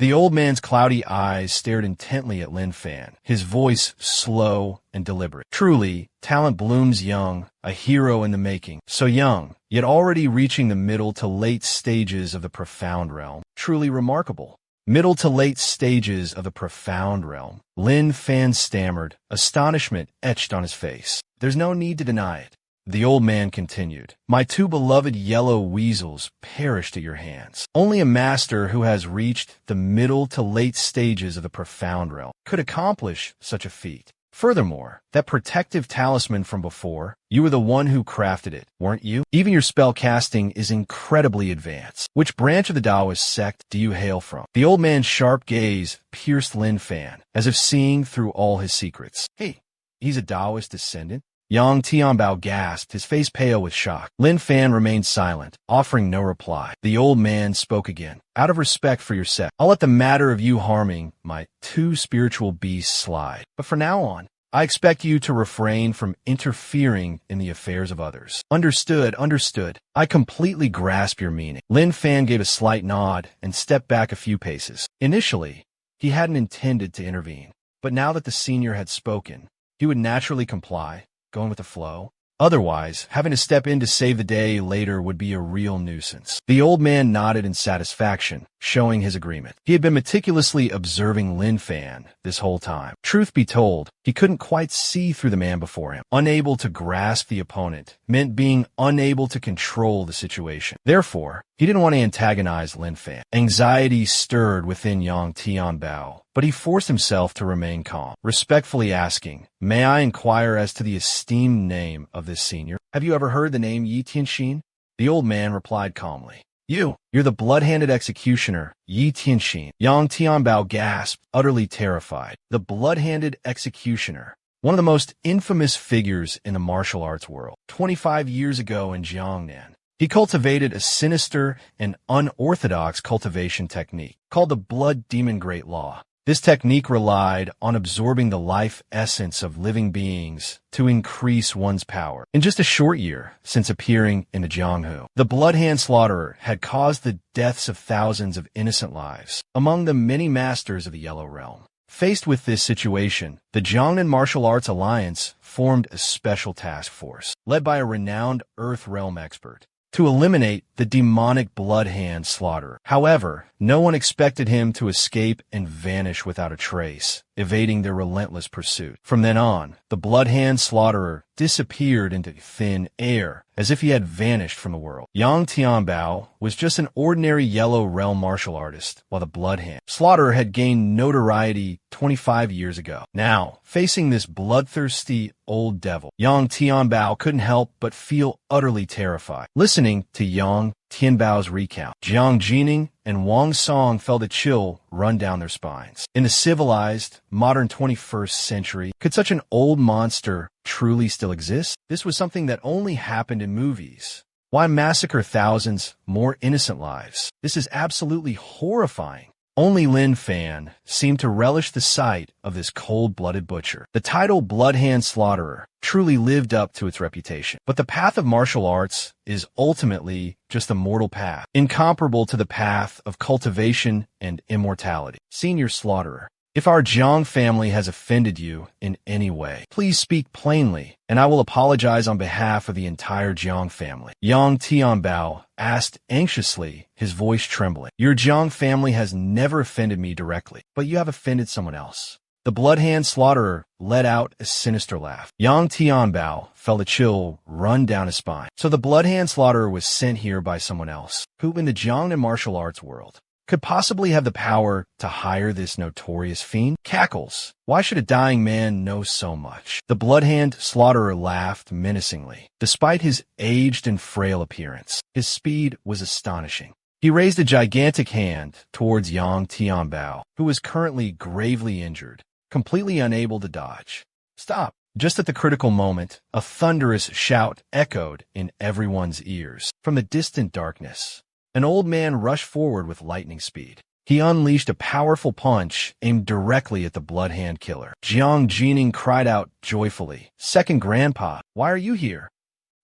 The old man's cloudy eyes stared intently at Lin Fan, his voice slow and deliberate. Truly, talent blooms young, a hero in the making. So young, yet already reaching the middle to late stages of the profound realm. Truly remarkable. Middle to late stages of the profound realm. Lin Fan stammered, astonishment etched on his face. There's no need to deny it. The old man continued, my two beloved yellow weasels perished at your hands. Only a master who has reached the middle to late stages of the profound realm could accomplish such a feat. Furthermore, that protective talisman from before, you were the one who crafted it, weren't you? Even your spell casting is incredibly advanced. Which branch of the Taoist sect do you hail from? The old man's sharp gaze pierced Lin Fan, as if seeing through all his secrets. Hey, he's a Taoist descendant? Yang Tianbao gasped, his face pale with shock. Lin Fan remained silent, offering no reply. The old man spoke again. Out of respect for your sect, I'll let the matter of you harming my two spiritual beasts slide. But from now on, I expect you to refrain from interfering in the affairs of others. Understood, understood. I completely grasp your meaning. Lin Fan gave a slight nod and stepped back a few paces. Initially, he hadn't intended to intervene, but now that the senior had spoken, he would naturally comply, going with the flow. Otherwise, having to step in to save the day later would be a real nuisance. The old man nodded in satisfaction, showing his agreement. He had been meticulously observing Lin Fan this whole time. Truth be told, he couldn't quite see through the man before him. Unable to grasp the opponent meant being unable to control the situation. Therefore, he didn't want to antagonize Lin Fan. Anxiety stirred within Yang Tianbao, but he forced himself to remain calm, respectfully asking, may I inquire as to the esteemed name of this senior? Have you ever heard the name Yi Tianxin? The old man replied calmly. You're the blood-handed executioner, Yi Tianxin. Yang Tianbao gasped, utterly terrified. The blood-handed executioner. One of the most infamous figures in the martial arts world. 25 years ago in Jiangnan, he cultivated a sinister and unorthodox cultivation technique called the Blood Demon Great Law. This technique relied on absorbing the life essence of living beings to increase one's power. In just a short year since appearing in the Jianghu, the Blood Hand Slaughterer had caused the deaths of thousands of innocent lives, among them many masters of the Yellow Realm. Faced with this situation, the Jiangnan Martial Arts Alliance formed a special task force, led by a renowned Earth Realm expert, to eliminate the demonic Blood Hand Slaughterer. However, no one expected him to escape and vanish without a trace, evading their relentless pursuit. From then on, the Blood Hand Slaughterer disappeared into thin air, as if he had vanished from the world. Yang Tianbao was just an ordinary Yellow Realm martial artist, while the Blood Hand Slaughterer had gained notoriety 25 years ago. Now, facing this bloodthirsty old devil, Yang Tianbao couldn't help but feel utterly terrified. Listening to Yang Tianbao's recount, Jiang Jining and Wang Song felt a chill run down their spines. In the civilized, modern 21st century, could such an old monster truly still exist? This was something that only happened in movies. Why massacre thousands more innocent lives? This is absolutely horrifying. Only Lin Fan seemed to relish the sight of this cold-blooded butcher. The title Blood Hand Slaughterer truly lived up to its reputation. But the path of martial arts is ultimately just a mortal path, incomparable to the path of cultivation and immortality. Senior Slaughterer, if our Jiang family has offended you in any way, please speak plainly, and I will apologize on behalf of the entire Jiang family. Yang Tianbao asked anxiously, his voice trembling. Your Jiang family has never offended me directly, but you have offended someone else. The Blood Hand Slaughterer let out a sinister laugh. Yang Tianbao felt a chill run down his spine. So the Blood Hand Slaughterer was sent here by someone else, who in the Jiangnan martial arts world could possibly have the power to hire this notorious fiend? Cackles. Why should a dying man know so much? The Blood Hand Slaughterer laughed menacingly. Despite his aged and frail appearance, his speed was astonishing. He raised a gigantic hand towards Yang Tianbao, who was currently gravely injured, completely unable to dodge. Stop! Just at the critical moment, a thunderous shout echoed in everyone's ears. From the distant darkness, an old man rushed forward with lightning speed. He unleashed a powerful punch aimed directly at the Blood Hand Killer. Jiang Jining cried out joyfully, Second Grandpa, why are you here?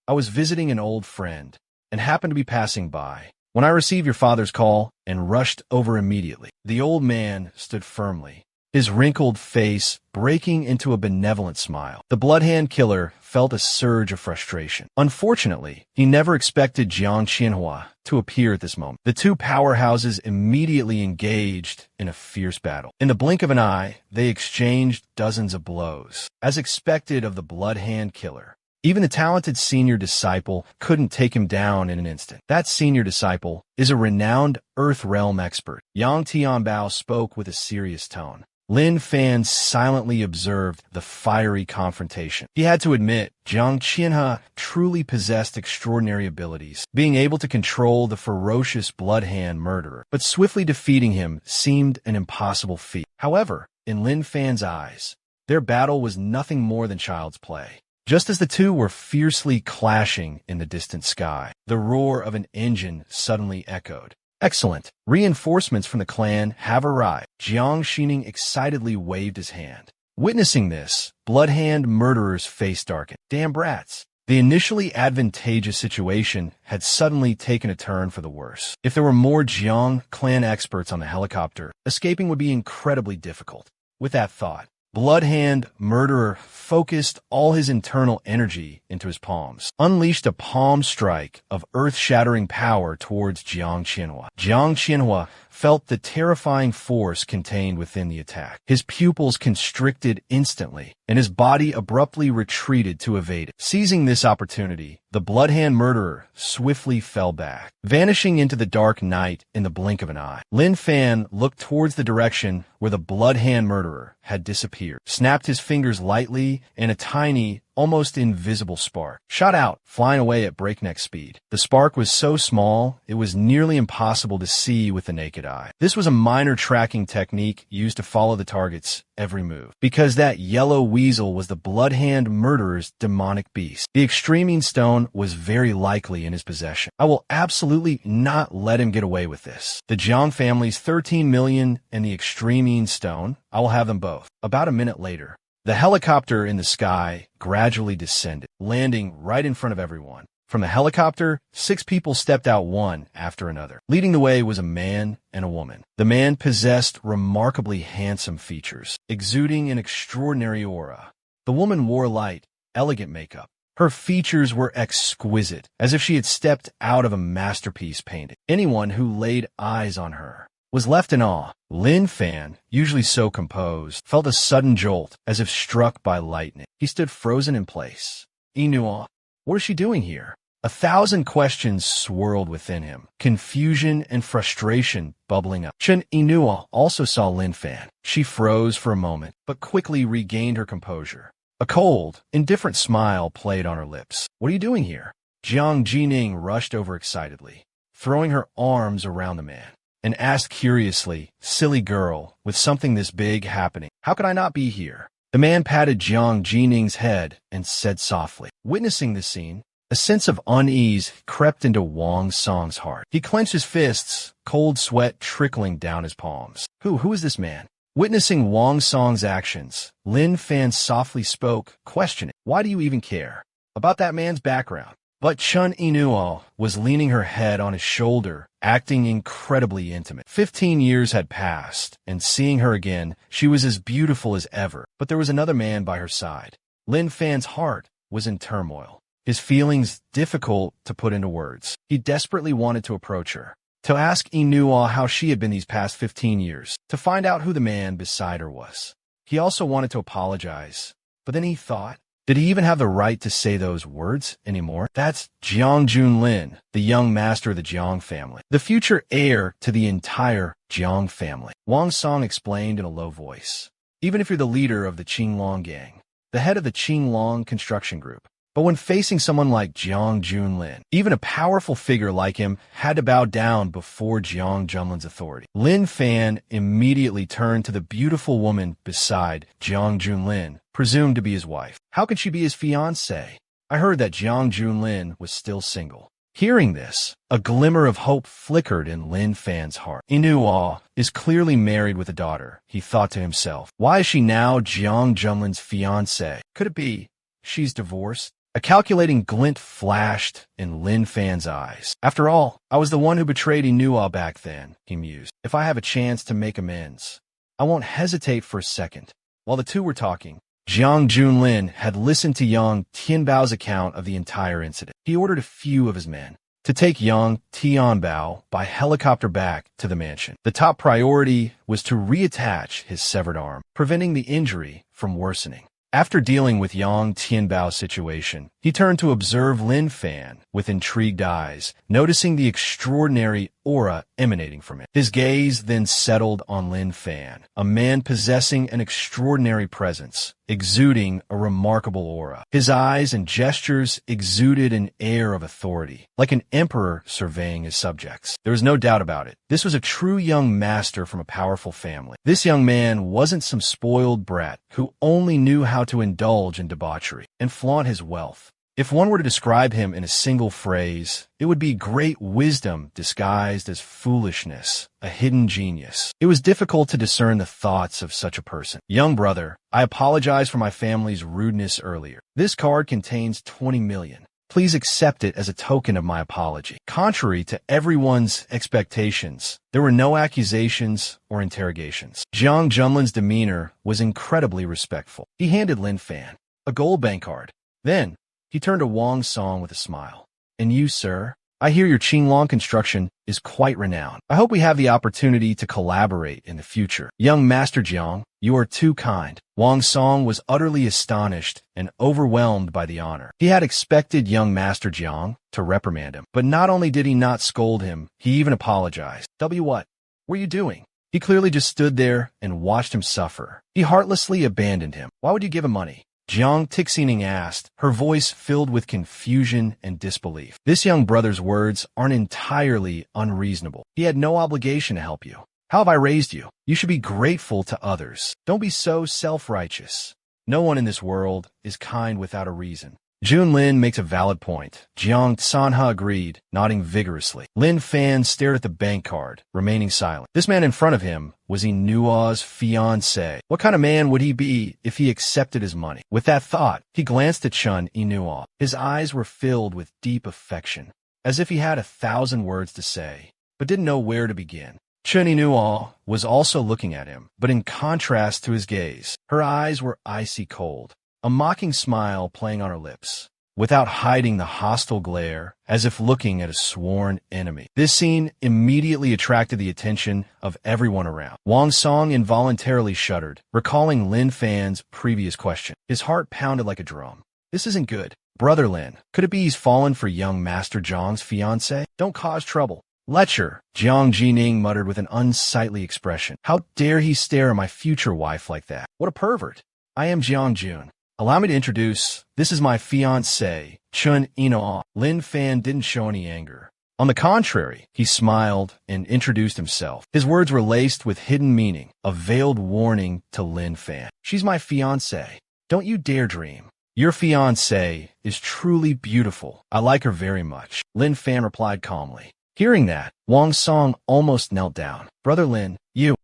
I was visiting an old friend and happened to be passing by. when I receive your father's call," and rushed over immediately. The old man stood firmly, his wrinkled face breaking into a benevolent smile. The blood-hand killer felt a surge of frustration. Unfortunately, he never expected Jiang Qianhua to appear at this moment. The two powerhouses immediately engaged in a fierce battle. In the blink of an eye, they exchanged dozens of blows. As expected of the blood-hand killer, even the talented senior disciple couldn't take him down in an instant. That senior disciple is a renowned Earth Realm expert. Yang Tianbao spoke with a serious tone. Lin Fan silently observed the fiery confrontation. He had to admit, Jiang Qianhe truly possessed extraordinary abilities, being able to control the ferocious blood-hand murderer. But swiftly defeating him seemed an impossible feat. However, in Lin Fan's eyes, their battle was nothing more than child's play. Just as the two were fiercely clashing in the distant sky, the roar of an engine suddenly echoed. "Excellent. Reinforcements from the clan have arrived." Jiang Xining excitedly waved his hand. Witnessing this, blood-hand murderer's face darkened. Damn brats. The initially advantageous situation had suddenly taken a turn for the worse. If there were more Jiang clan experts on the helicopter, escaping would be incredibly difficult. With that thought, blood-hand murderer focused all his internal energy into his palms, unleashed a palm strike of earth-shattering power towards Jiang Qianhua. Jiang Qianhua felt the terrifying force contained within the attack. His pupils constricted instantly, and his body abruptly retreated to evade it. Seizing this opportunity, the blood-hand murderer swiftly fell back, vanishing into the dark night in the blink of an eye. Lin Fan looked towards the direction where the blood-hand murderer had disappeared, snapped his fingers lightly, and a tiny, almost invisible spark shot out, flying away at breakneck speed. The spark was so small, it was nearly impossible to see with the naked eye. This was a minor tracking technique used to follow the target's every move, because that yellow weasel was the blood-hand murderer's demonic beast. The extremine stone was very likely in his possession. I will absolutely not let him get away with this. The Jiang family's 13 million and the extremine stone, I will have them both. About a minute later, the helicopter in the sky gradually descended, landing right in front of everyone. From the helicopter, 6 people stepped out one after another. Leading the way was a man and a woman. The man possessed remarkably handsome features, exuding an extraordinary aura. The woman wore light, elegant makeup. Her features were exquisite, as if she had stepped out of a masterpiece painting. Anyone who laid eyes on her was left in awe. Lin Fan, usually so composed, felt a sudden jolt, as if struck by lightning. He stood frozen in place. Inua, what is she doing here? 1,000 questions swirled within him, confusion and frustration bubbling up. Chen Inua also saw Lin Fan. She froze for a moment, but quickly regained her composure. A cold, indifferent smile played on her lips. What are you doing here? Jiang Jining rushed over excitedly, throwing her arms around the man, and asked curiously, "Silly girl, with something this big happening, how could I not be here?" The man patted Jiang Jining's head and said softly. Witnessing this scene, a sense of unease crept into Wang Song's heart. He clenched his fists, cold sweat trickling down his palms. Who is this man? Witnessing Wang Song's actions, Lin Fan softly spoke, questioning, "Why do you even care about that man's background?" But Chen Inuo was leaning her head on his shoulder, acting incredibly intimate. 15 years had passed, and seeing her again, she was as beautiful as ever. But there was another man by her side. Lin Fan's heart was in turmoil, his feelings difficult to put into words. He desperately wanted to approach her, to ask Inuo how she had been these past 15 years, to find out who the man beside her was. He also wanted to apologize, but then he thought, did he even have the right to say those words anymore? That's Jiang Junlin, the young master of the Jiang family, the future heir to the entire Jiang family. Wang Song explained in a low voice. Even if you're the leader of the Qinglong gang, the head of the Qinglong construction group, but when facing someone like Jiang Junlin, even a powerful figure like him had to bow down before Jiang Junlin's authority. Lin Fan immediately turned to the beautiful woman beside Jiang Junlin, presumed to be his wife. How could she be his fiancée? I heard that Jiang Junlin was still single. Hearing this, a glimmer of hope flickered in Lin Fan's heart. Inuo is clearly married with a daughter, he thought to himself. Why is she now Jiang Junlin's fiancée? Could it be she's divorced? A calculating glint flashed in Lin Fan's eyes. After all, I was the one who betrayed Inua back then, he mused. If I have a chance to make amends, I won't hesitate for a second. While the two were talking, Jiang Junlin had listened to Yang Tianbao's account of the entire incident. He ordered a few of his men to take Yang Tianbao by helicopter back to the mansion. The top priority was to reattach his severed arm, preventing the injury from worsening. After dealing with Yang Tianbao's situation, he turned to observe Lin Fan with intrigued eyes, noticing the extraordinary aura emanating from it. His gaze then settled on Lin Fan, a man possessing an extraordinary presence, exuding a remarkable aura. His eyes and gestures exuded an air of authority, like an emperor surveying his subjects. There was no doubt about it. This was a true young master from a powerful family. This young man wasn't some spoiled brat who only knew how to indulge in debauchery and flaunt his wealth. If one were to describe him in a single phrase, it would be great wisdom disguised as foolishness, a hidden genius. It was difficult to discern the thoughts of such a person. Young brother, I apologize for my family's rudeness earlier. This card contains 20 million. Please accept it as a token of my apology. Contrary to everyone's expectations, there were no accusations or interrogations. Jiang Junlin's demeanor was incredibly respectful. He handed Lin Fan a gold bank card. Then, he turned to Wang Song with a smile. And you, sir? I hear your Qinglong construction is quite renowned. I hope we have the opportunity to collaborate in the future. Young Master Jiang, you are too kind. Wang Song was utterly astonished and overwhelmed by the honor. He had expected young Master Jiang to reprimand him, but not only did he not scold him, he even apologized. What were you doing? He clearly just stood there and watched him suffer. He heartlessly abandoned him. Why would you give him money? Jiang Tixining asked, her voice filled with confusion and disbelief. This young brother's words aren't entirely unreasonable. He had no obligation to help you. How have I raised you? You should be grateful to others. Don't be so self-righteous. No one in this world is kind without a reason. Junlin makes a valid point. Jiang Sanha agreed, nodding vigorously. Lin Fan stared at the bank card, remaining silent. This man in front of him was Inua's fiancé. What kind of man would he be if he accepted his money? With that thought, he glanced at Chun Inua. His eyes were filled with deep affection, as if he had 1,000 words to say, but didn't know where to begin. Chun Inua was also looking at him, but in contrast to his gaze, her eyes were icy cold, a mocking smile playing on her lips, without hiding the hostile glare, as if looking at a sworn enemy. This scene immediately attracted the attention of everyone around. Wang Song involuntarily shuddered, recalling Lin Fan's previous question. His heart pounded like a drum. This isn't good. Brother Lin, could it be he's fallen for young Master Zhang's fiancé? Don't cause trouble. Lecher, Jiang Jining muttered with an unsightly expression. How dare he stare at my future wife like that? What a pervert. I am Jiang Jun. Allow me to introduce, this is my fiancé, Chun Inua. Lin Fan didn't show any anger. On the contrary, he smiled and introduced himself. His words were laced with hidden meaning, a veiled warning to Lin Fan. She's my fiancé. Don't you dare dream. Your fiancé is truly beautiful. I like her very much. Lin Fan replied calmly. Hearing that, Wang Song almost knelt down. Brother Lin,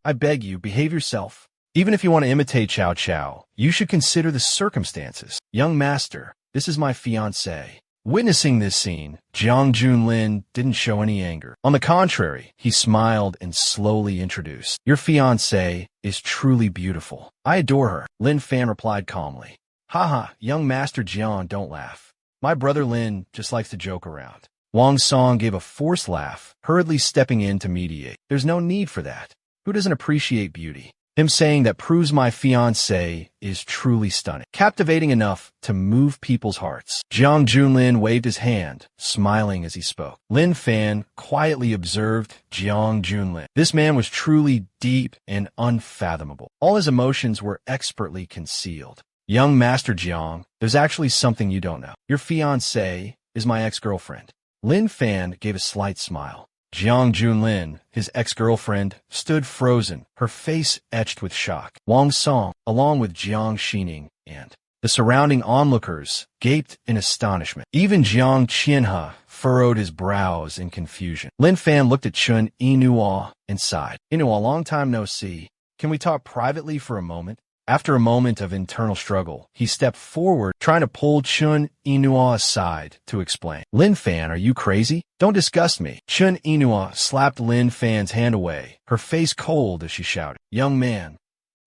I beg you, behave yourself. Even if you want to imitate Chow Chow, you should consider the circumstances. Young master, this is my fiancé. Witnessing this scene, Jiang Junlin didn't show any anger. On the contrary, he smiled and slowly introduced. Your fiancé is truly beautiful. I adore her. Lin Fan replied calmly. Haha, young master Jiang, don't laugh. My brother Lin just likes to joke around. Wang Song gave a forced laugh, hurriedly stepping in to mediate. There's no need for that. Who doesn't appreciate beauty? Him saying that proves my fiancé is truly stunning, captivating enough to move people's hearts. Jiang Junlin waved his hand, smiling as he spoke. Lin Fan quietly observed Jiang Junlin. This man was truly deep and unfathomable. All his emotions were expertly concealed. Young Master Jiang, there's actually something you don't know. Your fiancé is my ex-girlfriend. Lin Fan gave a slight smile. Jiang Junlin, his ex-girlfriend, stood frozen, her face etched with shock. Wang Song, along with Jiang Xining and the surrounding onlookers, gaped in astonishment. Even Jiang Qianhe furrowed his brows in confusion. Lin Fan looked at Chun Inua and sighed. Inua, long time no see. Can we talk privately for a moment? After a moment of internal struggle, he stepped forward, trying to pull Chun Inua aside to explain. Lin Fan, are you crazy? Don't disgust me. Chun Inua slapped Lin Fan's hand away, her face cold as she shouted. Young man,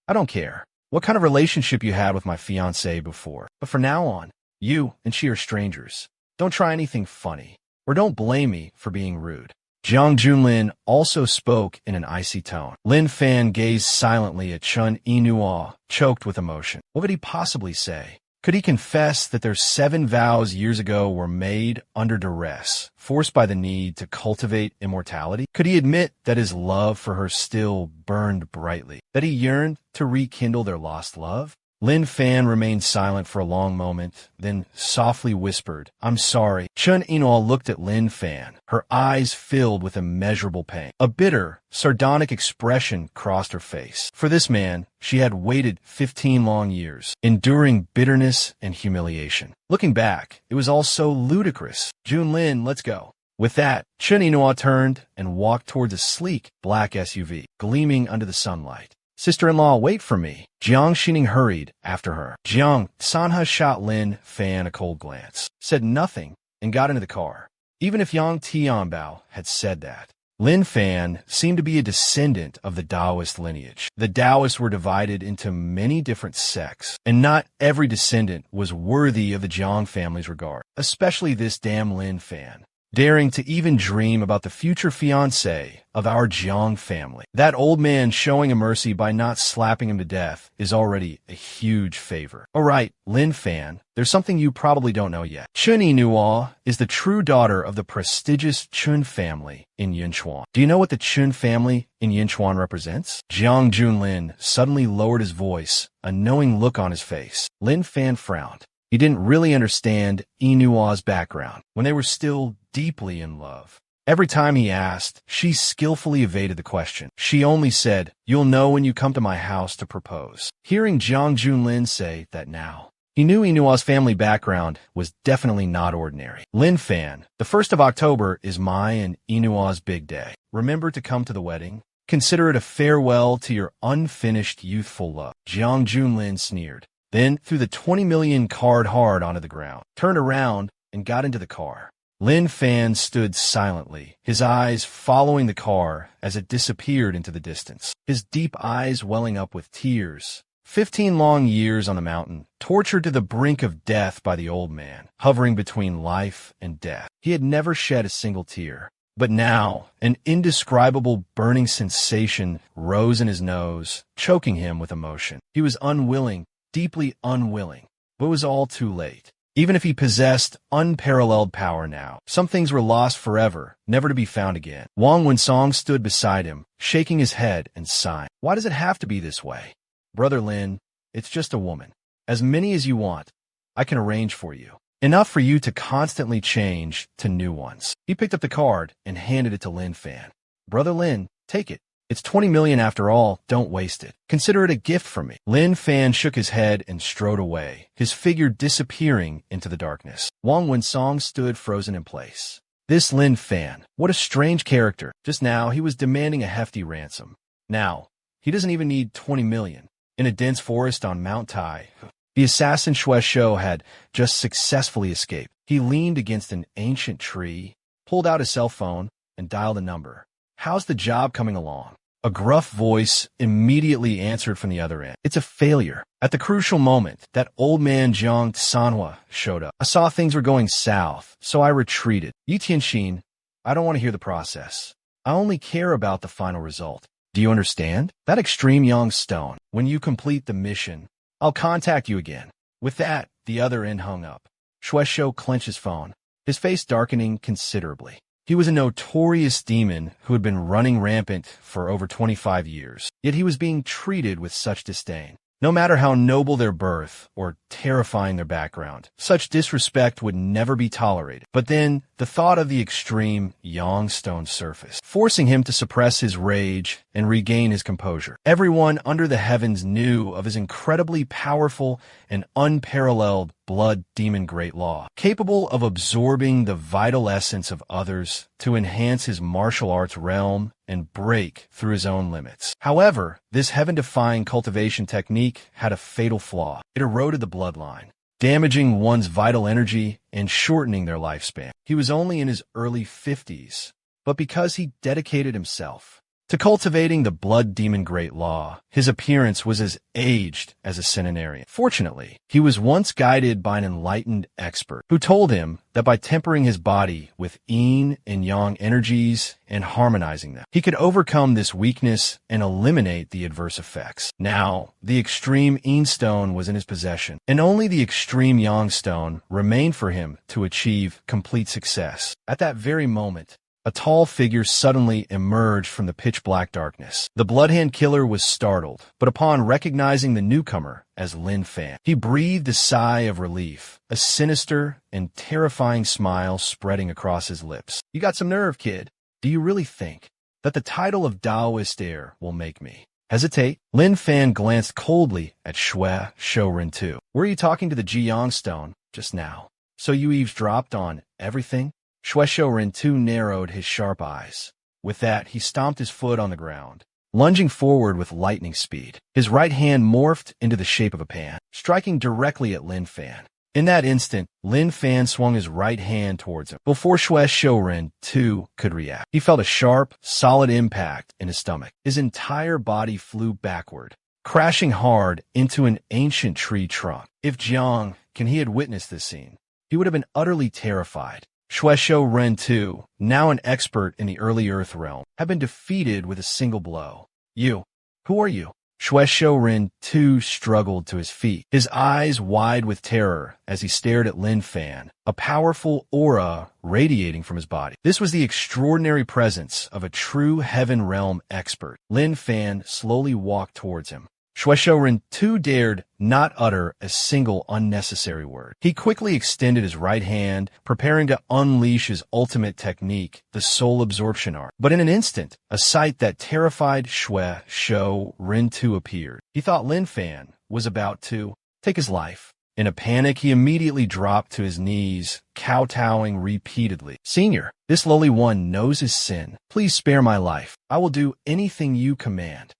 I don't care what kind of relationship you had with my fiancée before, but from now on, you and she are strangers. Don't try anything funny, or don't blame me for being rude. Jiang Junlin also spoke in an icy tone. Lin Fan gazed silently at Chun Inua, choked with emotion. What could he possibly say? Could he confess that their 7 vows years ago were made under duress, forced by the need to cultivate immortality? Could he admit that his love for her still burned brightly, that he yearned to rekindle their lost love? Lin Fan remained silent for a long moment, then softly whispered, I'm sorry. Chun Inua looked at Lin Fan, her eyes filled with immeasurable pain. A bitter, sardonic expression crossed her face. For this man, she had waited 15 long years, enduring bitterness and humiliation. Looking back, it was all so ludicrous. Junlin, let's go. With that, Chun Inua turned and walked towards a sleek, black SUV, gleaming under the sunlight. Sister-in-law, wait for me. Jiang Xining hurried after her. Jiang, Sanha shot Lin Fan a cold glance, said nothing, and got into the car. Even if Yang Tianbao had said that. Lin Fan seemed to be a descendant of the Taoist lineage. The Taoists were divided into many different sects, and not every descendant was worthy of the Jiang family's regard, especially this damn Lin Fan, daring to even dream about the future fiancé of our Jiang family. That old man showing a mercy by not slapping him to death is already a huge favor. All right, Lin Fan, there's something you probably don't know yet. Chun Inua is the true daughter of the prestigious Chun family in Yinchuan. Do you know what the Chun family in Yinchuan represents? Jiang Junlin suddenly lowered his voice, a knowing look on his face. Lin Fan frowned. He didn't really understand Inua's background when they were still deeply in love. Every time he asked, she skillfully evaded the question. She only said, you'll know when you come to my house to propose. Hearing Jiang Junlin say that now, he knew Inua's family background was definitely not ordinary. Lin Fan, the 1st of October is my and Inua's big day. Remember to come to the wedding? Consider it a farewell to your unfinished youthful love. Jiang Junlin sneered. Then threw the 20 million card hard onto the ground, turned around, and got into the car. Lin Fan stood silently, his eyes following the car as it disappeared into the distance, his deep eyes welling up with tears. 15 long years on the mountain, tortured to the brink of death by the old man, hovering between life and death. He had never shed a single tear. But now, an indescribable burning sensation rose in his nose, choking him with emotion. He was unwilling, deeply unwilling, but it was all too late. Even if he possessed unparalleled power now, some things were lost forever, never to be found again. Wang Wensong stood beside him, shaking his head and sighing. Why does it have to be this way? Brother Lin, it's just a woman. As many as you want, I can arrange for you. Enough for you to constantly change to new ones. He picked up the card and handed it to Lin Fan. Brother Lin, take it. It's 20 million after all, don't waste it. Consider it a gift from me. Lin Fan shook his head and strode away, his figure disappearing into the darkness. Wang Wensong stood frozen in place. This Lin Fan, what a strange character. Just now, he was demanding a hefty ransom. Now, he doesn't even need 20 million. In a dense forest on Mount Tai, the assassin Xue Shou had just successfully escaped. He leaned against an ancient tree, pulled out his cell phone, and dialed a number. How's the job coming along? A gruff voice immediately answered from the other end. It's a failure. At the crucial moment, that old man Jiang Sanhua showed up. I saw things were going south, so I retreated. Yi Tianxin, I don't want to hear the process. I only care about the final result. Do you understand? That extreme young stone. When you complete the mission, I'll contact you again. With that, the other end hung up. Xue Shou clenched his phone, his face darkening considerably. He was a notorious demon who had been running rampant for over 25 years, yet he was being treated with such disdain. No matter how noble their birth or terrifying their background, such disrespect would never be tolerated. But then, the thought of the extreme Yang stone surfaced, forcing him to suppress his rage and regain his composure. Everyone under the heavens knew of his incredibly powerful and unparalleled blood demon great law, capable of absorbing the vital essence of others to enhance his martial arts realm and break through his own limits. However, this heaven-defying cultivation technique had a fatal flaw. It eroded the bloodline, damaging one's vital energy and shortening their lifespan. He was only in his early 50s, but because he dedicated himself to cultivating the blood demon great law, his appearance was as aged as a centenarian. Fortunately, he was once guided by an enlightened expert who told him that by tempering his body with yin and yang energies and harmonizing them, he could overcome this weakness and eliminate the adverse effects. Now, the extreme yin stone was in his possession, and only the extreme yang stone remained for him to achieve complete success. At that very moment, a tall figure suddenly emerged from the pitch-black darkness. The Bloodhand Killer was startled, but upon recognizing the newcomer as Lin Fan, he breathed a sigh of relief, a sinister and terrifying smile spreading across his lips. "You got some nerve, kid. Do you really think that the title of Taoist heir will make me hesitate?" Lin Fan glanced coldly at Shui Shouren too. "Were you talking to the Jiyang Stone just now? So you eavesdropped on everything?" Shui Shouren too narrowed his sharp eyes. With that, he stomped his foot on the ground, lunging forward with lightning speed. His right hand morphed into the shape of a pan, striking directly at Lin Fan. In that instant, Lin Fan swung his right hand towards him. Before Shui Shouren too could react, he felt a sharp, solid impact in his stomach. His entire body flew backward, crashing hard into an ancient tree trunk. If Jiang had witnessed this scene, he would have been utterly terrified. Shui Shouren too, now an expert in the early Earth realm, had been defeated with a single blow. "You, who are you?" Shui Shouren too struggled to his feet, his eyes wide with terror as he stared at Lin Fan, a powerful aura radiating from his body. This was the extraordinary presence of a true heaven realm expert. Lin Fan slowly walked towards him. Shui Shouren too dared not utter a single unnecessary word. He quickly extended his right hand, preparing to unleash his ultimate technique, the soul absorption art. But in an instant, a sight that terrified Shui Shouren too appeared. He thought Lin Fan was about to take his life. In a panic, he immediately dropped to his knees, kowtowing repeatedly. "Senior, this lowly one knows his sin. Please spare my life. I will do anything you command."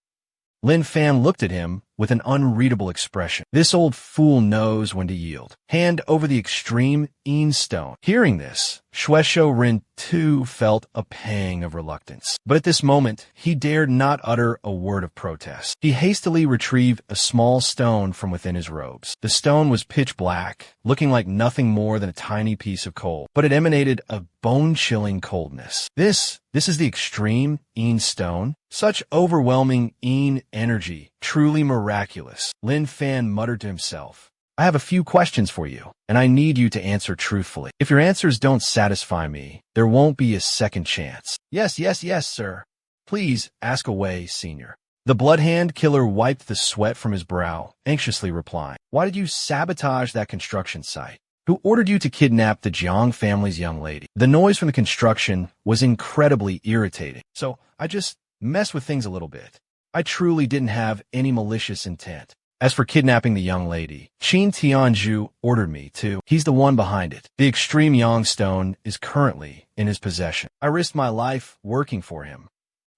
Lin Fan looked at him with an unreadable expression. This old fool knows when to yield. Hand over the extreme Yin Stone. Hearing this, Shui Shouren too felt a pang of reluctance. But at this moment, he dared not utter a word of protest. He hastily retrieved a small stone from within his robes. The stone was pitch black, looking like nothing more than a tiny piece of coal, but it emanated a bone-chilling coldness. This is the extreme Yin Stone. Such overwhelming Yin energy, truly miraculous. Lin Fan muttered to himself, "I have a few questions for you, and I need you to answer truthfully. If your answers don't satisfy me, there won't be a second chance." Yes, sir. "Please ask away, Senior." The Bloodhand Killer wiped the sweat from his brow, anxiously replying, "Why did you sabotage that construction site? Who ordered you to kidnap the Jiang family's young lady?" The noise from the construction was incredibly irritating, so I just messed with things a little bit. I truly didn't have any malicious intent. As for kidnapping the young lady, Qin Tianzhu ordered me to. He's the one behind it. The extreme Yang Stone is currently in his possession. I risked my life working for him.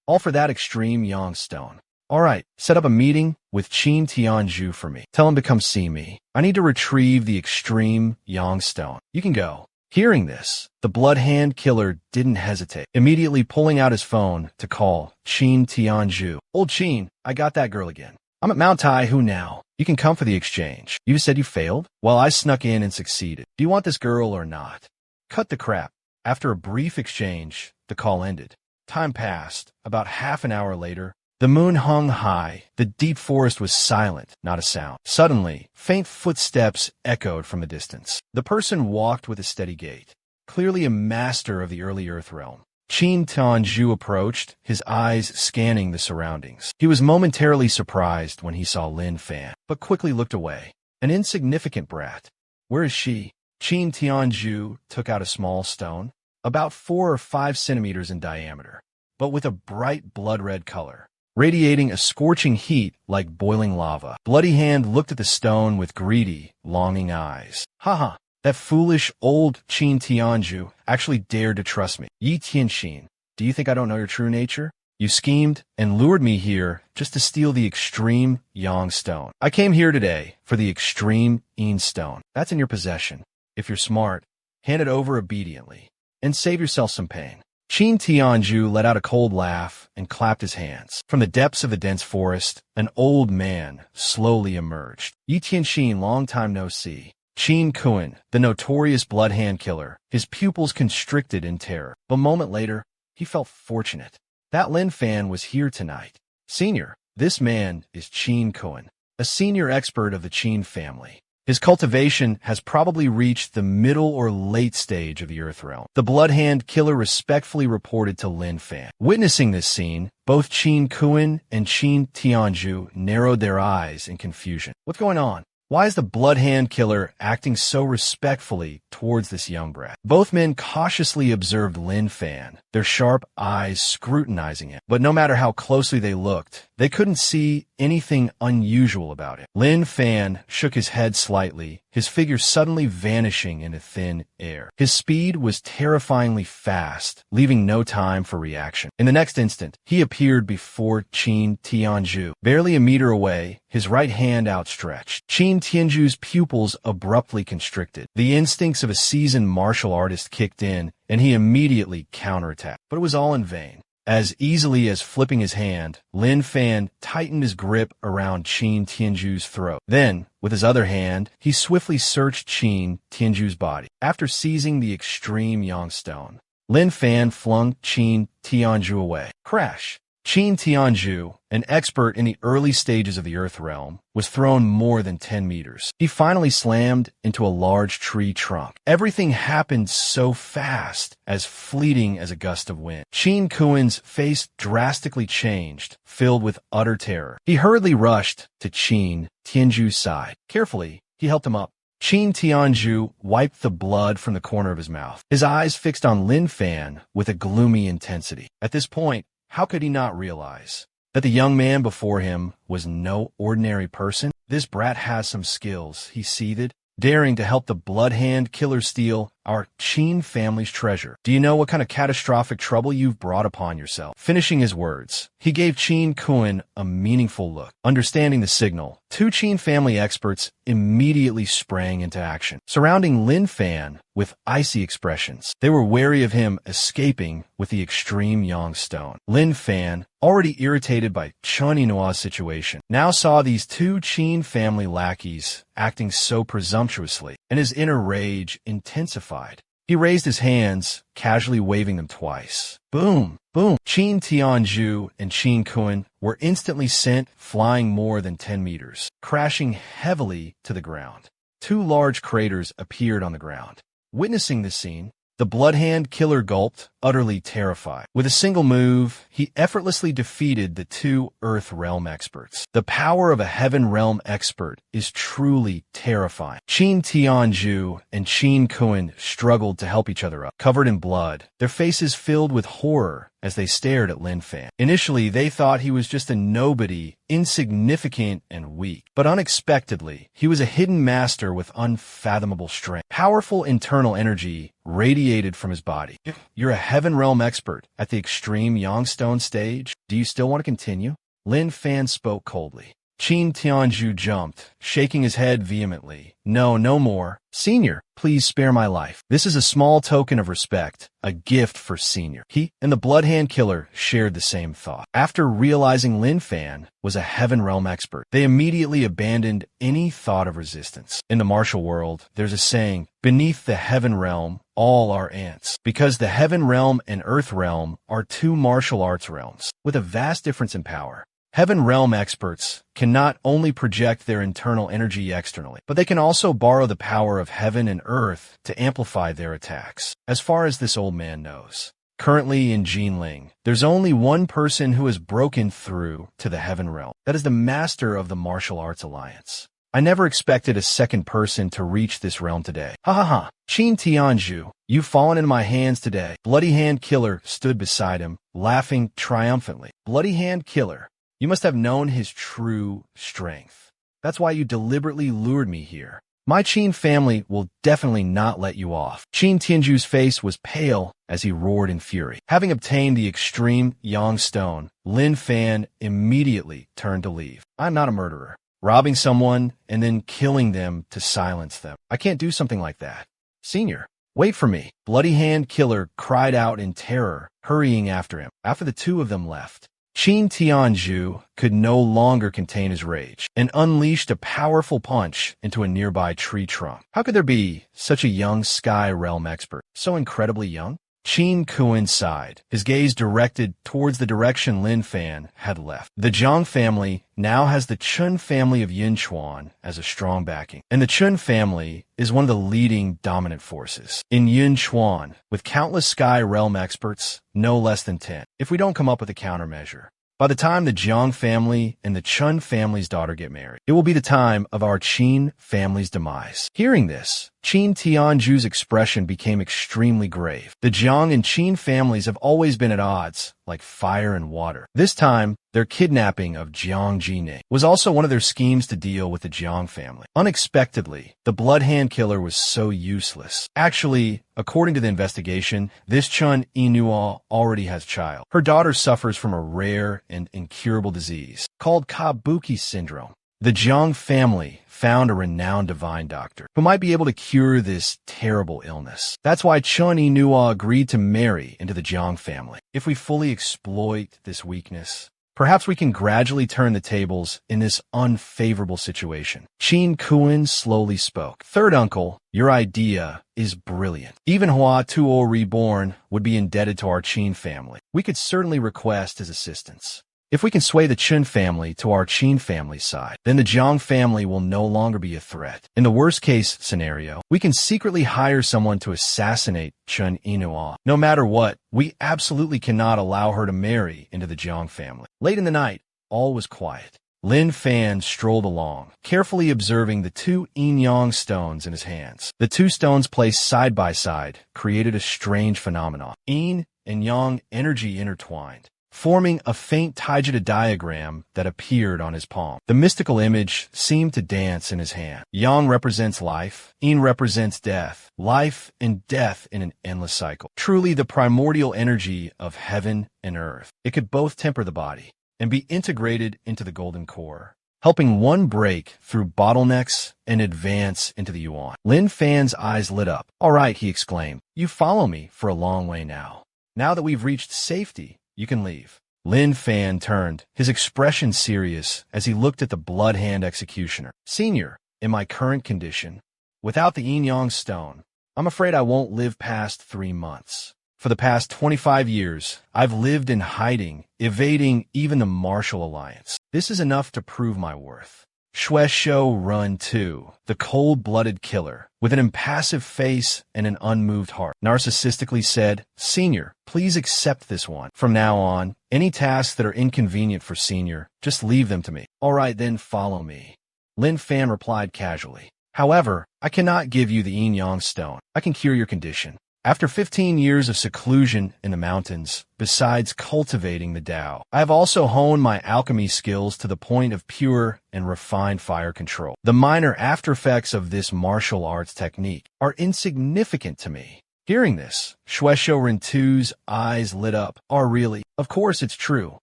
All for that extreme Yang Stone. All right, set up a meeting with Qin Tianzhu for me. Tell him to come see me. I need to retrieve the extreme Yang Stone. You can go. Hearing this, the Bloodhand Killer didn't hesitate, immediately pulling out his phone to call Qin Tianzhu. "Old Qin, I got that girl again. I'm at Mount Taihu now. You can come for the exchange. You said you failed? Well, I snuck in and succeeded. Do you want this girl or not?" Cut the crap. After a brief exchange, the call ended. Time passed. About half an hour later, the moon hung high. The deep forest was silent, not a sound. Suddenly, faint footsteps echoed from a distance. The person walked with a steady gait, clearly a master of the early Earth realm. Qin Tianzhu approached, his eyes scanning the surroundings. He was momentarily surprised when he saw Lin Fan, but quickly looked away. An insignificant brat. Where is she? Qin Tianzhu took out a small stone, about 4 or 5 centimeters in diameter, but with a bright blood-red color. radiating a scorching heat like boiling lava. Bloody Hand looked at the stone with greedy, longing eyes. Haha, that foolish old Qin Tianju actually dared to trust me. Yi Tianxin, do you think I don't know your true nature? You schemed and lured me here just to steal the extreme Yang stone. I came here today for the extreme Yin stone. That's in your possession. If you're smart, hand it over obediently and save yourself some pain. Qin Tianju let out a cold laugh and clapped his hands. From the depths of the dense forest, an old man slowly emerged. Yi Tianxin, long time no see. Qin Kun, the notorious blood hand killer, his pupils constricted in terror. A moment later, he felt fortunate. That Lin Fan was here tonight. Senior, this man is Qin Kun, a senior expert of the Qin family. His cultivation has probably reached the middle or late stage of the Earth Realm. The Blood Hand killer respectfully reported to Lin Fan. Witnessing this scene, both Qin Kun and Qin Tianju narrowed their eyes in confusion. What's going on? Why is the Blood Hand killer acting so respectfully towards this young brat? Both men cautiously observed Lin Fan, their sharp eyes scrutinizing him. But no matter how closely they looked, they couldn't see anything unusual about it. Lin Fan shook his head slightly, his figure suddenly vanishing into thin air. His speed was terrifyingly fast, leaving no time for reaction. In the next instant, he appeared before Qin Tianju, barely a meter away, his right hand outstretched. Qin Tianju's pupils abruptly constricted. The instincts of a seasoned martial artist kicked in, and he immediately counterattacked. But it was all in vain. As easily as flipping his hand, Lin Fan tightened his grip around Qin Tianju's throat. Then, with his other hand, he swiftly searched Qin Tianju's body. After seizing the extreme Yang stone, Lin Fan flung Qin Tianju away. Crash! Qin Tianju, an expert in the early stages of the Earth Realm, was thrown more than 10 meters. He finally slammed into a large tree trunk. Everything happened so fast, as fleeting as a gust of wind. Qin Kun's face drastically changed, filled with utter terror. He hurriedly rushed to Qin Tianju's side. Carefully, he helped him up. Qin Tianju wiped the blood from the corner of his mouth, his eyes fixed on Lin Fan with a gloomy intensity. At this point, how could he not realize that the young man before him was no ordinary person? This brat has some skills, he seethed, daring to help the Blood Hand killer steal our Qin family's treasure. Do you know what kind of catastrophic trouble you've brought upon yourself? Finishing his words, he gave Qin Kun a meaningful look. Understanding the signal, two Qin family experts immediately sprang into action, surrounding Lin Fan with icy expressions. They were wary of him escaping with the extreme Yang stone. Lin Fan, already irritated by Chen Yinua's situation, now saw these two Qin family lackeys acting so presumptuously, and his inner rage intensified. He raised his hands, casually waving them twice. Boom! Boom! Qin Tianju and Qin Kun were instantly sent flying more than 10 meters, crashing heavily to the ground. Two large craters appeared on the ground. Witnessing this scene, the Blood Hand killer gulped, utterly terrified. With a single move, he effortlessly defeated the two Earth Realm experts. The power of a Heaven Realm expert is truly terrifying. Qin Tianju and Qin Kun struggled to help each other up, covered in blood, their faces filled with horror as they stared at Lin Fan. Initially, they thought he was just a nobody, insignificant and weak. But unexpectedly, he was a hidden master with unfathomable strength. Powerful internal energy radiated from his body. You're a Heaven Realm expert at the extreme Yang stone stage. Do you still want to continue? Lin Fan spoke coldly. Qin Tianju jumped, shaking his head vehemently. No, no more. Senior, please spare my life. This is a small token of respect, a gift for Senior. He and the Blood Hand killer shared the same thought. After realizing Lin Fan was a Heaven Realm expert, they immediately abandoned any thought of resistance. In the martial world, there's a saying, beneath the Heaven Realm, all are ants. Because the Heaven Realm and Earth Realm are two martial arts realms with a vast difference in power. Heaven Realm experts can not only project their internal energy externally, but they can also borrow the power of heaven and earth to amplify their attacks. As far as this old man knows, currently in Jinling, there's only one person who has broken through to the Heaven Realm. That is the master of the Martial Arts Alliance. I never expected a second person to reach this realm today. Ha ha ha. Qin Tianju, you've fallen into my hands today. Bloody Hand Killer stood beside him, laughing triumphantly. Bloody Hand Killer, You must have known his true strength. That's why you deliberately lured me here. My Qin family will definitely not let you off. Qin Tianju's face was pale as he roared in fury. Having obtained the extreme Yang Stone, Lin Fan immediately turned to leave. I'm not a murderer. Robbing someone and then killing them to silence them. I can't do something like that. Senior, wait for me. Bloody Hand Killer cried out in terror, hurrying after him. After the two of them left, Qin Tianju could no longer contain his rage and unleashed a powerful punch into a nearby tree trunk. How could there be such a young Sky Realm expert? So incredibly young? Qin Kuan sighed, his gaze directed towards the direction Lin Fan had left. The Jiang family now has the Chun family of Yunchuan as a strong backing, and the Chun family is one of the leading dominant forces in Yunchuan, with countless Sky Realm experts, no less than 10, if we don't come up with a countermeasure. By the time the Jiang family and the Chun family's daughter get married, it will be the time of our Qin family's demise. Hearing this, Qin Tianju's expression became extremely grave. The Jiang and Qin families have always been at odds, like fire and water. This time, their kidnapping of Jiang Jine was also one of their schemes to deal with the Jiang family. Unexpectedly, the Blood Hand Killer was so useless. Actually, according to the investigation, this Chun Inua already has child. Her daughter suffers from a rare and incurable disease called Kabuki syndrome. The Jiang family found a renowned divine doctor who might be able to cure this terrible illness. That's why Chun Inua agreed to marry into the Jiang family. If we fully exploit this weakness, perhaps we can gradually turn the tables in this unfavorable situation. Qin Kuan slowly spoke. Third uncle, your idea is brilliant. Even Hua Tuo Reborn would be indebted to our Qin family. We could certainly request his assistance. If we can sway the Chun family to our Qin family's side, then the Jiang family will no longer be a threat. In the worst-case scenario, we can secretly hire someone to assassinate Chun Inua. No matter what, we absolutely cannot allow her to marry into the Jiang family. Late in the night, all was quiet. Lin Fan strolled along, carefully observing the two yin-yang stones in his hands. The two stones placed side by side created a strange phenomenon. Yin and yang energy intertwined, forming a faint Taijida diagram that appeared on his palm. The mystical image seemed to dance in his hand. Yang represents life, Yin represents death, life and death in an endless cycle. Truly the primordial energy of heaven and earth. It could both temper the body and be integrated into the golden core, helping one break through bottlenecks and advance into the Yuan. Lin Fan's eyes lit up. All right, he exclaimed. You follow me for a long way now. Now that we've reached safety, you can leave. Lin Fan turned, his expression serious as he looked at the blood hand executioner. Senior, in my current condition, without the yin-yang stone, I'm afraid I won't live past 3 months. For the past 25 years, I've lived in hiding, evading even the Martial Alliance. This is enough to prove my worth. Shueshou Run 2, the cold-blooded killer, with an impassive face and an unmoved heart, narcissistically said, Senior, please accept this one. From now on, any tasks that are inconvenient for Senior, just leave them to me. All right, then follow me. Lin Fan replied casually. However, I cannot give you the yin-yang stone. I can cure your condition. After 15 years of seclusion in the mountains, besides cultivating the Tao, I have also honed my alchemy skills to the point of pure and refined fire control. The minor aftereffects of this martial arts technique are insignificant to me. Hearing this, Shueshou Rintu's eyes lit up. Oh, really? Of course it's true.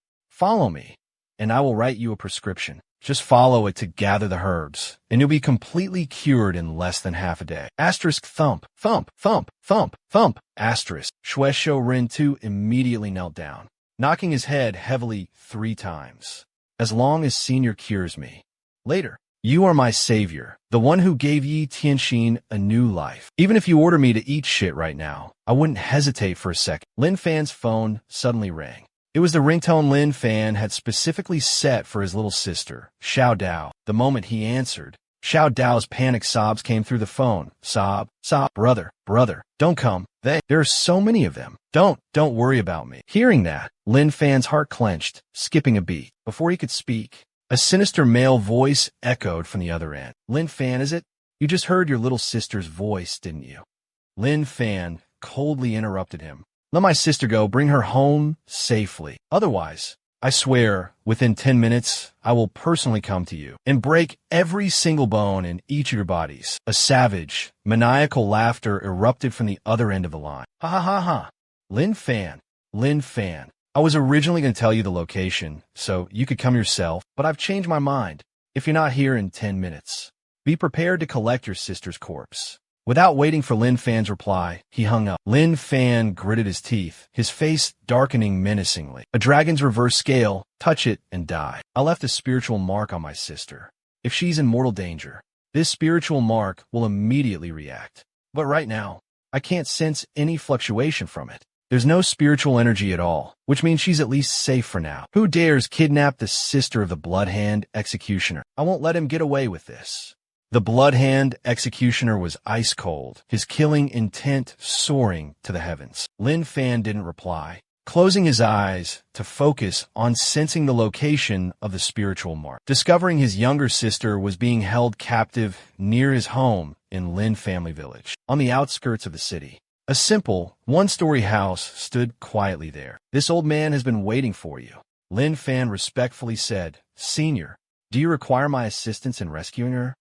Follow me, and I will write you a prescription. Just follow it to gather the herbs, and you'll be completely cured in less than half a day. Asterisk thump, thump, thump, thump, thump, asterisk. Shueshou Rintu immediately knelt down, knocking his head heavily 3 times. As long as Senior cures me. Later, you are my savior, the one who gave Yi Tianxin a new life. Even if you order me to eat shit right now, I wouldn't hesitate for a second. Lin Fan's phone suddenly rang. It was the ringtone Lin Fan had specifically set for his little sister, Xiao Dao. The moment he answered, Xiao Dao's panicked sobs came through the phone. Sob, sob, brother, don't come. There are so many of them. Don't worry about me. Hearing that, Lin Fan's heart clenched, skipping a beat. Before he could speak, a sinister male voice echoed from the other end. Lin Fan, is it? You just heard your little sister's voice, didn't you? Lin Fan coldly interrupted him. Let my sister go, bring her home safely. Otherwise, I swear, within 10 minutes, I will personally come to you and break every single bone in each of your bodies. A savage, maniacal laughter erupted from the other end of the line. Ha ha ha ha. Lin Fan. Lin Fan. I was originally going to tell you the location, so you could come yourself, but I've changed my mind. If you're not here in 10 minutes, be prepared to collect your sister's corpse. Without waiting for Lin Fan's reply, he hung up. Lin Fan gritted his teeth, his face darkening menacingly. A dragon's reverse scale, touch it and die. I left a spiritual mark on my sister. If she's in mortal danger, this spiritual mark will immediately react. But right now, I can't sense any fluctuation from it. There's no spiritual energy at all, which means she's at least safe for now. Who dares kidnap the sister of the Bloodhand Executioner? I won't let him get away with this. The Bloodhand Executioner was ice cold, his killing intent soaring to the heavens. Lin Fan didn't reply, closing his eyes to focus on sensing the location of the spiritual mark. Discovering his younger sister was being held captive near his home in Lin Family Village, on the outskirts of the city. A simple, one-story house stood quietly there. This old man has been waiting for you. Lin Fan respectfully said, Senior, do you require my assistance in rescuing her?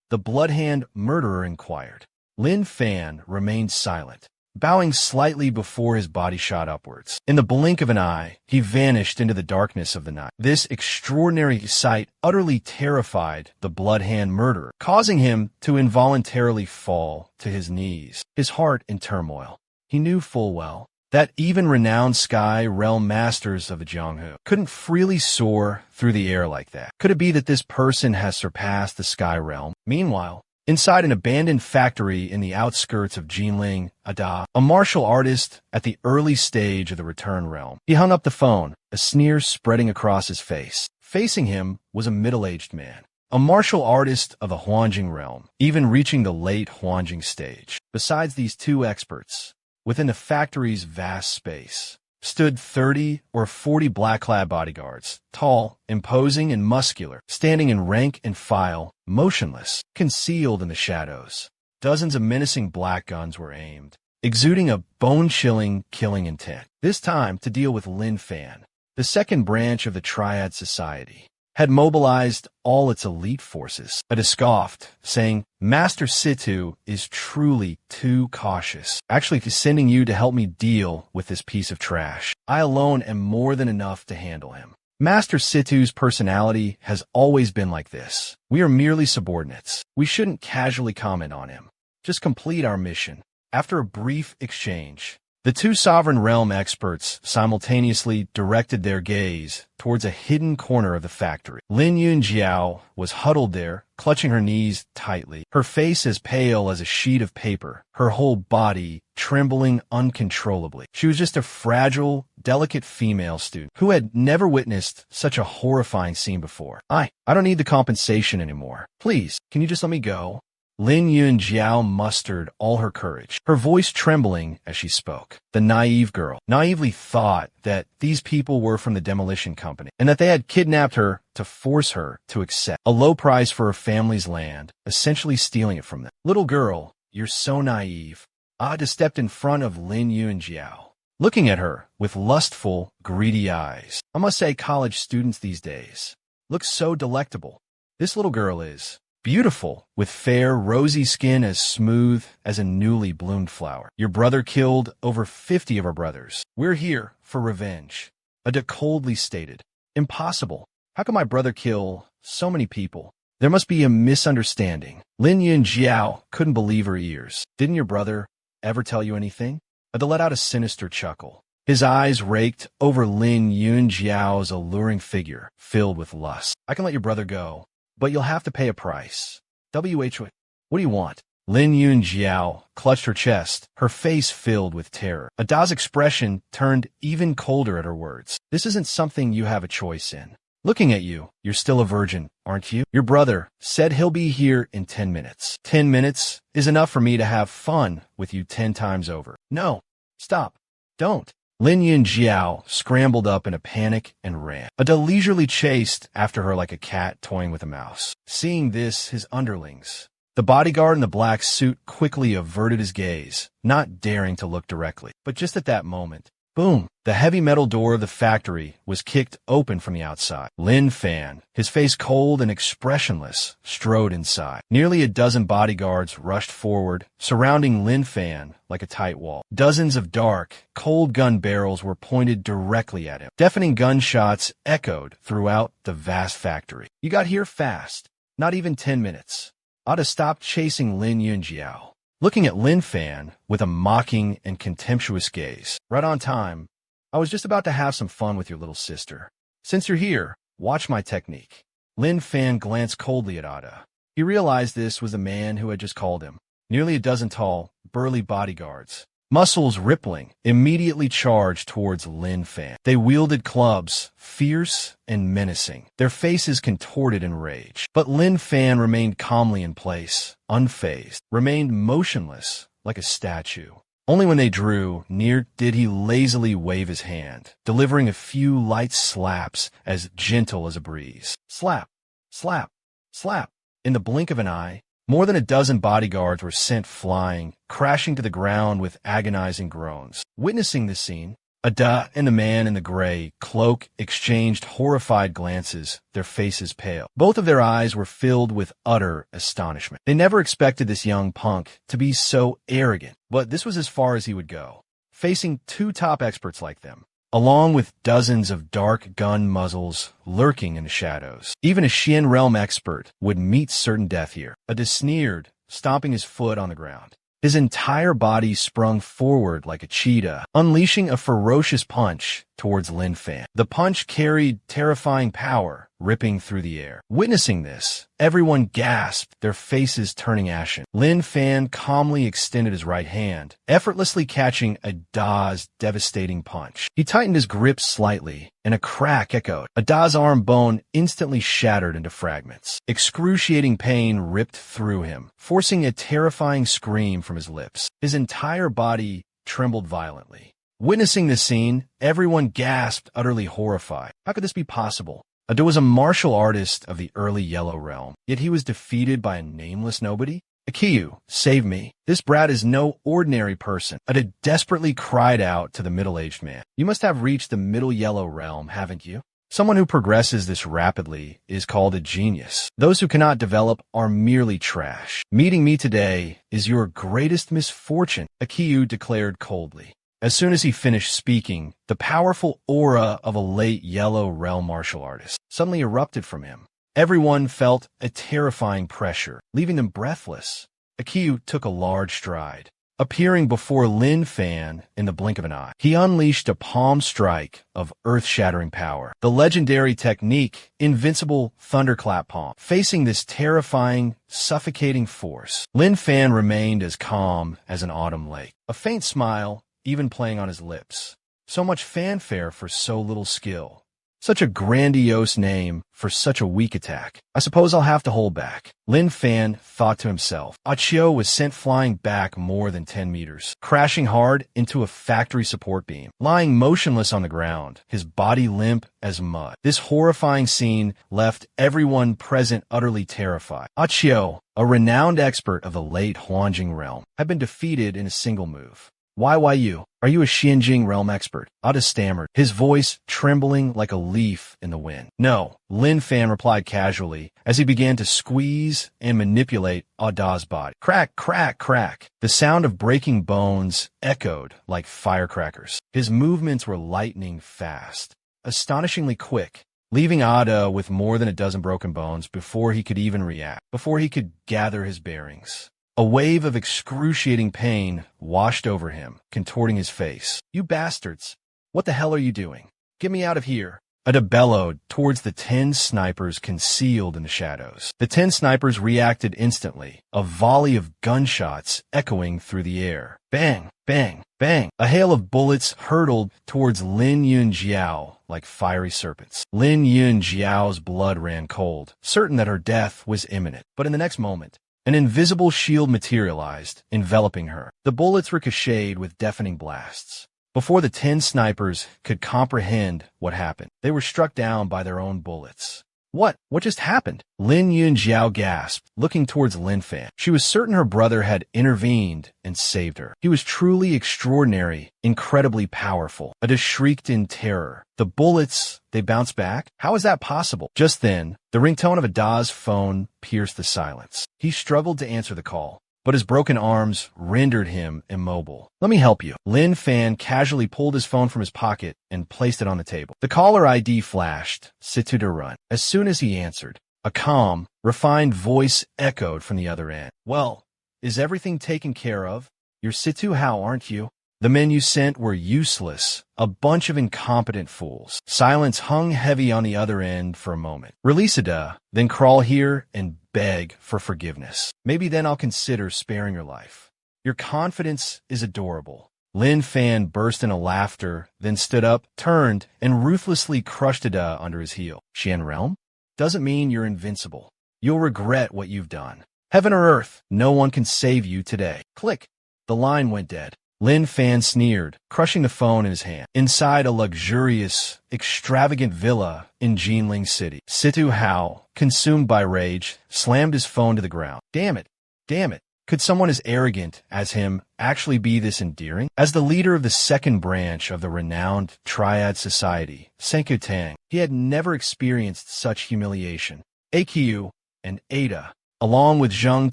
The Bloodhand murderer inquired. Lin Fan remained silent, bowing slightly before his body shot upwards. In the blink of an eye, he vanished into the darkness of the night. This extraordinary sight utterly terrified the Bloodhand murderer, causing him to involuntarily fall to his knees, his heart in turmoil. He knew full well that even renowned Sky Realm masters of the Jianghu couldn't freely soar through the air like that. Could it be that this person has surpassed the Sky Realm? Meanwhile, inside an abandoned factory in the outskirts of Jinling, Ada, a martial artist at the early stage of the Return Realm. He hung up the phone, a sneer spreading across his face. Facing him was a middle-aged man, a martial artist of the Huanjing Realm, even reaching the late Huanjing stage. Besides these two experts, within the factory's vast space, stood 30 or 40 black-clad bodyguards, tall, imposing, and muscular, standing in rank and file, motionless, concealed in the shadows. Dozens of menacing black guns were aimed, exuding a bone-chilling killing intent. This time to deal with Lin Fan, the second branch of the Triad Society, had mobilized all its elite forces. Ada scoffed, saying, Master Situ is truly too cautious, actually sending you to help me deal with this piece of trash. I alone am more than enough to handle him. Master Situ's personality has always been like this. We are merely subordinates. We shouldn't casually comment on him. Just complete our mission. After a brief exchange, the two Sovereign Realm experts simultaneously directed their gaze towards a hidden corner of the factory. Lin Yunjiao was huddled there, clutching her knees tightly, her face as pale as a sheet of paper, her whole body trembling uncontrollably. She was just a fragile, delicate female student who had never witnessed such a horrifying scene before. I don't need the compensation anymore. Please, can you just let me go? Lin Yunjiao mustered all her courage, her voice trembling as she spoke. The naive girl naively thought that these people were from the demolition company and that they had kidnapped her to force her to accept a low price for her family's land, essentially stealing it from them. Little girl, you're so naive. Ada stepped in front of Lin Yunjiao, looking at her with lustful, greedy eyes. I must say college students these days look so delectable. This little girl is beautiful, with fair, rosy skin as smooth as a newly bloomed flower. Your brother killed over 50 of our brothers. We're here for revenge. Ada coldly stated. Impossible. How can my brother kill so many people? There must be a misunderstanding. Lin Yunjiao couldn't believe her ears. Didn't your brother ever tell you anything? Ada let out a sinister chuckle. His eyes raked over Lin Yunjiao's alluring figure, filled with lust. I can let your brother go, but you'll have to pay a price. What do you want? Lin Yunjiao clutched her chest, her face filled with terror. Ada's expression turned even colder at her words. This isn't something you have a choice in. Looking at you, you're still a virgin, aren't you? Your brother said he'll be here in 10 minutes. 10 minutes is enough for me to have fun with you 10 times over. No, stop, don't. Lin Yunjiao scrambled up in a panic and ran. Ada leisurely chased after her like a cat toying with a mouse. Seeing this, his underlings, the bodyguard in the black suit, quickly averted his gaze, not daring to look directly. But just at that moment, Boom! The heavy metal door of the factory was kicked open from the outside. Lin Fan, his face cold and expressionless, strode inside. Nearly a dozen bodyguards rushed forward, surrounding Lin Fan like a tight wall. Dozens of dark, cold gun barrels were pointed directly at him. Deafening gunshots echoed throughout the vast factory. You got here fast. Not even 10 minutes. Ought to stop chasing Lin Yunjiao. Looking at Lin Fan with a mocking and contemptuous gaze. Right on time. I was just about to have some fun with your little sister. Since you're here, watch my technique. Lin Fan glanced coldly at Ada. He realized this was the man who had just called him. Nearly a dozen tall, burly bodyguards, muscles rippling, immediately charged towards Lin Fan. They wielded clubs, fierce and menacing, their faces contorted in rage. But Lin Fan remained calmly in place, unfazed, remained motionless like a statue. Only when they drew near did he lazily wave his hand, delivering a few light slaps as gentle as a breeze. Slap, slap, slap. In the blink of an eye, more than a dozen bodyguards were sent flying, crashing to the ground with agonizing groans. Witnessing this scene, Ada and the man in the gray cloak exchanged horrified glances, their faces pale. Both of their eyes were filled with utter astonishment. They never expected this young punk to be so arrogant, but this was as far as he would go, facing two top experts like them, along with dozens of dark gun muzzles lurking in the shadows. Even a Xian realm expert would meet certain death here. Ada sneered, stomping his foot on the ground. His entire body sprung forward like a cheetah, unleashing a ferocious punch towards Lin Fan. The punch carried terrifying power, ripping through the air. Witnessing this, everyone gasped, their faces turning ashen. Lin Fan calmly extended his right hand, effortlessly catching Ada's devastating punch. He tightened his grip slightly, and a crack echoed. Ada's arm bone instantly shattered into fragments. Excruciating pain ripped through him, forcing a terrifying scream from his lips. His entire body trembled violently. Witnessing this scene, everyone gasped, utterly horrified. How could this be possible? Ada was a martial artist of the early Yellow Realm, yet he was defeated by a nameless nobody? Akiyu, save me. This brat is no ordinary person. Ada desperately cried out to the middle-aged man. You must have reached the Middle Yellow Realm, haven't you? Someone who progresses this rapidly is called a genius. Those who cannot develop are merely trash. Meeting me today is your greatest misfortune, Akiyu declared coldly. As soon as he finished speaking, the powerful aura of a late Yellow Realm martial artist suddenly erupted from him. Everyone felt a terrifying pressure, leaving them breathless. Akiyu took a large stride, appearing before Lin Fan in the blink of an eye. He unleashed a palm strike of earth-shattering power, the legendary technique, Invincible Thunderclap Palm. Facing this terrifying, suffocating force, Lin Fan remained as calm as an autumn lake, a faint smile even playing on his lips. So much fanfare for so little skill. Such a grandiose name for such a weak attack. I suppose I'll have to hold back. Lin Fan thought to himself. Achio was sent flying back more than 10 meters, crashing hard into a factory support beam, lying motionless on the ground, his body limp as mud. This horrifying scene left everyone present utterly terrified. Achio, a renowned expert of the late Huanjing realm, had been defeated in a single move. Why you? Are you a Xianjing realm expert? Ada stammered, his voice trembling like a leaf in the wind. No, Lin Fan replied casually as he began to squeeze and manipulate Ada's body. Crack, crack, crack. The sound of breaking bones echoed like firecrackers. His movements were lightning fast, astonishingly quick, leaving Ada with more than a dozen broken bones before he could even react, before he could gather his bearings. A wave of excruciating pain washed over him, contorting his face. You bastards! What the hell are you doing? Get me out of here! Ada bellowed towards the 10 snipers concealed in the shadows. The 10 snipers reacted instantly, a volley of gunshots echoing through the air. Bang! Bang! Bang! A hail of bullets hurtled towards Lin Yunjiao like fiery serpents. Lin Yunjiao's blood ran cold, certain that her death was imminent. But in the next moment, an invisible shield materialized, enveloping her. The bullets ricocheted with deafening blasts. Before the 10 snipers could comprehend what happened, they were struck down by their own bullets. What? What just happened? Lin Yunjiao gasped, looking towards Lin Fan. She was certain her brother had intervened and saved her. He was truly extraordinary, incredibly powerful. Ada shrieked in terror. The bullets, they bounced back? How is that possible? Just then, the ringtone of Ada's phone pierced the silence. He struggled to answer the call, but his broken arms rendered him immobile. Let me help you. Lin Fan casually pulled his phone from his pocket and placed it on the table. The caller ID flashed, Situ to run. As soon as he answered, a calm, refined voice echoed from the other end. Well, is everything taken care of? You're Situ Hao, aren't you? The men you sent were useless, a bunch of incompetent fools. Silence hung heavy on the other end for a moment. Release Ada, then crawl here and beg for forgiveness. Maybe then I'll consider sparing your life. Your confidence is adorable. Lin Fan burst into laughter, then stood up, turned, and ruthlessly crushed Ada under his heel. Xian Realm? Doesn't mean you're invincible. You'll regret what you've done. Heaven or earth, no one can save you today. Click. The line went dead. Lin Fan sneered, crushing the phone in his hand. Inside a luxurious, extravagant villa in Jinling City, Situ Hao, consumed by rage, slammed his phone to the ground. Damn it. Damn it. Could someone as arrogant as him actually be this endearing? As the leader of the second branch of the renowned Triad Society, Senku Tang, he had never experienced such humiliation. AQ and Ada, along with Zheng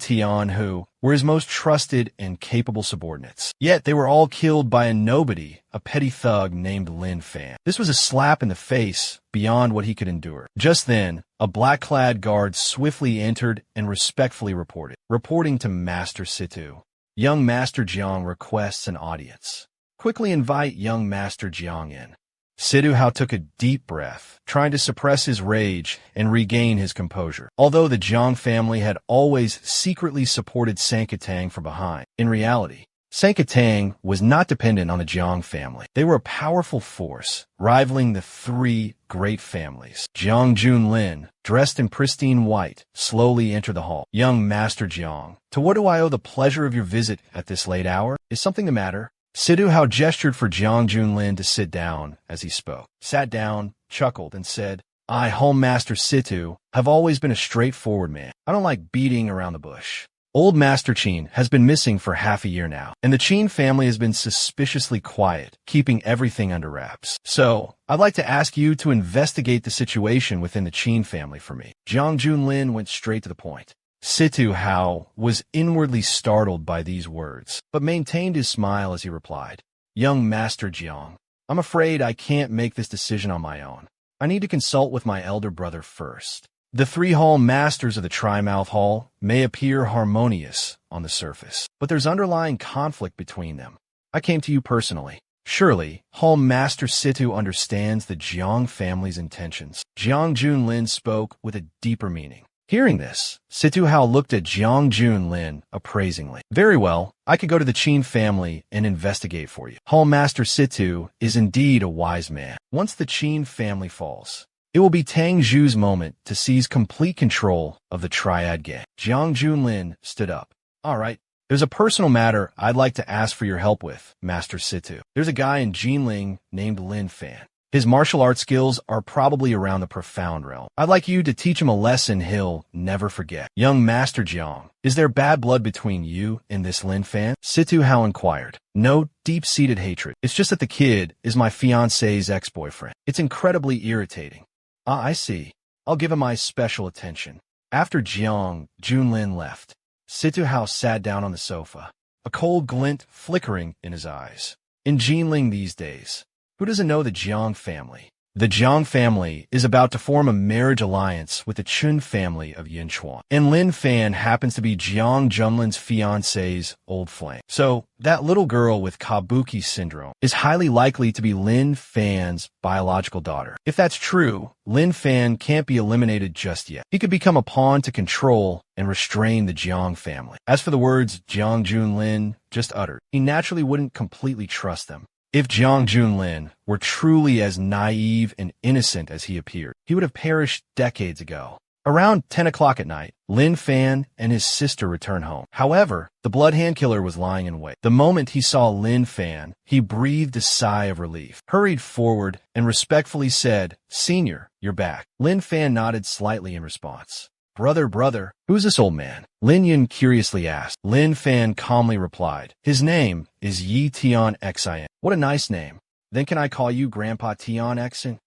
Tian, who were his most trusted and capable subordinates. Yet they were all killed by a nobody, a petty thug named Lin Fan. This was a slap in the face beyond what he could endure. Just then, a black-clad guard swiftly entered and respectfully reported. Reporting to Master Situ. Young Master Jiang requests an audience. Quickly invite young Master Jiang in. Situ Hao took a deep breath, trying to suppress his rage and regain his composure. Although the Jiang family had always secretly supported Sankatang from behind, in reality, Sankatang was not dependent on the Jiang family. They were a powerful force, rivaling the three great families. Jiang Junlin, dressed in pristine white, slowly entered the hall. Young Master Jiang, to what do I owe the pleasure of your visit at this late hour? Is something the matter? Situ Hao gestured for Jiang Junlin to sit down as he spoke. Sat down, chuckled, and said, I, Home Master Situ, have always been a straightforward man. I don't like beating around the bush. Old Master Qin has been missing for half a year now, and the Qin family has been suspiciously quiet, keeping everything under wraps. So, I'd like to ask you to investigate the situation within the Qin family for me. Jiang Junlin went straight to the point. Situ Hao was inwardly startled by these words, but maintained his smile as he replied, Young Master Jiang, I'm afraid I can't make this decision on my own. I need to consult with my elder brother first. The three hall masters of the Tri-Mouth Hall may appear harmonious on the surface, but there's underlying conflict between them. I came to you personally. Surely, Hall Master Situ understands the Jiang family's intentions. Jiang Junlin spoke with a deeper meaning. Hearing this, Situ Hao looked at Jiang Junlin appraisingly. Very well, I could go to the Qin family and investigate for you. Hall Master Situ is indeed a wise man. Once the Qin family falls, it will be Tang Zhu's moment to seize complete control of the Triad gang. Jiang Junlin stood up. All right, there's a personal matter I'd like to ask for your help with, Master Situ. There's a guy in Jinling named Lin Fan. His martial arts skills are probably around the profound realm. I'd like you to teach him a lesson he'll never forget. Young Master Jiang, is there bad blood between you and this Lin Fan? Situ Hao inquired. No deep-seated hatred. It's just that the kid is my fiancé's ex-boyfriend. It's incredibly irritating. Ah, I see. I'll give him my special attention. After Jiang Junlin left, Situ Hao sat down on the sofa, a cold glint flickering in his eyes. In Jinling these days, who doesn't know the Jiang family? The Jiang family is about to form a marriage alliance with the Chun family of Yinchuan. And Lin Fan happens to be Jiang Junlin's fiancé's old flame. So, that little girl with Kabuki syndrome is highly likely to be Lin Fan's biological daughter. If that's true, Lin Fan can't be eliminated just yet. He could become a pawn to control and restrain the Jiang family. As for the words Jiang Junlin just uttered, he naturally wouldn't completely trust them. If Jiang Junlin were truly as naive and innocent as he appeared, he would have perished decades ago. Around 10 o'clock at night, Lin Fan and his sister returned home. However, the blood hand killer was lying in wait. The moment he saw Lin Fan, he breathed a sigh of relief, hurried forward, and respectfully said, Senior, you're back. Lin Fan nodded slightly in response. Brother, who's this old man? Lin Yun curiously asked. Lin Fan calmly replied. His name is Yi Tian Xin. What a nice name. Then can I call you Grandpa Tian Xin?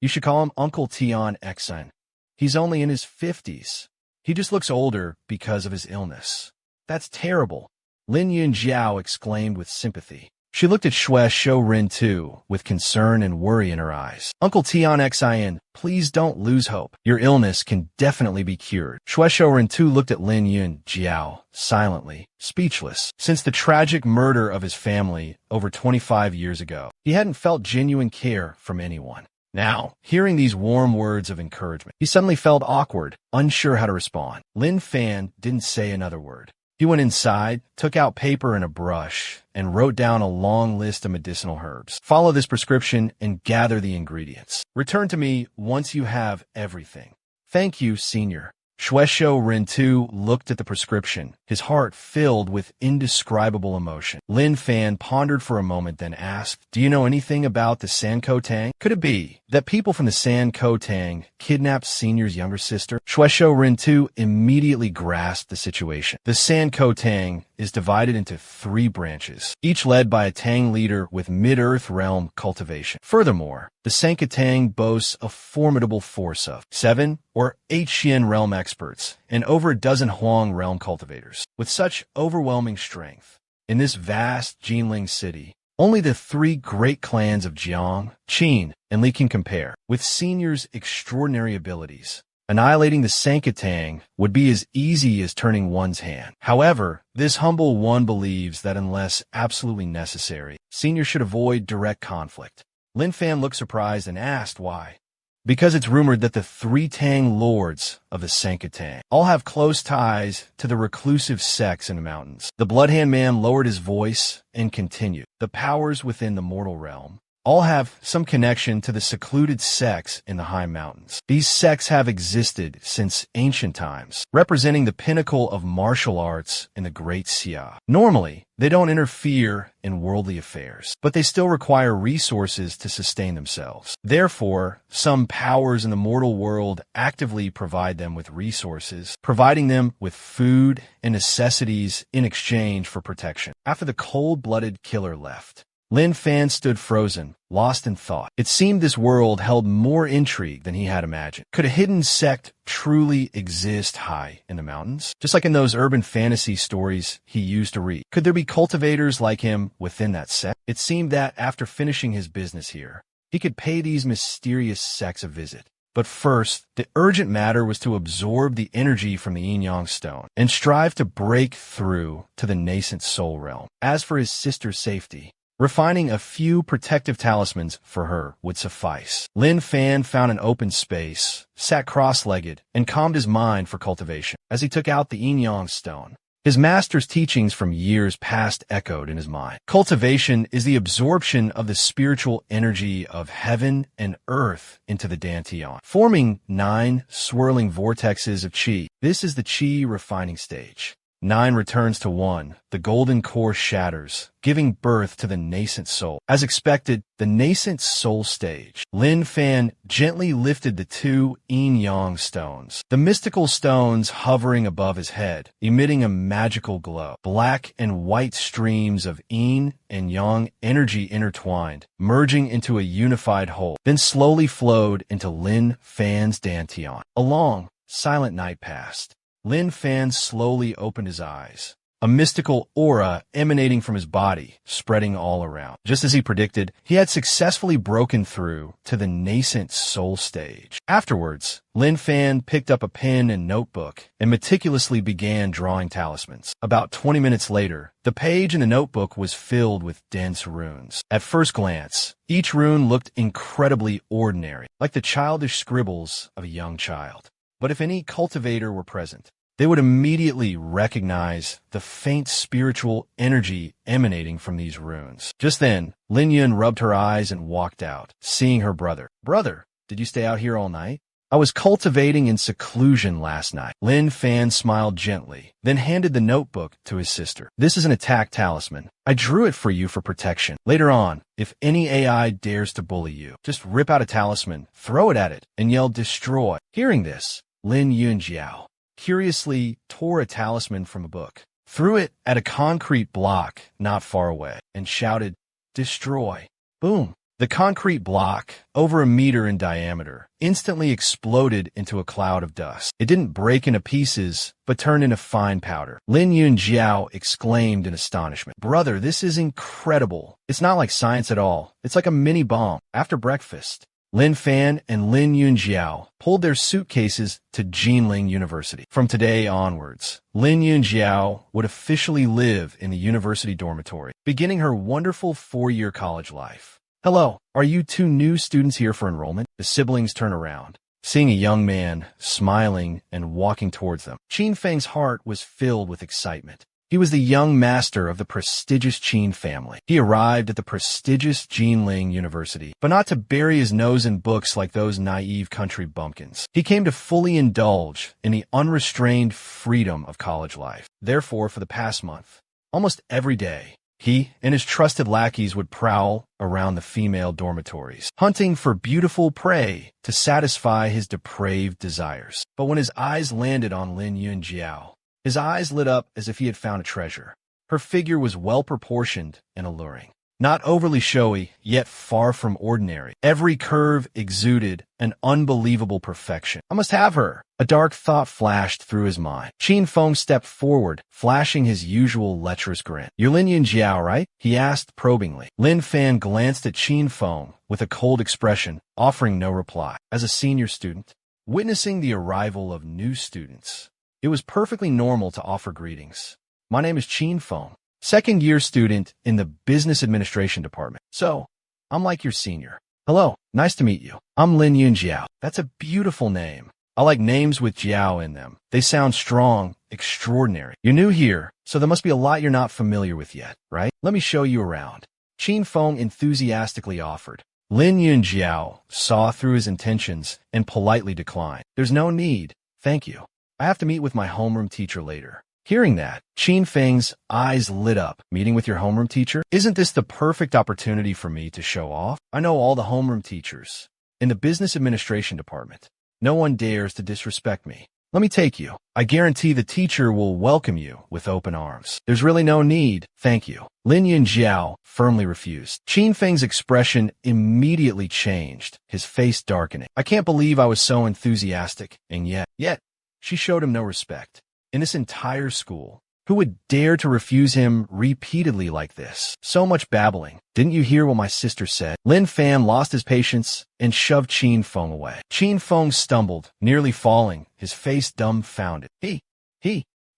You should call him Uncle Tian Xin. He's only in his 50s. He just looks older because of his illness. That's terrible. Lin Yun Jiao exclaimed with sympathy. She looked at Xue Shou Rin too, with concern and worry in her eyes. Uncle Tian Xin, please don't lose hope. Your illness can definitely be cured. Xue Shou Rin too looked at Lin Yun Jiao, silently, speechless. Since the tragic murder of his family over 25 years ago, he hadn't felt genuine care from anyone. Now, hearing these warm words of encouragement, he suddenly felt awkward, unsure how to respond. Lin Fan didn't say another word. He went inside, took out paper and a brush, and wrote down a long list of medicinal herbs. Follow this prescription and gather the ingredients. Return to me once you have everything. Thank you, Senior. Xue Shou Rin too looked at the prescription, his heart filled with indescribable emotion. Lin Fan pondered for a moment, then asked, Do you know anything about the Sanko Tang? Could it be that people from the Sanko Tang kidnapped Senior's younger sister? Xue Shou Rin too immediately grasped the situation. The Sanko Tang is divided into 3 branches, each led by a Tang leader with mid-earth realm cultivation. Furthermore, the Sanka Tang boasts a formidable force of 7 or 8 Xian realm experts and over a dozen Huang realm cultivators. With such overwhelming strength, in this vast Jinling city, only the 3 great clans of Jiang, Qin, and Li can compare. With Senior's extraordinary abilities, annihilating the Sanka Tang would be as easy as turning one's hand. However, this humble one believes that unless absolutely necessary, Senior should avoid direct conflict. Lin Fan looked surprised and asked why. Because it's rumored that the 3 Tang lords of the Sanka Tang all have close ties to the reclusive sects in the mountains. The Bloodhand man lowered his voice and continued. The powers within the mortal realm all have some connection to the secluded sects in the high mountains. These sects have existed since ancient times, representing the pinnacle of martial arts in the Great Xia. Normally, they don't interfere in worldly affairs, but they still require resources to sustain themselves. Therefore, some powers in the mortal world actively provide them with resources, providing them with food and necessities in exchange for protection. After the cold-blooded killer left, Lin Fan stood frozen, lost in thought. It seemed this world held more intrigue than he had imagined. Could a hidden sect truly exist high in the mountains? Just like in those urban fantasy stories he used to read. Could there be cultivators like him within that sect? It seemed that after finishing his business here, he could pay these mysterious sects a visit. But first, the urgent matter was to absorb the energy from the yin-yang stone and strive to break through to the nascent soul realm. As for his sister's safety, refining a few protective talismans for her would suffice. Lin Fan found an open space, sat cross-legged, and calmed his mind for cultivation. As he took out the yin-yang stone, his master's teachings from years past echoed in his mind. Cultivation is the absorption of the spiritual energy of heaven and earth into the dantian, forming 9 swirling vortexes of qi. This is the qi refining stage. 9 returns to 1. The golden core shatters, giving birth to the nascent soul. As expected, the nascent soul stage. Lin Fan gently lifted the 2 yin-yang stones, the mystical stones hovering above his head, emitting a magical glow. Black and white streams of yin and yang energy intertwined, merging into a unified whole, then slowly flowed into Lin Fan's dantian. A long, silent night passed. Lin Fan slowly opened his eyes, a mystical aura emanating from his body, spreading all around. Just as he predicted, he had successfully broken through to the nascent soul stage. Afterwards, Lin Fan picked up a pen and notebook and meticulously began drawing talismans. About 20 minutes later, the page in the notebook was filled with dense runes. At first glance, each rune looked incredibly ordinary, like the childish scribbles of a young child. But if any cultivator were present, they would immediately recognize the faint spiritual energy emanating from these runes. Just then, Lin Yun rubbed her eyes and walked out, seeing her brother. Brother, did you stay out here all night? I was cultivating in seclusion last night. Lin Fan smiled gently, then handed the notebook to his sister. This is an attack talisman. I drew it for you for protection. Later on, if any AI dares to bully you, just rip out a talisman, throw it at it, and yell destroy. Hearing this, Lin Yunjiao curiously tore a talisman from a book, threw it at a concrete block not far away, and shouted, destroy. Boom. The concrete block, over a meter in diameter, instantly exploded into a cloud of dust. It didn't break into pieces, but turned into fine powder. Lin Yunjiao exclaimed in astonishment. Brother, this is incredible. It's not like science at all. It's like a mini bomb. After breakfast, Lin Fan and Lin Yunjiao pulled their suitcases to Jinling University. From today onwards, Lin Yunjiao would officially live in the university dormitory, beginning her wonderful 4-year college life. Hello, are you two new students here for enrollment? The siblings turn around, seeing a young man smiling and walking towards them. Qin Feng's heart was filled with excitement. He was the young master of the prestigious Qin family. He arrived at the prestigious Jinling University, but not to bury his nose in books like those naive country bumpkins. He came to fully indulge in the unrestrained freedom of college life. Therefore, for the past month, almost every day, he and his trusted lackeys would prowl around the female dormitories, hunting for beautiful prey to satisfy his depraved desires. But when his eyes landed on Lin Yunjiao, his eyes lit up as if he had found a treasure. Her figure was well-proportioned and alluring. Not overly showy, yet far from ordinary. Every curve exuded an unbelievable perfection. I must have her. A dark thought flashed through his mind. Qin Feng stepped forward, flashing his usual lecherous grin. You're Lin Yunjiao, right? He asked probingly. Lin Fan glanced at Qin Feng with a cold expression, offering no reply. As a senior student, witnessing the arrival of new students, it was perfectly normal to offer greetings. My name is Qin Feng, second-year student in the Business Administration Department. So, I'm like your senior. Hello, nice to meet you. I'm Lin Yunjiao. That's a beautiful name. I like names with Jiao in them. They sound strong, extraordinary. You're new here, so there must be a lot you're not familiar with yet, right? Let me show you around. Qin Feng enthusiastically offered. Lin Yunjiao saw through his intentions and politely declined. There's no need, thank you. I have to meet with my homeroom teacher later. Hearing that, Qin Feng's eyes lit up. Meeting with your homeroom teacher? Isn't this the perfect opportunity for me to show off? I know all the homeroom teachers in the Business Administration Department. No one dares to disrespect me. Let me take you. I guarantee the teacher will welcome you with open arms. There's really no need, thank you. Lin Yunjiao firmly refused. Qin Feng's expression immediately changed, his face darkening. I can't believe I was so enthusiastic, and yet, she showed him no respect. In this entire school, who would dare to refuse him repeatedly like this? So much babbling. Didn't you hear what my sister said? Lin Fan lost his patience and shoved Qin Feng away. Qin Feng stumbled, nearly falling, his face dumbfounded. He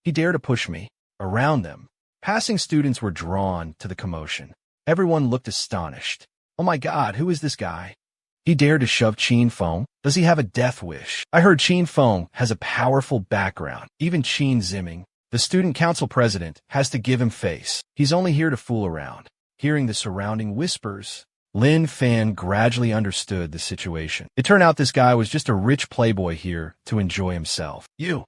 dared to push me. Around them, passing students were drawn to the commotion. Everyone looked astonished. Oh my God, who is this guy? He dared to shove Qin Feng? Does he have a death wish? I heard Qin Feng has a powerful background. Even Qin Ziming, the student council president, has to give him face. He's only here to fool around. Hearing the surrounding whispers, Lin Fan gradually understood the situation. It turned out this guy was just a rich playboy here to enjoy himself. You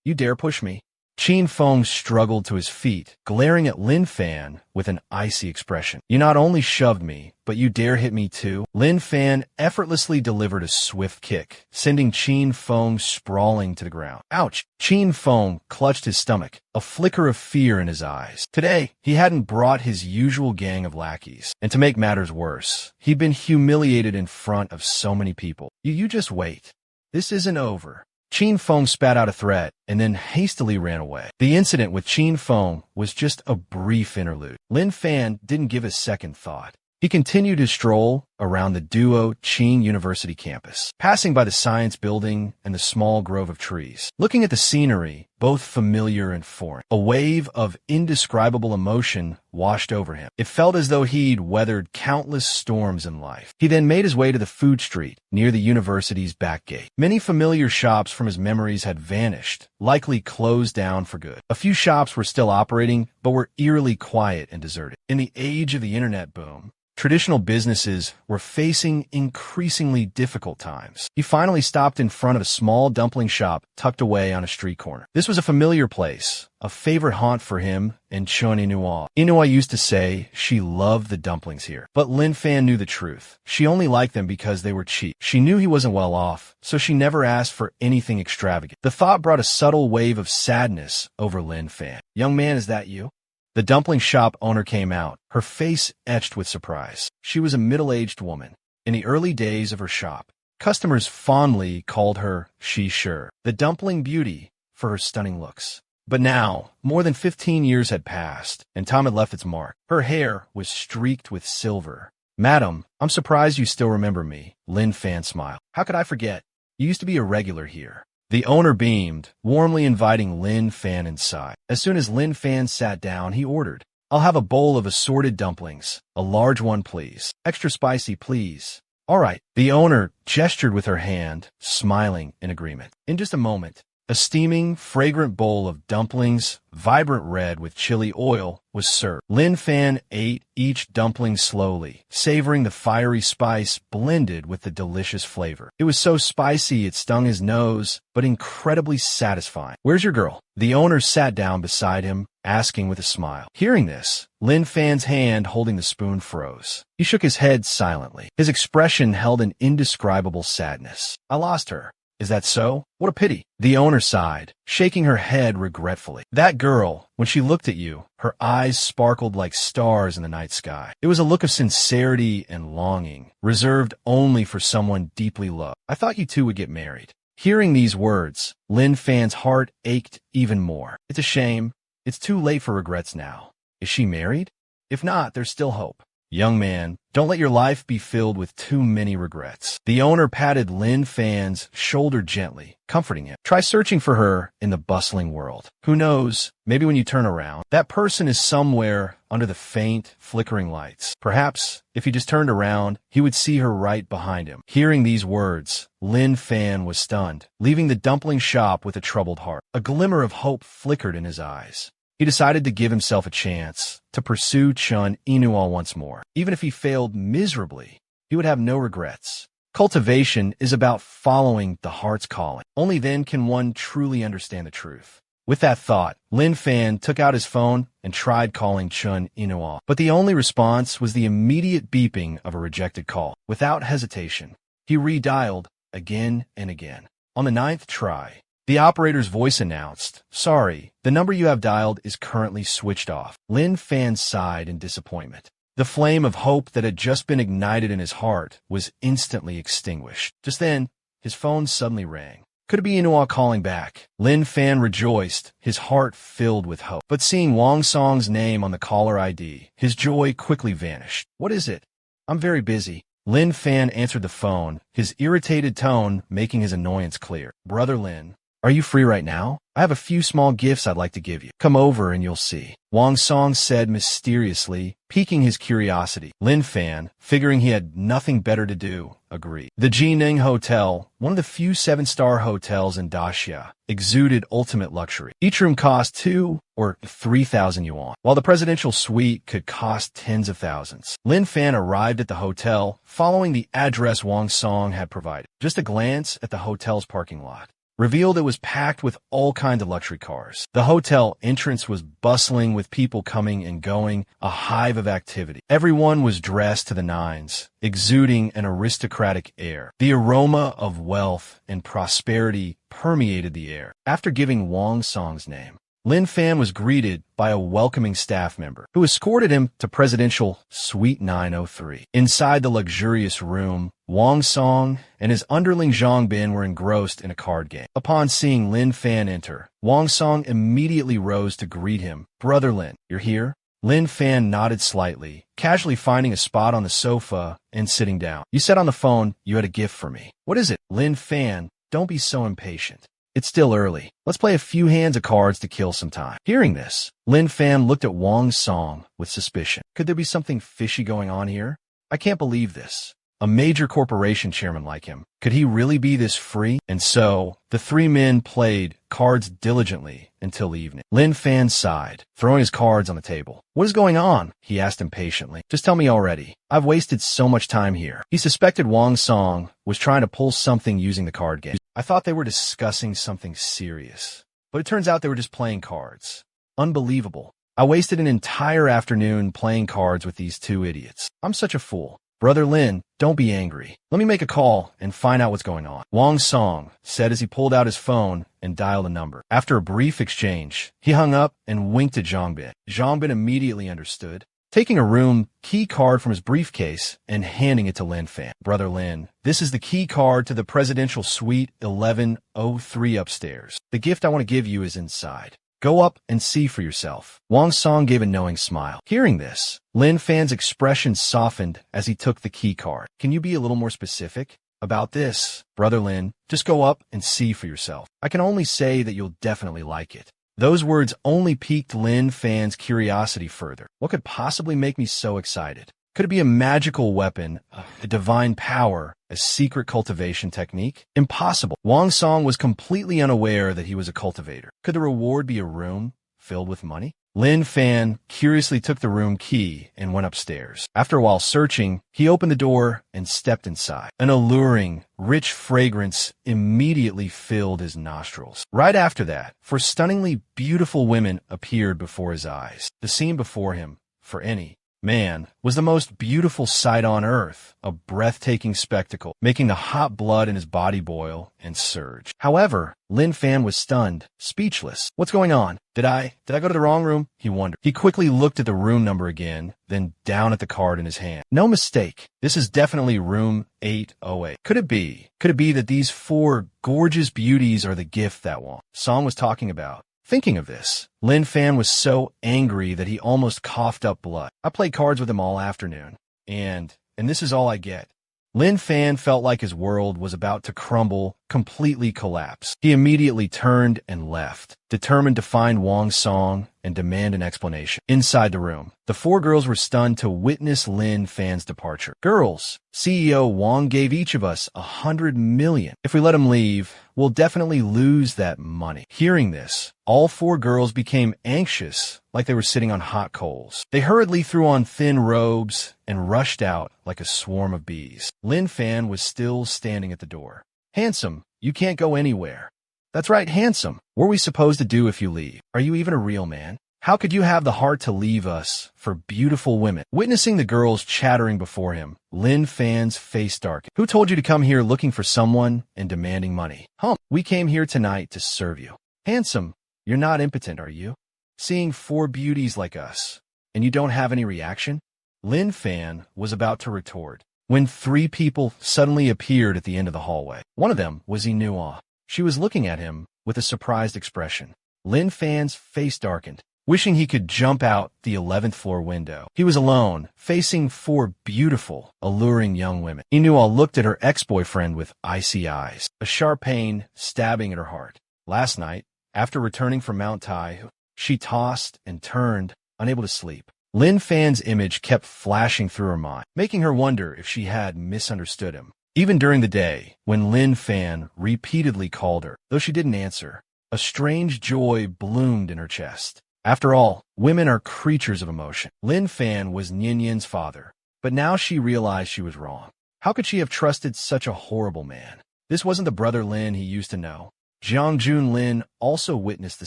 dare push me? Qin Feng struggled to his feet, glaring at Lin Fan with an icy expression. You not only shoved me, but you dare hit me too? Lin Fan effortlessly delivered a swift kick, sending Qin Feng sprawling to the ground. Ouch! Qin Feng clutched his stomach, a flicker of fear in his eyes. Today, he hadn't brought his usual gang of lackeys, and to make matters worse, he'd been humiliated in front of so many people. You just wait. This isn't over. Qin Feng spat out a threat and then hastily ran away. The incident with Qin Feng was just a brief interlude. Lin Fan didn't give a second thought. He continued his stroll around the Duo Qin University campus, passing by the science building and the small grove of trees. Looking at the scenery, both familiar and foreign, a wave of indescribable emotion washed over him. It felt as though he'd weathered countless storms in life. He then made his way to the food street near the university's back gate. Many familiar shops from his memories had vanished, likely closed down for good. A few shops were still operating, but were eerily quiet and deserted. In the age of the internet boom, Traditional businesses were facing increasingly difficult times. He finally stopped in front of a small dumpling shop tucked away on a street corner. This was a familiar place, a favorite haunt for him and Chun Inua. Inua used to say she loved the dumplings here. But Lin Fan knew the truth. She only liked them because they were cheap. She knew he wasn't well off, so she never asked for anything extravagant. The thought brought a subtle wave of sadness over Lin Fan. "Young man, is that you?" The dumpling shop owner came out, her face etched with surprise. She was a middle-aged woman. In the early days of her shop, customers fondly called her She Sure, the dumpling beauty, for her stunning looks. But now, more than 15 years had passed, and time had left its mark. Her hair was streaked with silver. "Madam, I'm surprised you still remember me," Lin Fan smiled. "How could I forget? You used to be a regular here." The owner beamed, warmly inviting Lin Fan inside. As soon as Lin Fan sat down, he ordered, "I'll have a bowl of assorted dumplings. A large one, please. Extra spicy, please." "All right." The owner gestured with her hand, smiling in agreement. In just a moment, a steaming, fragrant bowl of dumplings, vibrant red with chili oil, was served. Lin Fan ate each dumpling slowly, savoring the fiery spice blended with the delicious flavor. It was so spicy it stung his nose, but incredibly satisfying. "Where's your girl?" The owner sat down beside him, asking with a smile. Hearing this, Lin Fan's hand holding the spoon froze. He shook his head silently. His expression held an indescribable sadness. "I lost her. Is that so? What a pity." The owner sighed, shaking her head regretfully. "That girl, when she looked at you, her eyes sparkled like stars in the night sky. It was a look of sincerity and longing, reserved only for someone deeply loved. I thought you two would get married." Hearing these words, Lin Fan's heart ached even more. "It's a shame. It's too late for regrets now. Is she married? If not, there's still hope. Young man, don't let your life be filled with too many regrets." The owner patted Lin Fan's shoulder gently, comforting him. "Try searching for her in the bustling world. Who knows, maybe when you turn around, that person is somewhere under the faint, flickering lights. Perhaps, if he just turned around, he would see her right behind him." Hearing these words, Lin Fan was stunned, leaving the dumpling shop with a troubled heart. A glimmer of hope flickered in his eyes. He decided to give himself a chance to pursue Chun Inua once more. Even if he failed miserably, he would have no regrets. Cultivation is about following the heart's calling. Only then can one truly understand the truth. With that thought, Lin Fan took out his phone and tried calling Chun Inua, but the only response was the immediate beeping of a rejected call. Without hesitation, he redialed again and again. On the 9th try, the operator's voice announced, "Sorry, the number you have dialed is currently switched off." Lin Fan sighed in disappointment. The flame of hope that had just been ignited in his heart was instantly extinguished. Just then, his phone suddenly rang. Could it be Inua calling back? Lin Fan rejoiced, his heart filled with hope. But seeing Wang Song's name on the caller ID, his joy quickly vanished. "What is it?" "I'm very busy." Lin Fan answered the phone, his irritated tone making his annoyance clear. "Brother Lin, are you free right now? I have a few small gifts I'd like to give you. Come over and you'll see," Wang Song said mysteriously, piquing his curiosity. Lin Fan, figuring he had nothing better to do, agreed. The Jining Hotel, one of the few 7-star hotels in Daxia, exuded ultimate luxury. Each room cost 2 or 3,000 yuan, while the presidential suite could cost tens of thousands. Lin Fan arrived at the hotel, following the address Wang Song had provided. Just a glance at the hotel's parking lot revealed it was packed with all kinds of luxury cars. The hotel entrance was bustling with people coming and going, a hive of activity. Everyone was dressed to the nines, exuding an aristocratic air. The aroma of wealth and prosperity permeated the air. After giving Wang Song's name, Lin Fan was greeted by a welcoming staff member who escorted him to Presidential Suite 903. Inside the luxurious room, Wang Song and his underling Zhang Bin were engrossed in a card game. Upon seeing Lin Fan enter, Wang Song immediately rose to greet him. "Brother Lin, you're here?" Lin Fan nodded slightly, casually finding a spot on the sofa and sitting down. "You said on the phone you had a gift for me. What is it?" "Lin Fan, don't be so impatient. It's still early. Let's play a few hands of cards to kill some time." Hearing this, Lin Fan looked at Wang Song with suspicion. Could there be something fishy going on here? "I can't believe this. A major corporation chairman like him. Could he really be this free? And so, the three men played cards diligently until evening. Lin Fan sighed, throwing his cards on the table. What is going on? He asked impatiently. Just tell me already. I've wasted so much time here. He suspected Wang Song was trying to pull something using the card game. I thought they were discussing something serious, but it turns out they were just playing cards. Unbelievable. I wasted an entire afternoon playing cards with these two idiots. I'm such a fool. Brother Lin, don't be angry. Let me make a call and find out what's going on. Wang Song said as he pulled out his phone and dialed a number. After a brief exchange, he hung up and winked at Zhangbin. Zhangbin immediately understood, taking a room key card from his briefcase and handing it to Lin Fan. Brother Lin, this is the key card to the presidential suite 1103 upstairs. The gift I want to give you is inside. Go up and see for yourself. Wang Song gave a knowing smile. Hearing this, Lin Fan's expression softened as he took the key card. Can you be a little more specific about this? Brother Lin, just go up and see for yourself. I can only say that you'll definitely like it. Those words only piqued Lin Fan's curiosity further. What could possibly make me so excited? Could it be a magical weapon, a divine power, a secret cultivation technique? Impossible. Wang Song was completely unaware that he was a cultivator. Could the reward be a room filled with money? Lin Fan curiously took the room key and went upstairs. After a while searching, he opened the door and stepped inside. An alluring, rich fragrance immediately filled his nostrils. Right after that, four stunningly beautiful women appeared before his eyes. The scene before him, for any man, was the most beautiful sight on earth, a breathtaking spectacle, making the hot blood in his body boil and surge. However, Lin Fan was stunned, speechless. What's going on? Did I go to the wrong room? He wondered. He quickly looked at the room number again, then down at the card in his hand. No mistake. This is definitely room 808. Could it be? Could it be that these four gorgeous beauties are the gift that Wang Song was talking about? Thinking of this, Lin Fan was so angry that he almost coughed up blood. I played cards with him all afternoon, and this is all I get. Lin Fan felt like his world was about to crumble, completely collapse. He immediately turned and left, determined to find Wang Song and demand an explanation. Inside the room, the four girls were stunned to witness Lin Fan's departure. Girls, CEO Wang gave each of us 100 million. If we let him leave, we'll definitely lose that money. Hearing this, all four girls became anxious, like they were sitting on hot coals. They hurriedly threw on thin robes and rushed out like a swarm of bees. Lin Fan was still standing at the door. Handsome, you can't go anywhere. That's right, handsome. What are we supposed to do if you leave? Are you even a real man? How could you have the heart to leave us for beautiful women? Witnessing the girls chattering before him, Lin Fan's face darkened. Who told you to come here looking for someone and demanding money? We came here tonight to serve you. Handsome, you're not impotent, are you? Seeing four beauties like us, and you don't have any reaction? Lin Fan was about to retort when three people suddenly appeared at the end of the hallway. One of them was Inua. She was looking at him with a surprised expression. Lin Fan's face darkened, wishing he could jump out the 11th floor window. He was alone, facing four beautiful, alluring young women. Inua looked at her ex-boyfriend with icy eyes, a sharp pain stabbing at her heart. Last night, after returning from Mount Tai, she tossed and turned, unable to sleep. Lin Fan's image kept flashing through her mind, making her wonder if she had misunderstood him. Even during the day, when Lin Fan repeatedly called her, though she didn't answer, a strange joy bloomed in her chest. After all, women are creatures of emotion. Lin Fan was Nian Yin's father, but now she realized she was wrong. How could she have trusted such a horrible man? This wasn't the brother Lin he used to know. Jiang Jun Lin also witnessed the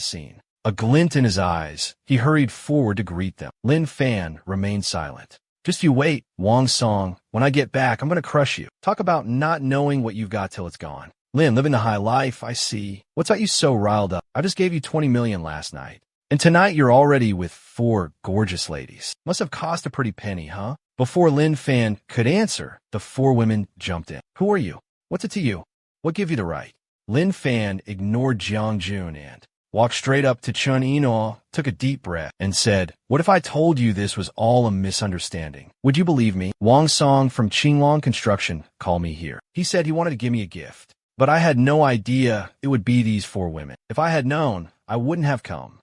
scene. A glint in his eyes, he hurried forward to greet them. Lin Fan remained silent. Just you wait, Wang Song. When I get back, I'm going to crush you. Talk about not knowing what you've got till it's gone. Lin, living the high life, I see. What's got you so riled up? I just gave you 20 million last night. And tonight you're already with four gorgeous ladies. Must have cost a pretty penny, huh? Before Lin Fan could answer, the four women jumped in. Who are you? What's it to you? What give you the right? Lin Fan ignored Jiang Jun and walked straight up to Chun Eno, took a deep breath, and said, What if I told you this was all a misunderstanding? Would you believe me? Wang Song from Qinglong Construction called me here. He said he wanted to give me a gift, but I had no idea it would be these four women. If I had known, I wouldn't have come.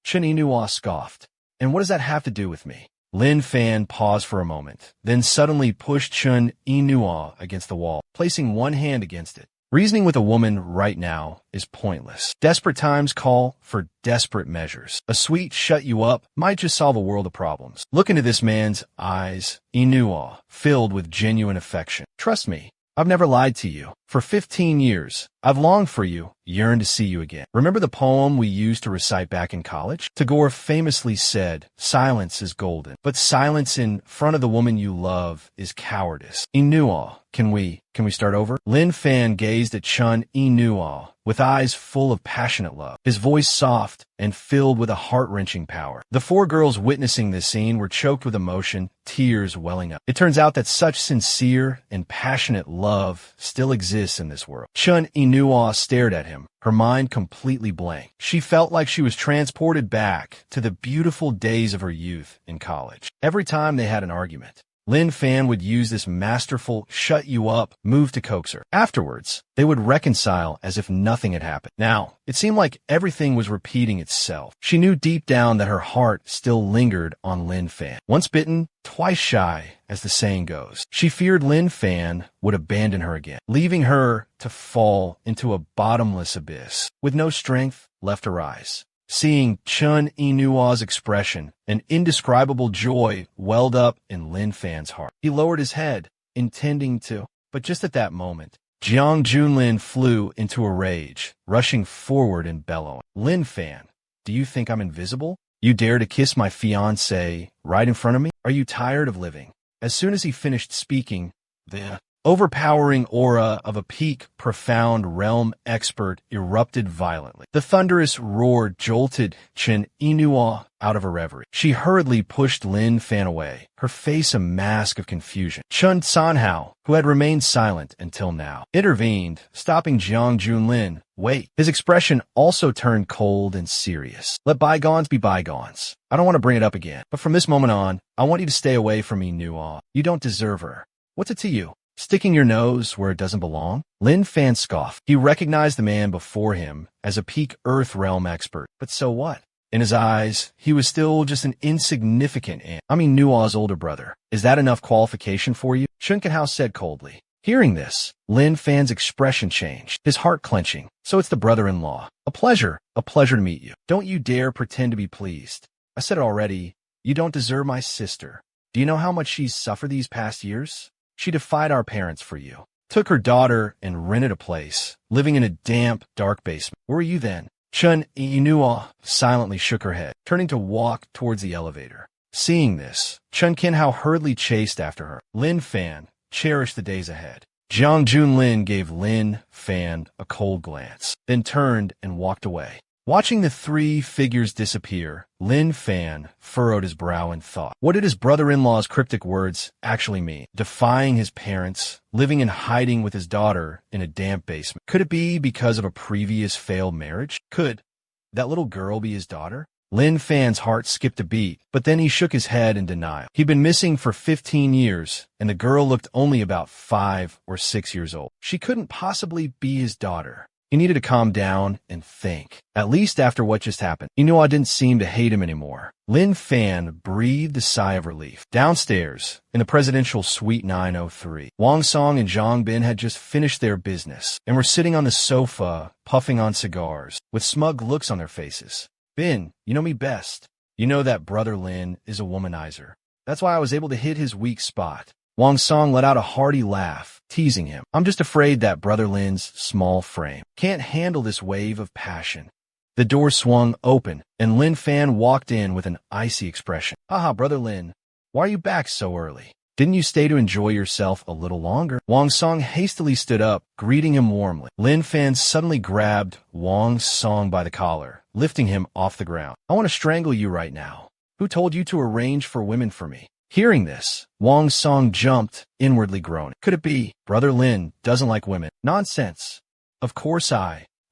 Chun Eno scoffed. And what does that have to do with me? Lin Fan paused for a moment, then suddenly pushed Chun Inua against the wall, placing one hand against it. Reasoning with a woman right now is pointless. Desperate times call for desperate measures. A sweet shut you up might just solve a world of problems. Look into this man's eyes, Inua, filled with genuine affection. Trust me, I've never lied to you. For 15 years, I've longed for you, yearned to see you again. Remember the poem we used to recite back in college? Tagore famously said, "Silence is golden, but silence in front of the woman you love is cowardice." Inua, can we start over? Lin Fan gazed at Chun Inua with eyes full of passionate love, his voice soft and filled with a heart-wrenching power. The four girls witnessing this scene were choked with emotion, tears welling up. It turns out that such sincere and passionate love still exists in this world. Chun Inua stared at him, her mind completely blank. She felt like she was transported back to the beautiful days of her youth in college. Every time they had an argument, Lin Fan would use this masterful shut you up move to coax her. Afterwards, they would reconcile as if nothing had happened. Now, it seemed like everything was repeating itself. She knew deep down that her heart still lingered on Lin Fan. Once bitten, twice shy, as the saying goes. She feared Lin Fan would abandon her again, leaving her to fall into a bottomless abyss, with no strength left to rise. Seeing Chun Inua's expression, an indescribable joy welled up in Lin Fan's heart. He lowered his head, intending to, but just at that moment, Jiang Junlin flew into a rage, rushing forward and bellowing. "Lin Fan, do you think I'm invisible? You dare to kiss my fiancée right in front of me? Are you tired of living?" As soon as he finished speaking, the overpowering aura of a peak, profound realm expert erupted violently. The thunderous roar jolted Chun Inua out of her reverie. She hurriedly pushed Lin Fan away, her face a mask of confusion. Chun Sanhao, who had remained silent until now, intervened, stopping Jiang Junlin. "Wait." His expression also turned cold and serious. "Let bygones be bygones. I don't want to bring it up again. But from this moment on, I want you to stay away from Inua. You don't deserve her. What's it to you? Sticking your nose where it doesn't belong?" Lin Fan scoffed. He recognized the man before him as a peak Earth realm expert. But so what? In his eyes, he was still just an insignificant ant. "I'm Nua's older brother. Is that enough qualification for you?" Chun Kanhao said coldly. Hearing this, Lin Fan's expression changed, his heart clenching. "So it's the brother-in-law. A pleasure to meet you. Don't you dare pretend to be pleased. I said it already, you don't deserve my sister. Do you know how much she's suffered these past years? She defied our parents for you, took her daughter and rented a place, living in a damp, dark basement. Where were you then?" Chun Inua silently shook her head, turning to walk towards the elevator. Seeing this, Chun Kinhao hurriedly chased after her. Lin Fan cherished the days ahead. Jiang Junlin gave Lin Fan a cold glance, then turned and walked away. Watching the three figures disappear, Lin Fan furrowed his brow in thought. What did his brother-in-law's cryptic words actually mean? Defying his parents, living in hiding with his daughter in a damp basement. Could it be because of a previous failed marriage? Could that little girl be his daughter? Lin Fan's heart skipped a beat, but then he shook his head in denial. He'd been missing for 15 years, and the girl looked only about 5 or 6 years old. She couldn't possibly be his daughter. He needed to calm down and think. At least after what just happened, Inua didn't seem to hate him anymore. Lin Fan breathed a sigh of relief. Downstairs, in the presidential suite 903, Wang Song and Zhang Bin had just finished their business and were sitting on the sofa, puffing on cigars, with smug looks on their faces. "Bin, you know me best. You know that brother Lin is a womanizer. That's why I was able to hit his weak spot." Wang Song let out a hearty laugh, teasing him. "I'm just afraid that brother Lin's small frame can't handle this wave of passion." The door swung open, and Lin Fan walked in with an icy expression. "Haha, brother Lin, why are you back so early? Didn't you stay to enjoy yourself a little longer?" Wang Song hastily stood up, greeting him warmly. Lin Fan suddenly grabbed Wang Song by the collar, lifting him off the ground. "I want to strangle you right now. Who told you to arrange for women for me?" Hearing this, Wang Song jumped, inwardly groaning. Could it be brother Lin doesn't like women? Nonsense. Of course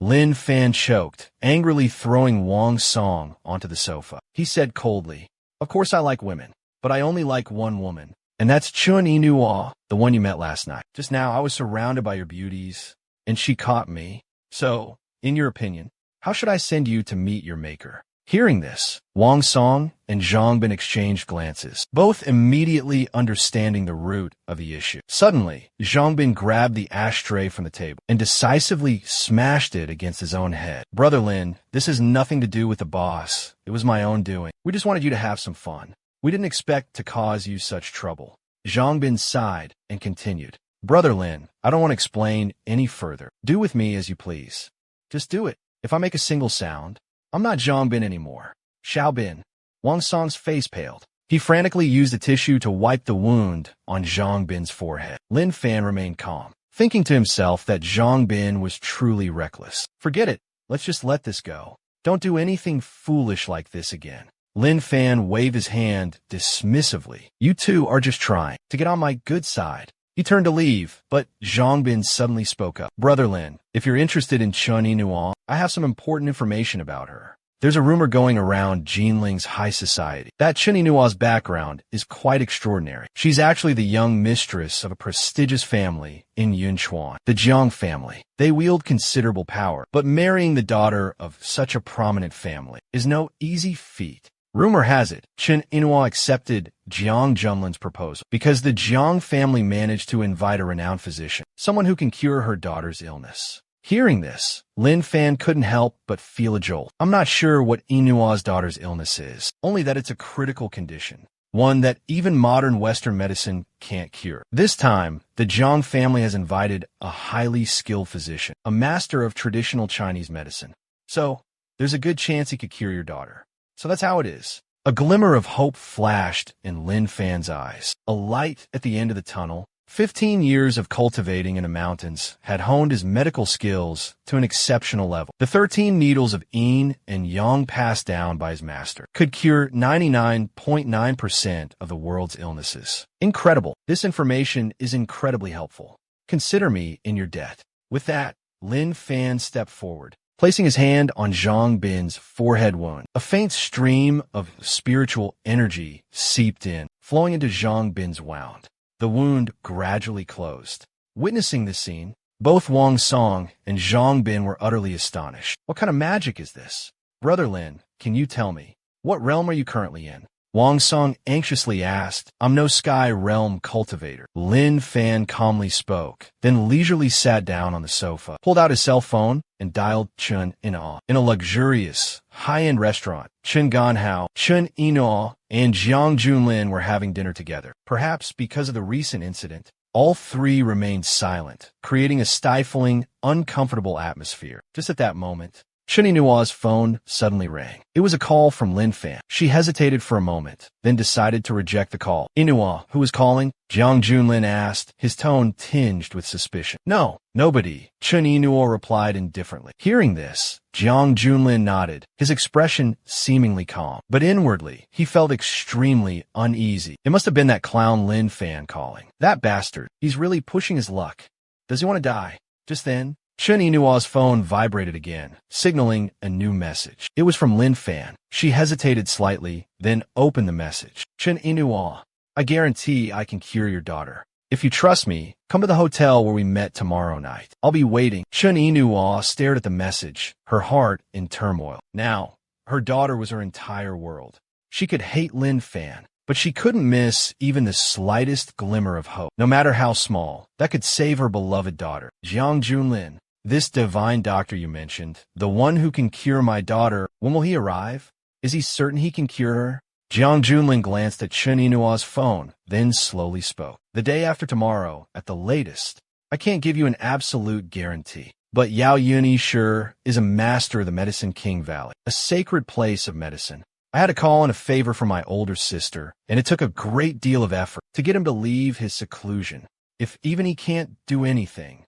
Lin Fan choked, angrily throwing Wang Song onto the sofa. He said coldly, "Of course I like women, but I only like one woman, and that's Chun Inua, the one you met last night. Just now I was surrounded by your beauties, and she caught me. So, in your opinion, how should I send you to meet your maker?" Hearing this, Wang Song and Zhang Bin exchanged glances, both immediately understanding the root of the issue. Suddenly, Zhang Bin grabbed the ashtray from the table and decisively smashed it against his own head. Brother Lin, this has nothing to do with the boss. It was my own doing. We just wanted you to have some fun. We didn't expect to cause you such trouble. Zhang Bin sighed and continued. Brother Lin, I don't want to explain any further. Do with me as you please. Just do it. If I make a single sound, I'm not Zhang Bin anymore. Xiao Bin. Wang Song's face paled. He frantically used a tissue to wipe the wound on Zhang Bin's forehead. Lin Fan remained calm, thinking to himself that Zhang Bin was truly reckless. Forget it. Let's just let this go. Don't do anything foolish like this again. Lin Fan waved his hand dismissively. You two are just trying to get on my good side. He turned to leave, but Zhang Bin suddenly spoke up. Brother Lin, if you're interested in Chen Yinuan, I have some important information about her. There's a rumor going around Jinling's high society that Chen Yinuan's background is quite extraordinary. She's actually the young mistress of a prestigious family in Yunchuan, the Jiang family. They wield considerable power, but marrying the daughter of such a prominent family is no easy feat. Rumor has it, Chen Yinuan accepted Jiang Junlin's proposal because the Jiang family managed to invite a renowned physician, someone who can cure her daughter's illness. Hearing this, Lin Fan couldn't help but feel a jolt. I'm not sure what Yinuan's daughter's illness is, only that it's a critical condition, one that even modern Western medicine can't cure. This time, the Jiang family has invited a highly skilled physician, a master of traditional Chinese medicine. So, there's a good chance he could cure your daughter. So that's how it is. A glimmer of hope flashed in Lin Fan's eyes. A light at the end of the tunnel. 15 years of cultivating in the mountains had honed his medical skills to an exceptional level. The 13 needles of yin and yang passed down by his master could cure 99.9% of the world's illnesses. Incredible. This information is incredibly helpful. Consider me in your debt. With that, Lin Fan stepped forward, placing his hand on Zhang Bin's forehead wound. A faint stream of spiritual energy seeped in, flowing into Zhang Bin's wound. The wound gradually closed. Witnessing this scene, both Wang Song and Zhang Bin were utterly astonished. What kind of magic is this? Brother Lin, can you tell me, what realm are you currently in? Wang Song anxiously asked. I'm no Sky Realm cultivator. Lin Fan calmly spoke, then leisurely sat down on the sofa, pulled out his cell phone, and dialed Chen Yinuan. In a luxurious, high-end restaurant, Chen Ganhao, Chen Yinuan, and Jiang Junlin were having dinner together. Perhaps because of the recent incident, all three remained silent, creating a stifling, uncomfortable atmosphere. Just at that moment, Chen Yinuan's phone suddenly rang. It was a call from Lin Fan. She hesitated for a moment, then decided to reject the call. Yinuan, who was calling? Jiang Junlin asked, his tone tinged with suspicion. No, nobody, Chen Yinuan replied indifferently. Hearing this, Jiang Junlin nodded, his expression seemingly calm. But inwardly, he felt extremely uneasy. It must have been that clown Lin Fan calling. That bastard, he's really pushing his luck. Does he want to die? Just then, Chen Yinuan's phone vibrated again, signaling a new message. It was from Lin Fan. She hesitated slightly, then opened the message. Chen Yinuan, I guarantee I can cure your daughter. If you trust me, come to the hotel where we met tomorrow night. I'll be waiting. Chen Yinuan stared at the message, her heart in turmoil. Now, her daughter was her entire world. She could hate Lin Fan, but she couldn't miss even the slightest glimmer of hope, no matter how small, that could save her beloved daughter. Jiang Junlin, this divine doctor you mentioned, the one who can cure my daughter, when will he arrive? Is he certain he can cure her? Jiang Junlin glanced at Chen Yinuan's phone, then slowly spoke. The day after tomorrow, at the latest. I can't give you an absolute guarantee, but Yao Yuni sure is a master of the Medicine King Valley, a sacred place of medicine. I had a call and a favor from my older sister, and it took a great deal of effort to get him to leave his seclusion. If even he can't do anything,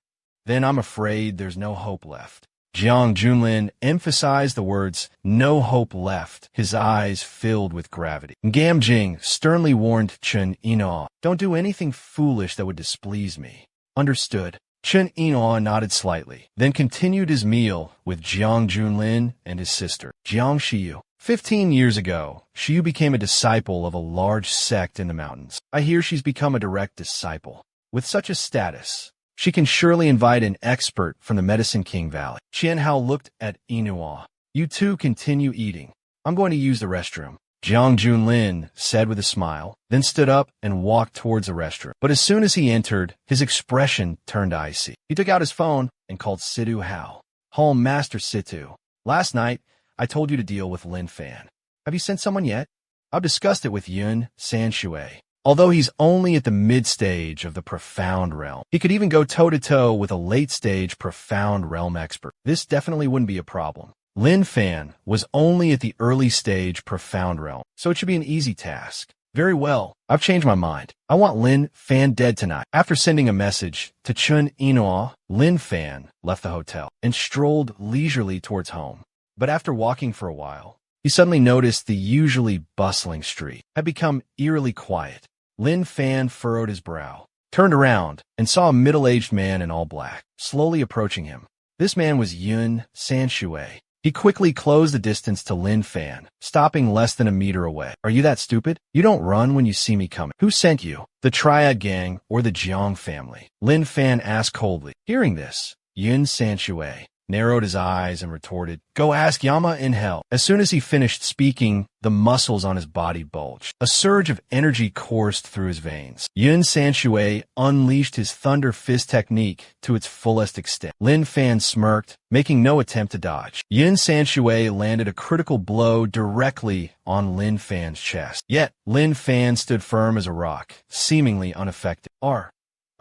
then I'm afraid there's no hope left. Jiang Junlin emphasized the words, no hope left, his eyes filled with gravity. Gam Jing sternly warned Chen Yinuan, don't do anything foolish that would displease me. Understood. Chen Yinuan nodded slightly, then continued his meal with Jiang Junlin and his sister, Jiang Shiyu. 15 years ago, Shiyu became a disciple of a large sect in the mountains. I hear she's become a direct disciple. With such a status, she can surely invite an expert from the Medicine King Valley. Qian Hao looked at Yinuan. You two continue eating. I'm going to use the restroom, Jiang Junlin said with a smile, then stood up and walked towards the restroom. But as soon as he entered, his expression turned icy. He took out his phone and called Situ Hao. Home Master Situ. Last night, I told you to deal with Lin Fan. Have you sent someone yet? I've discussed it with Yun Sanshui. Although he's only at the mid-stage of the profound realm, he could even go toe-to-toe with a late-stage profound realm expert. This definitely wouldn't be a problem. Lin Fan was only at the early-stage profound realm, so it should be an easy task. Very well, I've changed my mind. I want Lin Fan dead tonight. After sending a message to Chun Inoa, Lin Fan left the hotel and strolled leisurely towards home. But after walking for a while, he suddenly noticed the usually bustling street had become eerily quiet. Lin Fan furrowed his brow, turned around, and saw a middle-aged man in all black, slowly approaching him. This man was Yun Sanshui. He quickly closed the distance to Lin Fan, stopping less than a meter away. Are you that stupid? You don't run when you see me coming. Who sent you? The Triad Gang or the Jiang family? Lin Fan asked coldly. Hearing this, Yun Sanshui narrowed his eyes and retorted, Go ask Yama in hell. As soon as he finished speaking, the muscles on his body bulged. A surge of energy coursed through his veins. Yun Sanshui unleashed his Thunder Fist technique to its fullest extent. Lin Fan smirked, making no attempt to dodge. Yun Sanshui landed a critical blow directly on Lin Fan's chest. Yet, Lin Fan stood firm as a rock, seemingly unaffected. Are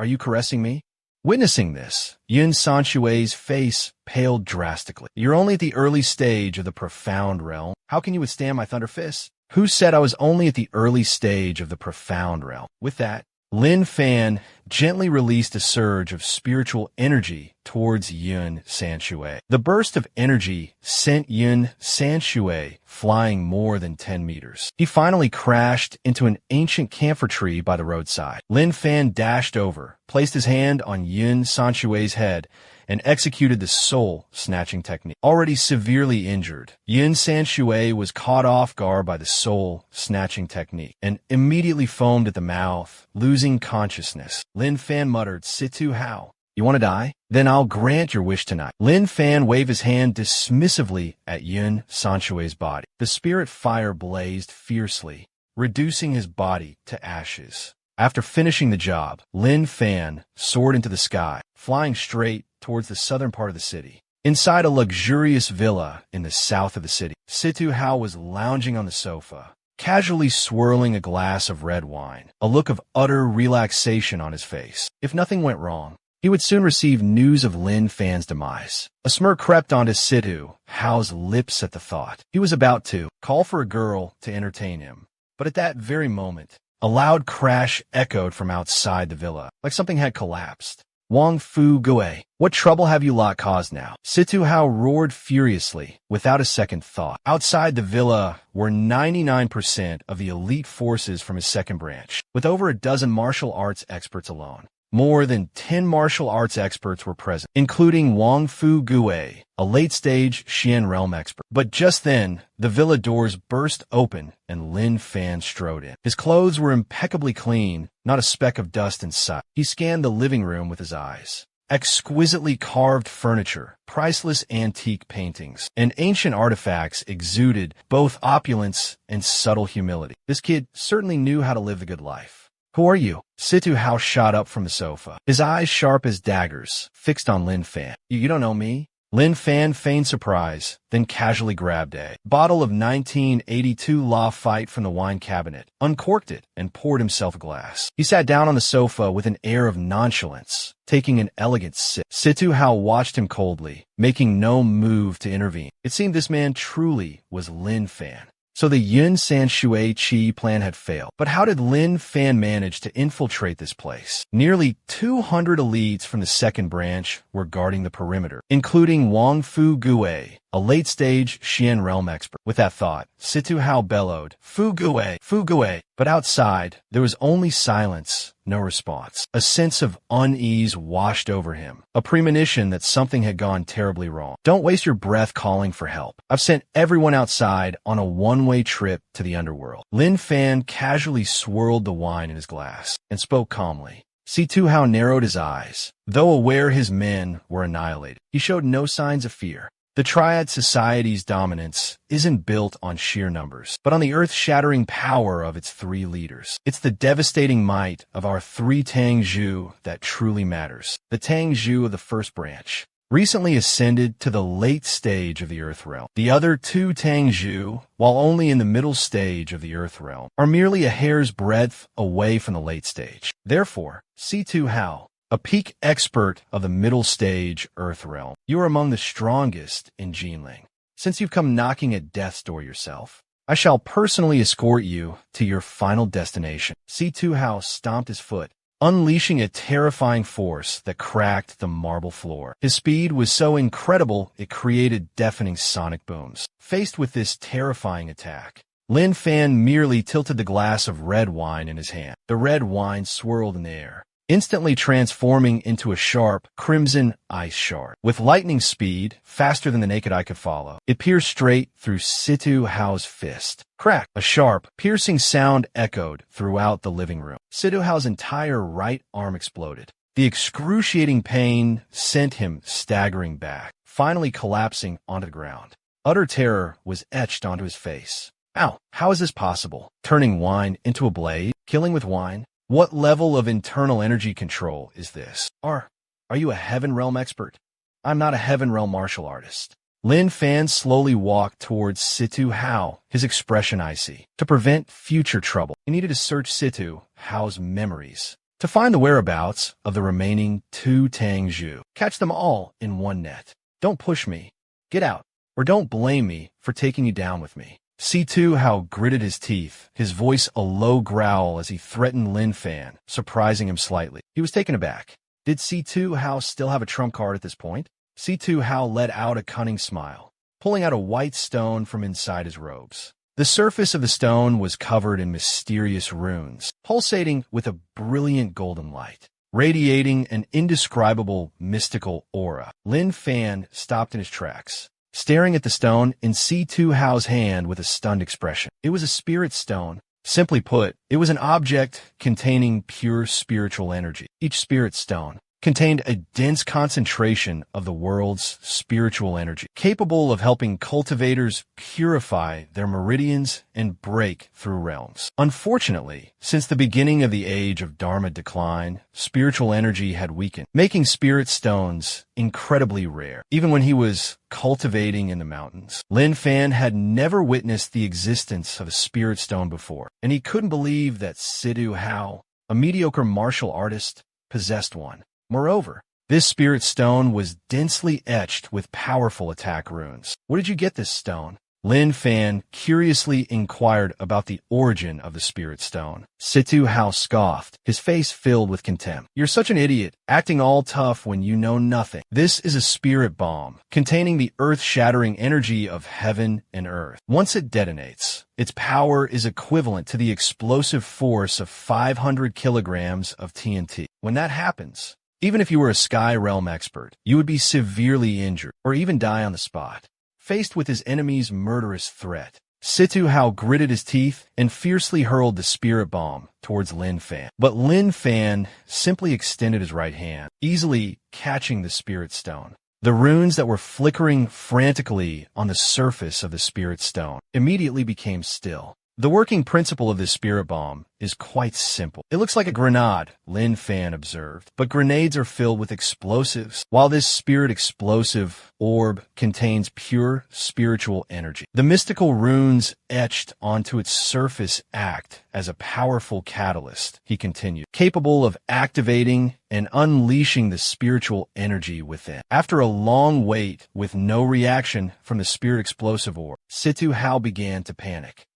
you caressing me? Witnessing this, Yun Sanshui's face paled drastically. You're only at the early stage of the profound realm. How can you withstand my Thunder Fist? Who said I was only at the early stage of the profound realm? With that, Lin Fan gently released a surge of spiritual energy towards Yun Sanshui. The burst of energy sent Yun Sanshui flying more than 10 meters. He finally crashed into an ancient camphor tree by the roadside. Lin Fan dashed over, placed his hand on Yun Sanshui's head, and executed the soul-snatching technique. Already severely injured, Yun Sanshui was caught off guard by the soul-snatching technique and immediately foamed at the mouth, losing consciousness. Lin Fan muttered, Situ Hao, you want to die? Then I'll grant your wish tonight. Lin Fan waved his hand dismissively at Yun Sanshui's body. The spirit fire blazed fiercely, reducing his body to ashes. After finishing the job, Lin Fan soared into the sky, flying straight towards the southern part of the city. Inside a luxurious villa in the south of the city, Situ Hao was lounging on the sofa, casually swirling a glass of red wine, a look of utter relaxation on his face. If nothing went wrong, he would soon receive news of Lin Fan's demise. A smirk crept onto Situ Hao's lips at the thought. He was about to call for a girl to entertain him. But at that very moment, a loud crash echoed from outside the villa, like something had collapsed. Wang Fu Gue, what trouble have you lot caused now? Situ Hao roared furiously, without a second thought. Outside the villa were 99% of the elite forces from his second branch, with over a dozen martial arts experts alone. More than 10 martial arts experts were present, including Wang Fu Gue, a late-stage Xian realm expert. But just then, the villa doors burst open and Lin Fan strode in. His clothes were impeccably clean, not a speck of dust in sight. He scanned the living room with his eyes. Exquisitely carved furniture, priceless antique paintings, and ancient artifacts exuded both opulence and subtle humility. This kid certainly knew how to live the good life. Who are you? Situ Hao shot up from the sofa, his eyes sharp as daggers, fixed on Lin Fan. You don't know me? Lin Fan feigned surprise, then casually grabbed a bottle of 1982 La Fight from the wine cabinet, uncorked it, and poured himself a glass. He sat down on the sofa with an air of nonchalance, taking an elegant sip. Situ Hao watched him coldly, making no move to intervene. It seemed this man truly was Lin Fan. So the Yun Sanshui Chi plan had failed. But how did Lin Fan manage to infiltrate this place? Nearly 200 elites from the second branch were guarding the perimeter, including Wang Fu Gue, a late-stage Xian realm expert. With that thought, Situ Hao bellowed, Fu Gue, Fu Gue. But outside, there was only silence, no response. A sense of unease washed over him, a premonition that something had gone terribly wrong. Don't waste your breath calling for help. I've sent everyone outside on a one-way trip to the underworld. Lin Fan casually swirled the wine in his glass and spoke calmly. Situ Hao narrowed his eyes. Though aware his men were annihilated, he showed no signs of fear. The Triad Society's dominance isn't built on sheer numbers, but on the earth-shattering power of its three leaders. It's the devastating might of our three Tangzhu that truly matters. The Tangzhu of the first branch recently ascended to the late stage of the Earth Realm. The other two Tangzhu, while only in the middle stage of the Earth Realm, are merely a hair's breadth away from the late stage. Therefore, C2 Hao, a peak expert of the middle stage Earth Realm, you are among the strongest in Jinling. Since you've come knocking at death's door yourself, I shall personally escort you to your final destination. C2 Hao stomped his foot, unleashing a terrifying force that cracked the marble floor. His speed was so incredible it created deafening sonic booms. Faced with this terrifying attack, Lin Fan merely tilted the glass of red wine in his hand. The red wine swirled in the air, instantly transforming into a sharp, crimson ice shard. With lightning speed, faster than the naked eye could follow, it pierced straight through C2 Hao's fist. Crack! A sharp, piercing sound echoed throughout the living room. C2 Hao's entire right arm exploded. The excruciating pain sent him staggering back, finally collapsing onto the ground. Utter terror was etched onto his face. Ow! How is this possible? Turning wine into a blade? Killing with wine? What level of internal energy control is this? Are you a Heaven Realm expert? I'm not a Heaven Realm martial artist. Lin Fan slowly walked towards C2 Hao, his expression icy. To prevent future trouble, he needed to search C2 Hao's memories to find the whereabouts of the remaining two Tangzhu. Catch them all in one net. Don't push me. Get out, or don't blame me for taking you down with me. C2 Hao gritted his teeth, his voice a low growl as he threatened Lin Fan, surprising him slightly. He was taken aback. Did C2 Hao still have a trump card at this point? C2 Hao let out a cunning smile, pulling out a white stone from inside his robes. The surface of the stone was covered in mysterious runes, pulsating with a brilliant golden light, radiating an indescribable mystical aura. Lin Fan stopped in his tracks, staring at the stone in C2 Hao's hand with a stunned expression. It was a spirit stone. Simply put, it was an object containing pure spiritual energy. Each spirit stone contained a dense concentration of the world's spiritual energy, capable of helping cultivators purify their meridians and break through realms. Unfortunately, since the beginning of the age of Dharma decline, spiritual energy had weakened, making spirit stones incredibly rare. Even when he was cultivating in the mountains, Lin Fan had never witnessed the existence of a spirit stone before, and he couldn't believe that C2 Hao, a mediocre martial artist, possessed one. Moreover, this spirit stone was densely etched with powerful attack runes. Where did you get this stone? Lin Fan curiously inquired about the origin of the spirit stone. C2 Hao scoffed, his face filled with contempt. You're such an idiot, acting all tough when you know nothing. This is a spirit bomb, containing the earth-shattering energy of heaven and earth. Once it detonates, its power is equivalent to the explosive force of 500 kilograms of TNT. When that happens, even if you were a Sky Realm expert, you would be severely injured, or even die on the spot. Faced with his enemy's murderous threat, C2 Hao gritted his teeth and fiercely hurled the spirit bomb towards Lin Fan. But Lin Fan simply extended his right hand, easily catching the spirit stone. The runes that were flickering frantically on the surface of the spirit stone immediately became still. The working principle of this spirit bomb is quite simple. It looks like a grenade, Lin Fan observed, but grenades are filled with explosives, while this spirit explosive orb contains pure spiritual energy. The mystical runes etched onto its surface act as a powerful catalyst, he continued, capable of activating and unleashing the spiritual energy within. After a long wait with no reaction from the spirit explosive orb, C2 Hao began to panic.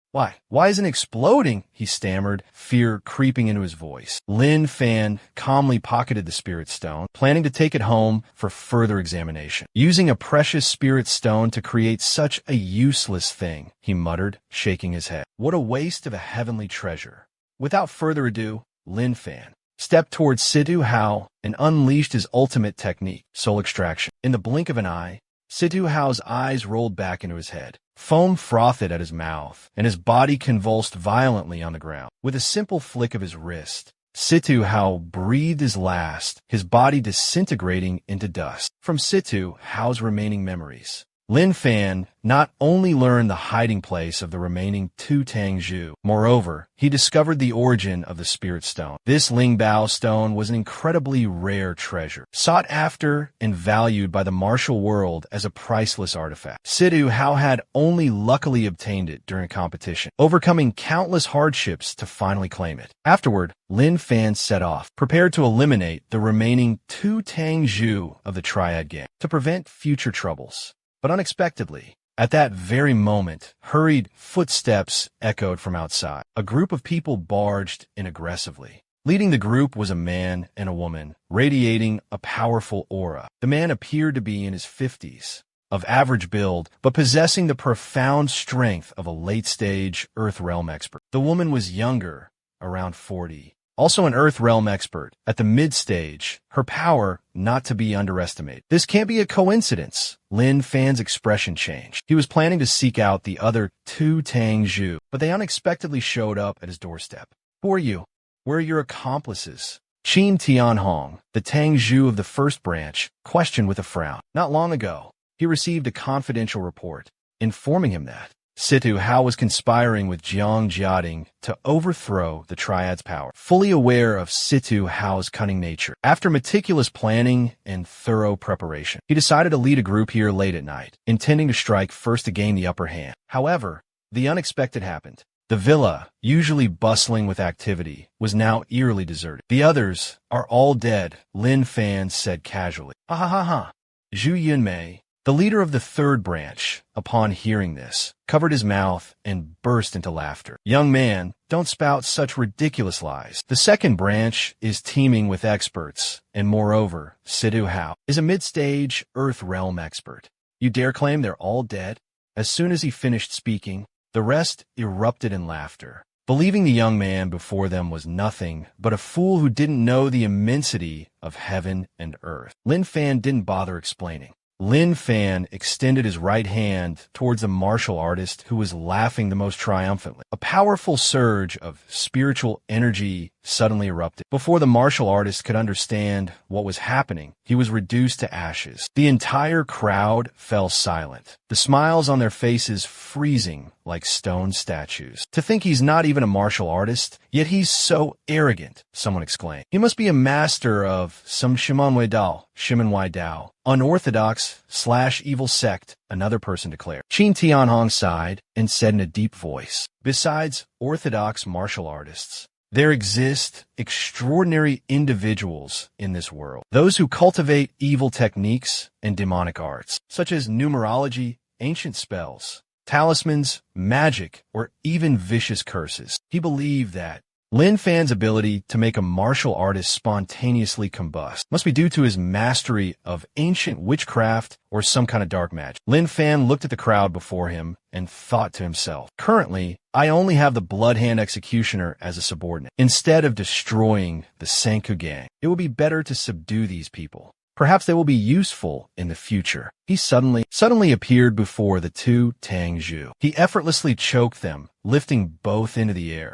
Why isn't it exploding? He stammered, fear creeping into his voice. Lin Fan calmly pocketed the spirit stone, planning to take it home for further examination. Using a precious spirit stone to create such a useless thing, he muttered, shaking his head. What a waste of a heavenly treasure. Without further ado, Lin Fan stepped towards C2 Hao and unleashed his ultimate technique, soul extraction. In the blink of an eye, C2 Hao's eyes rolled back into his head. Foam frothed at his mouth, and his body convulsed violently on the ground. With a simple flick of his wrist, C2 Hao breathed his last, his body disintegrating into dust. From C2 Hao's remaining memories, Lin Fan not only learned the hiding place of the remaining two Tangzhu, moreover, he discovered the origin of the Spirit Stone. This Lingbao stone was an incredibly rare treasure, sought after and valued by the martial world as a priceless artifact. Situ Hao had only luckily obtained it during a competition, overcoming countless hardships to finally claim it. Afterward, Lin Fan set off, prepared to eliminate the remaining two Tangzhu of the Triad Gang to prevent future troubles. But unexpectedly, at that very moment, hurried footsteps echoed from outside. A group of people barged in aggressively. Leading the group was a man and a woman, radiating a powerful aura. The man appeared to be in his 50s, of average build, but possessing the profound strength of a late-stage Earth Realm expert. The woman was younger, around 40. Also an Earth Realm expert, at the mid-stage, her power not to be underestimated. This can't be a coincidence. Lin Fan's expression changed. He was planning to seek out the other two Tangzhu, but they unexpectedly showed up at his doorstep. Who are you? Where are your accomplices? Qin Tianhong, the Tangzhu of the first branch, questioned with a frown. Not long ago, he received a confidential report, informing him that Situ Hao was conspiring with Jiang Jiading to overthrow the Triad's power. Fully aware of Situ Hao's cunning nature, after meticulous planning and thorough preparation, he decided to lead a group here late at night, intending to strike first to gain the upper hand. However, the unexpected happened. The villa, usually bustling with activity, was now eerily deserted. The others are all dead, Lin Fan said casually. Ha ha ha ha. Zhu Yunmei, the leader of the third branch, upon hearing this, covered his mouth and burst into laughter. Young man, don't spout such ridiculous lies. The second branch is teeming with experts, and moreover, Situ Hao is a mid-stage Earth Realm expert. You dare claim they're all dead? As soon as he finished speaking, the rest erupted in laughter, believing the young man before them was nothing but a fool who didn't know the immensity of heaven and earth. Lin Fan didn't bother explaining. Lin Fan extended his right hand towards the martial artist who was laughing the most triumphantly. A powerful surge of spiritual energy suddenly erupted. Before the martial artist could understand what was happening, he was reduced to ashes. The entire crowd fell silent, the smiles on their faces freezing like stone statues. To think he's not even a martial artist, yet he's so arrogant, someone exclaimed. He must be a master of some Shimanwei Dao, unorthodox/evil sect, another person declared. Qin Tianhong sighed and said in a deep voice, besides orthodox martial artists, there exist extraordinary individuals in this world. Those who cultivate evil techniques and demonic arts, such as numerology, ancient spells, talismans, magic, or even vicious curses. He believed that Lin Fan's ability to make a martial artist spontaneously combust must be due to his mastery of ancient witchcraft or some kind of dark magic. Lin Fan looked at the crowd before him and thought to himself, currently, I only have the Blood Hand Executioner as a subordinate. Instead of destroying the Sanku Gang, it would be better to subdue these people. Perhaps they will be useful in the future. He suddenly appeared before the two Tangzhu. He effortlessly choked them, lifting both into the air.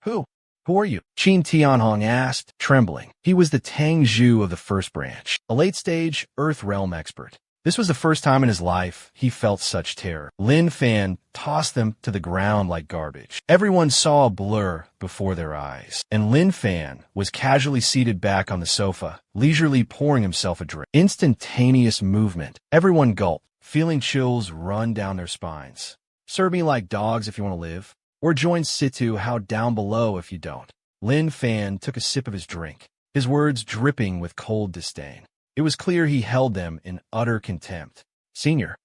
Who are you? Qin Tianhong asked, trembling. He was the Tangzhu of the first branch, a late-stage Earth Realm expert. This was the first time in his life he felt such terror. Lin Fan tossed them to the ground like garbage. Everyone saw a blur before their eyes, and Lin Fan was casually seated back on the sofa, leisurely pouring himself a drink. Instantaneous movement. Everyone gulped, feeling chills run down their spines. Serve me like dogs if you want to live, or join Situ Hao down below if you don't. Lin Fan took a sip of his drink, his words dripping with cold disdain. It was clear he held them in utter contempt. Senior,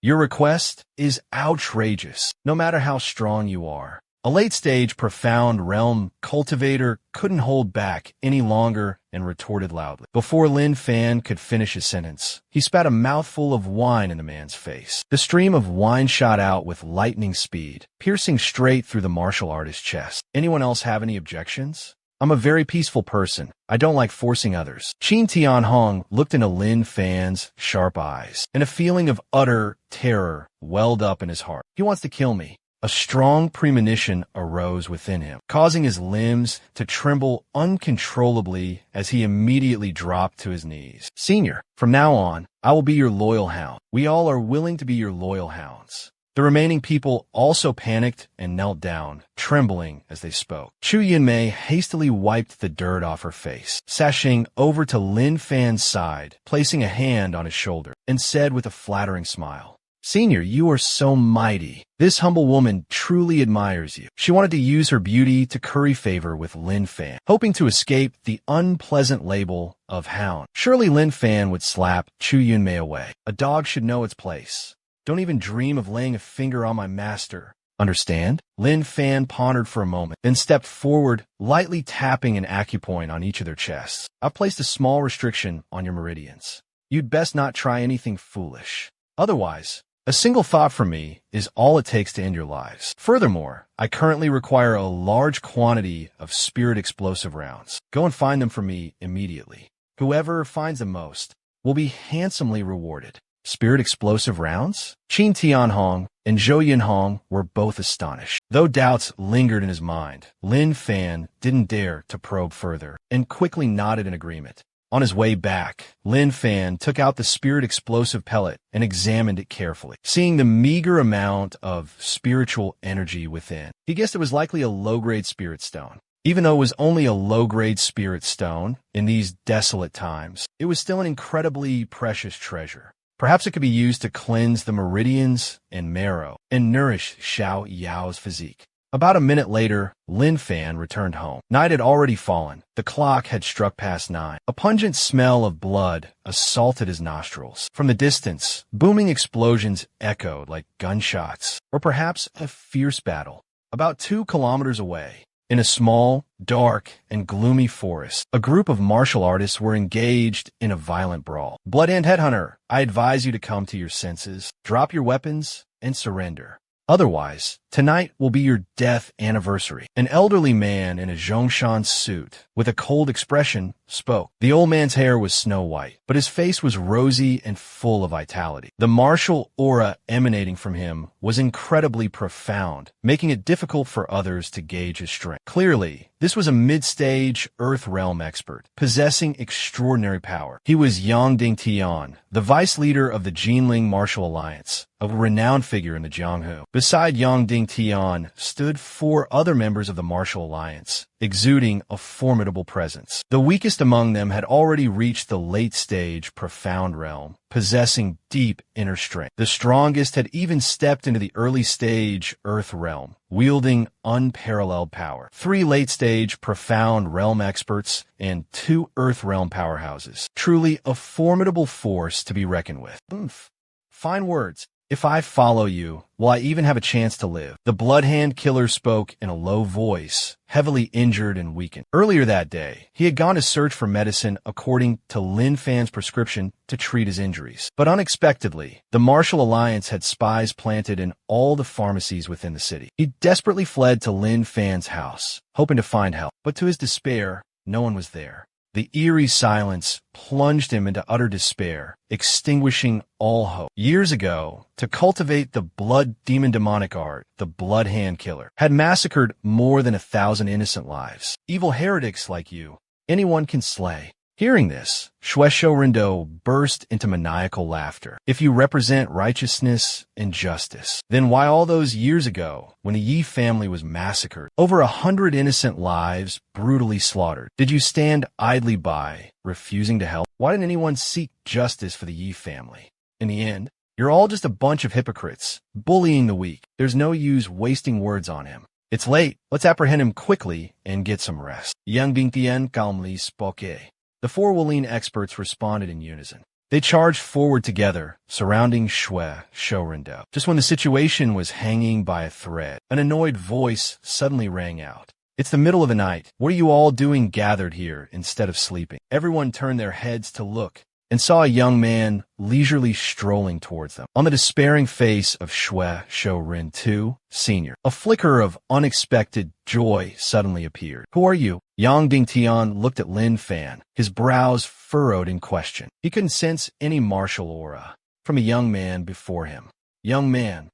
your request is outrageous, no matter how strong you are. A late-stage profound realm cultivator couldn't hold back any longer and retorted loudly. Before Lin Fan could finish his sentence, he spat a mouthful of wine in the man's face. The stream of wine shot out with lightning speed, piercing straight through the martial artist's chest. Anyone else have any objections? I'm a very peaceful person. I don't like forcing others. Qin Tianhong looked into Lin Fan's sharp eyes, and a feeling of utter terror welled up in his heart. He wants to kill me. A strong premonition arose within him, causing his limbs to tremble uncontrollably as he immediately dropped to his knees. Senior, from now on, I will be your loyal hound. We all are willing to be your loyal hounds. The remaining people also panicked and knelt down, trembling as they spoke. Chu Yunmei hastily wiped the dirt off her face, sashing over to Lin Fan's side, placing a hand on his shoulder, and said with a flattering smile, "Senior, you are so mighty. This humble woman truly admires you." She wanted to use her beauty to curry favor with Lin Fan, hoping to escape the unpleasant label of hound. Surely Lin Fan would slap Chu Yunmei away. A dog should know its place. Don't even dream of laying a finger on my master. Understand? Lin Fan pondered for a moment, then stepped forward, lightly tapping an acupoint on each of their chests. I've placed a small restriction on your meridians. You'd best not try anything foolish. Otherwise, a single thought from me is all it takes to end your lives. Furthermore, I currently require a large quantity of spirit explosive rounds. Go and find them for me immediately. Whoever finds the most will be handsomely rewarded. Spirit explosive rounds? Qin Tianhong and Zhou Yinhong were both astonished. Though doubts lingered in his mind, Lin Fan didn't dare to probe further and quickly nodded in agreement. On his way back, Lin Fan took out the spirit explosive pellet and examined it carefully. Seeing the meager amount of spiritual energy within, he guessed it was likely a low-grade spirit stone. Even though it was only a low-grade spirit stone, in these desolate times, it was still an incredibly precious treasure. Perhaps it could be used to cleanse the meridians and marrow and nourish Xiao Yao's physique. About a minute later, Lin Fan returned home. Night had already fallen. The clock had struck past 9. A pungent smell of blood assaulted his nostrils. From the distance, booming explosions echoed like gunshots, or perhaps a fierce battle. About 2 kilometers away, in a small, dark, and gloomy forest, a group of martial artists were engaged in a violent brawl. Bloodhand Headhunter, I advise you to come to your senses, drop your weapons, and surrender. Otherwise, tonight will be your death anniversary. An elderly man in a Zhongshan suit, with a cold expression, spoke. The old man's hair was snow white, but his face was rosy and full of vitality. The martial aura emanating from him was incredibly profound, making it difficult for others to gauge his strength. Clearly, this was a mid-stage Earth Realm expert, possessing extraordinary power. He was Yang Dingtian, the vice leader of the Jinling Martial Alliance, a renowned figure in the Jianghu. Beside Yang Dingtian stood 4 other members of the Martial Alliance, exuding a formidable presence. The weakest among them had already reached the late-stage Profound Realm, possessing deep inner strength. The strongest had even stepped into the early-stage Earth Realm, wielding unparalleled power. 3 late-stage Profound Realm experts and 2 Earth Realm powerhouses. Truly a formidable force to be reckoned with. Fine words. If I follow you, will I even have a chance to live? The Bloodhand Killer spoke in a low voice, heavily injured and weakened. Earlier that day, he had gone to search for medicine according to Lin Fan's prescription to treat his injuries. But unexpectedly, the Martial Alliance had spies planted in all the pharmacies within the city. He desperately fled to Lin Fan's house, hoping to find help. But to his despair, no one was there. The eerie silence plunged him into utter despair, extinguishing all hope. Years ago, to cultivate the blood demon demonic art, the Bloodhand Killer had massacred more than 1,000 innocent lives. Evil heretics like you, anyone can slay. Hearing this, Shueisho Rindo burst into maniacal laughter. If you represent righteousness and justice, then why all those years ago, when the Yi family was massacred, over 100 innocent lives brutally slaughtered, did you stand idly by, refusing to help? Why didn't anyone seek justice for the Yi family? In the end, you're all just a bunch of hypocrites, bullying the weak. There's no use wasting words on him. It's late. Let's apprehend him quickly and get some rest. Yang Dingtian calmly spoke. The 4 Wolin experts responded in unison. They charged forward together, surrounding Shueisho Rindo. Just when the situation was hanging by a thread, an annoyed voice suddenly rang out. It's the middle of the night. What are you all doing gathered here instead of sleeping? Everyone turned their heads to look and saw a young man leisurely strolling towards them. On the despairing face of Shueisho Rindu, Sr., a flicker of unexpected joy suddenly appeared. Who are you? Yang Dingtian looked at Lin Fan, his brows furrowed in question. He couldn't sense any martial aura from a young man before him. Young man,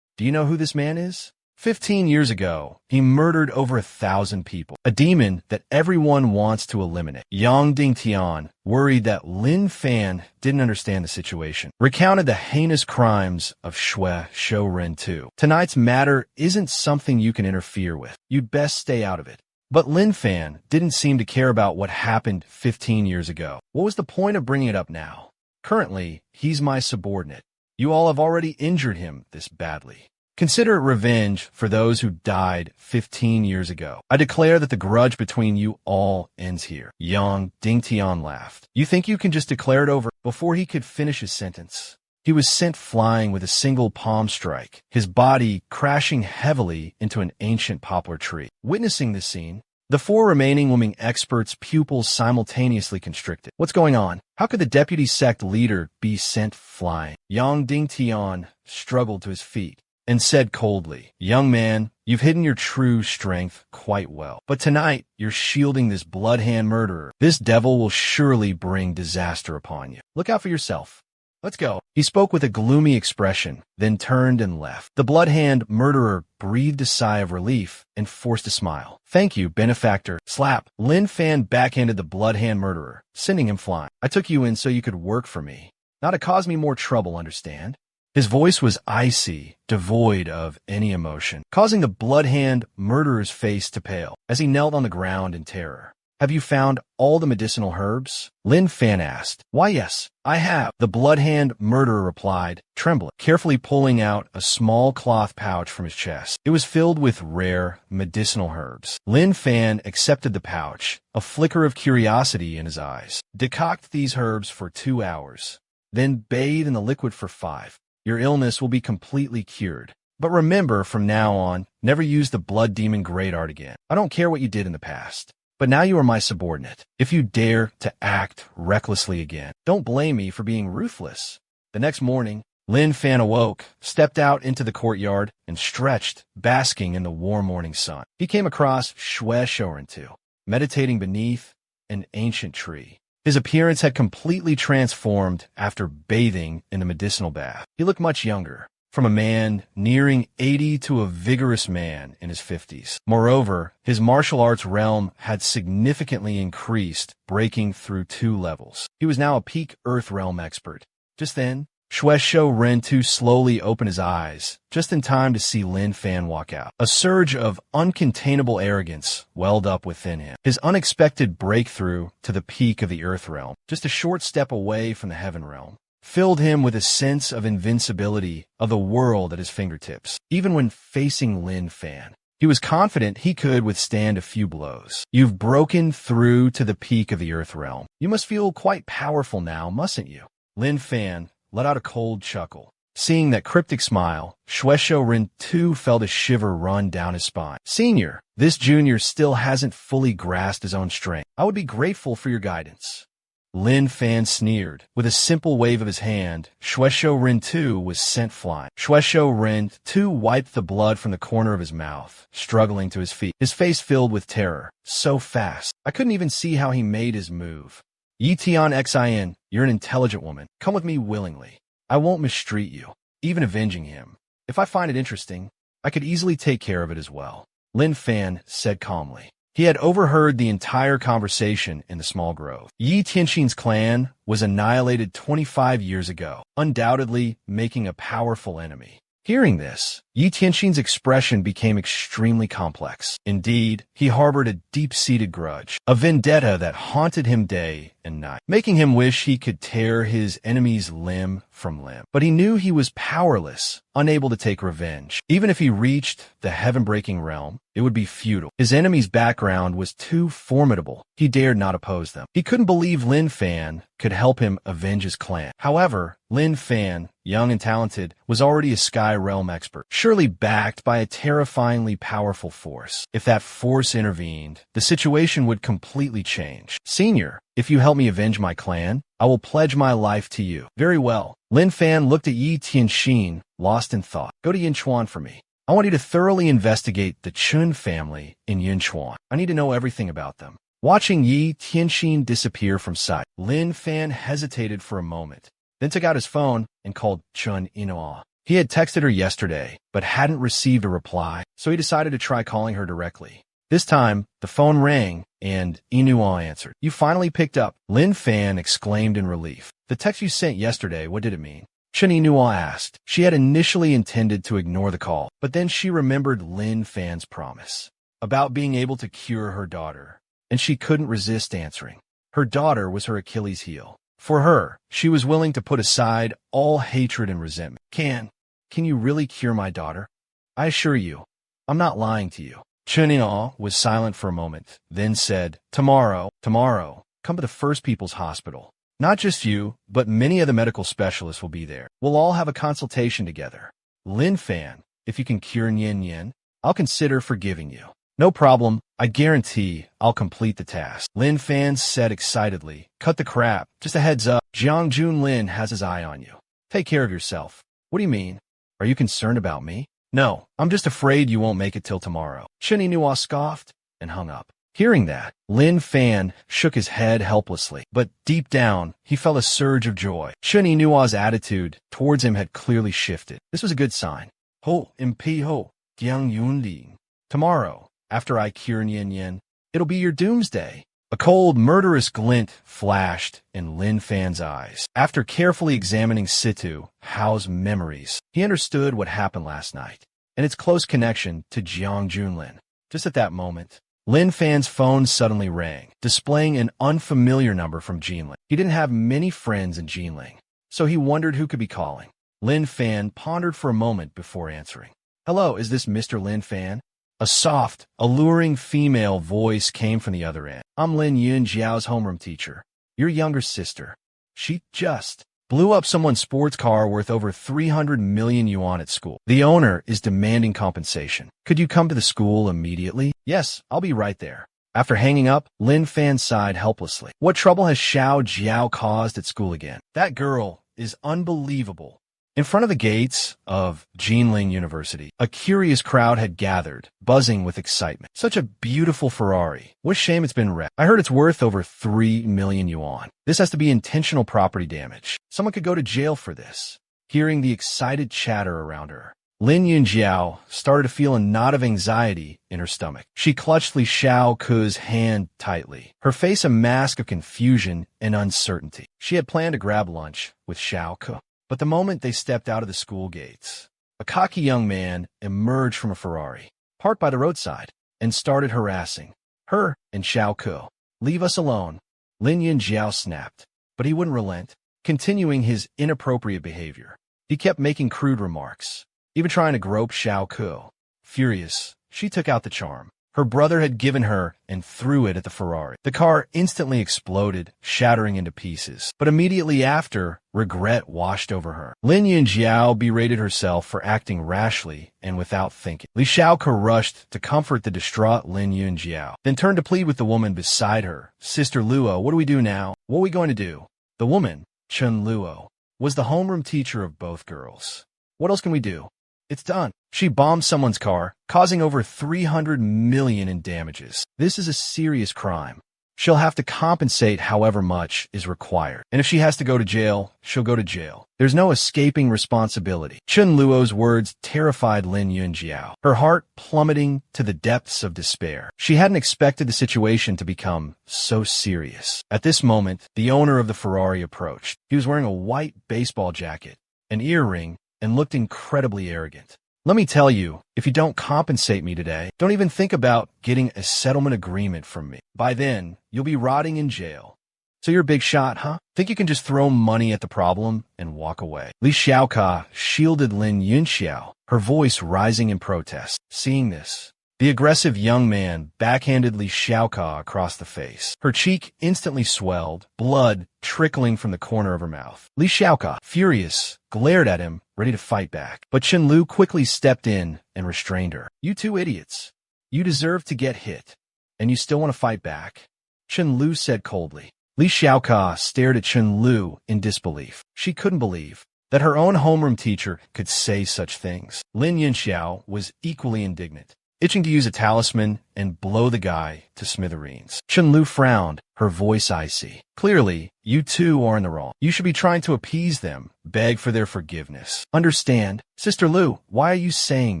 do you know who this man is? 15 years ago, he murdered over 1,000 people, a demon that everyone wants to eliminate. Yang Dingtian, worried that Lin Fan didn't understand the situation, recounted the heinous crimes of Shui Shouren too. Tonight's matter isn't something you can interfere with. You'd best stay out of it. But Lin Fan didn't seem to care about what happened 15 years ago. What was the point of bringing it up now? Currently, he's my subordinate. You all have already injured him this badly. Consider it revenge for those who died 15 years ago. I declare that the grudge between you all ends here. Yang Dingtian laughed. You think you can just declare it over? Before he could finish his sentence, he was sent flying with a single palm strike, his body crashing heavily into an ancient poplar tree. Witnessing this scene, the four remaining Wuming experts' pupils simultaneously constricted. What's going on? How could the deputy sect leader be sent flying? Yang Dingtian struggled to his feet and said coldly, Young man, you've hidden your true strength quite well. But tonight, you're shielding this bloodhand murderer. This devil will surely bring disaster upon you. Look out for yourself. Let's go. He spoke with a gloomy expression, then turned and left. The bloodhand murderer breathed a sigh of relief and forced a smile. Thank you, benefactor. Slap. Lin Fan backhanded the bloodhand murderer, sending him flying. I took you in so you could work for me, not to cause me more trouble, understand? His voice was icy, devoid of any emotion, causing the bloodhand murderer's face to pale as he knelt on the ground in terror. Have you found all the medicinal herbs? Lin Fan asked. Why, yes, I have, the bloodhand murderer replied, trembling, carefully pulling out a small cloth pouch from his chest. It was filled with rare medicinal herbs. Lin Fan accepted the pouch, a flicker of curiosity in his eyes. Decoct these herbs for 2 hours, then bathe in the liquid for 5. Your illness will be completely cured. But remember, from now on, never use the blood demon great art again. I don't care what you did in the past, but now you are my subordinate. If you dare to act recklessly again, don't blame me for being ruthless. The next morning, Lin Fan awoke, stepped out into the courtyard, and stretched, basking in the warm morning sun. He came across Shui Shouren too, meditating beneath an ancient tree. His appearance had completely transformed after bathing in the medicinal bath. He looked much younger, from a man nearing 80 to a vigorous man in his 50s. Moreover, his martial arts realm had significantly increased, breaking through 2 levels. He was now a peak Earth realm expert. Just then, Shui Shouren too slowly opened his eyes, just in time to see Lin Fan walk out. A surge of uncontainable arrogance welled up within him. His unexpected breakthrough to the peak of the Earth realm, just a short step away from the Heaven realm, filled him with a sense of invincibility of the world at his fingertips. Even when facing Lin Fan, he was confident he could withstand a few blows. You've broken through to the peak of the Earth realm. You must feel quite powerful now, mustn't you? Lin Fan let out a cold chuckle. Seeing that cryptic smile, Shui Shouren too felt a shiver run down his spine. Senior, this junior still hasn't fully grasped his own strength. I would be grateful for your guidance. Lin Fan sneered. With a simple wave of his hand, Shui Shouren too was sent flying. Shui Shouren too wiped the blood from the corner of his mouth, struggling to his feet, his face filled with terror. So fast. I couldn't even see how he made his move. Yi Tian Xin, you're an intelligent woman. Come with me willingly. I won't mistreat you, even avenging him. If I find it interesting, I could easily take care of it as well. Lin Fan said calmly. He had overheard the entire conversation in the small grove. Yi Tianxin's clan was annihilated 25 years ago, undoubtedly making a powerful enemy. Hearing this, Yi Tianxin's expression became extremely complex. Indeed, he harbored a deep-seated grudge, a vendetta that haunted him day and night, making him wish he could tear his enemies limb from limb. But he knew he was powerless, unable to take revenge. Even if he reached the heaven-breaking realm, it would be futile. His enemy's background was too formidable. He dared not oppose them. He couldn't believe Lin Fan could help him avenge his clan. However, Lin Fan, young and talented, was already a Sky Realm expert, surely backed by a terrifyingly powerful force. If that force intervened, the situation would completely change. Senior, if you help me avenge my clan, I will pledge my life to you. Very well. Lin Fan looked at Yi Tianxin, lost in thought. Go to Yinchuan for me. I want you to thoroughly investigate the Chun family in Yinchuan. I need to know everything about them. Watching Yi Tianxin disappear from sight, Lin Fan hesitated for a moment, then took out his phone and called Chun Inoa. He had texted her yesterday, but hadn't received a reply, so he decided to try calling her directly. This time, the phone rang, and Inua answered. "You finally picked up," Lin Fan exclaimed in relief. "The text you sent yesterday, what did it mean?" Chen Inua asked. She had initially intended to ignore the call, but then she remembered Lin Fan's promise about being able to cure her daughter, and she couldn't resist answering. Her daughter was her Achilles heel. For her, she was willing to put aside all hatred and resentment. Can you really cure my daughter? I assure you, I'm not lying to you." Chen Inua was silent for a moment, then said, Tomorrow, come to the First People's Hospital. Not just you, but many of the medical specialists will be there. We'll all have a consultation together. Lin Fan, if you can cure Nian Yen, I'll consider forgiving you. No problem, I guarantee I'll complete the task. Lin Fan said excitedly, "Cut the crap, just a heads up, Jiang Junlin has his eye on you. Take care of yourself." "What do you mean? Are you concerned about me?" "No, I'm just afraid you won't make it till tomorrow." Chen Inua scoffed and hung up. Hearing that, Lin Fan shook his head helplessly, but deep down, he felt a surge of joy. Chen Inua's attitude towards him had clearly shifted. This was a good sign. "Ho, MP ho, Jiang Yunling. Tomorrow, after I cure Nian Yen, it'll be your doomsday." A cold, murderous glint flashed in Lin Fan's eyes. After carefully examining Situ Hao's memories, he understood what happened last night, and its close connection to Jiang Junlin. Just at that moment, Lin Fan's phone suddenly rang, displaying an unfamiliar number from Jinling. He didn't have many friends in Jinling, so he wondered who could be calling. Lin Fan pondered for a moment before answering. "Hello, is this Mr. Lin Fan?" A soft, alluring female voice came from the other end. "I'm Lin Yun Jiao's homeroom teacher, your younger sister. She just blew up someone's sports car worth over 300 million yuan at school. The owner is demanding compensation. Could you come to the school immediately?" "Yes, I'll be right there." After hanging up, Lin Fan sighed helplessly. What trouble has Xiao Jiao caused at school again? That girl is unbelievable. In front of the gates of Jinling University, a curious crowd had gathered, buzzing with excitement. Such a beautiful Ferrari. What shame it's been wrecked. I heard it's worth over 3 million yuan. This has to be intentional property damage. Someone could go to jail for this. Hearing the excited chatter around her, Lin Yunjiao started to feel a knot of anxiety in her stomach. She clutched Li Xiaoke's hand tightly, her face a mask of confusion and uncertainty. She had planned to grab lunch with Xiaoke. But the moment they stepped out of the school gates, a cocky young man emerged from a Ferrari, parked by the roadside, and started harassing her and Xiaoke. "Leave us alone," Lin Yunjiao snapped, but he wouldn't relent, continuing his inappropriate behavior. He kept making crude remarks, even trying to grope Xiaoke. Furious, she took out the charm her brother had given her and threw it at the Ferrari. The car instantly exploded, shattering into pieces. But immediately after, regret washed over her. Lin Yunjiao berated herself for acting rashly and without thinking. Li Xiaoke rushed to comfort the distraught Lin Yunjiao, then turned to plead with the woman beside her. "Sister Luo, what do we do now? What are we going to do?" The woman, Chen Luo, was the homeroom teacher of both girls. "What else can we do? It's done. She bombed someone's car, causing over 300 million in damages. This is a serious crime. She'll have to compensate however much is required. And if she has to go to jail, she'll go to jail. There's no escaping responsibility." Chen Luo's words terrified Lin Yunjiao, her heart plummeting to the depths of despair. She hadn't expected the situation to become so serious. At this moment, the owner of the Ferrari approached. He was wearing a white baseball jacket, an earring, and looked incredibly arrogant. "Let me tell you, if you don't compensate me today, don't even think about getting a settlement agreement from me. By then, you'll be rotting in jail. So you're a big shot, huh? Think you can just throw money at the problem and walk away?" Li Xiaoke shielded Lin Yunxiao, her voice rising in protest. Seeing this, the aggressive young man backhanded Li Xiaoke across the face. Her cheek instantly swelled, blood trickling from the corner of her mouth. Li Xiaoke, furious, glared at him, ready to fight back. But Chen Lu quickly stepped in and restrained her. "You two idiots. You deserve to get hit, and you still want to fight back?" Chen Lu said coldly. Li Xiaoke stared at Chen Lu in disbelief. She couldn't believe that her own homeroom teacher could say such things. Lin Yunxiao was equally indignant. itching to use a talisman and blow the guy to smithereens. Chun-Lu frowned, her voice icy. Clearly, you two are in the wrong. You should be trying to appease them, beg for their forgiveness. Understand? Sister Lu, why are you saying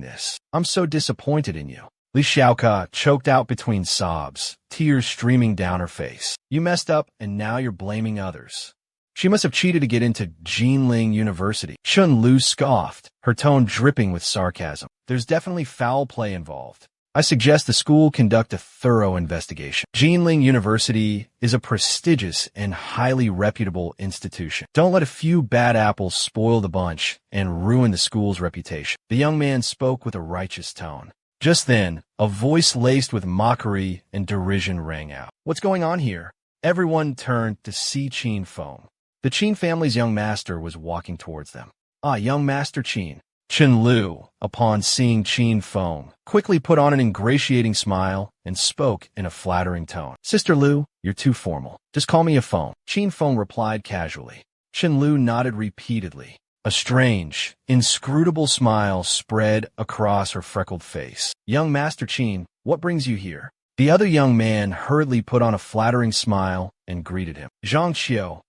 this? I'm so disappointed in you. Li Xiaoka choked out between sobs, tears streaming down her face. You messed up, and now you're blaming others. She must have cheated to get into Jinling University. Chun-Lu scoffed, her tone dripping with sarcasm. There's definitely foul play involved. I suggest the school conduct a thorough investigation. Jinling University is a prestigious and highly reputable institution. Don't let a few bad apples spoil the bunch and ruin the school's reputation. The young man spoke with a righteous tone. Just then, a voice laced with mockery and derision rang out. What's going on here? Everyone turned to see Qin Feng. The Qin family's young master was walking towards them. Ah, young Master Qin. Chun-Lu, upon seeing Qin Feng, quickly put on an ingratiating smile and spoke in a flattering tone. Sister Lu, you're too formal. Just call me a Feng. Qin Feng replied casually. Chun-Lu nodded repeatedly. A strange, inscrutable smile spread across her freckled face. Young Master Qin, what brings you here? The other young man hurriedly put on a flattering smile and greeted him. Zhang Qiu,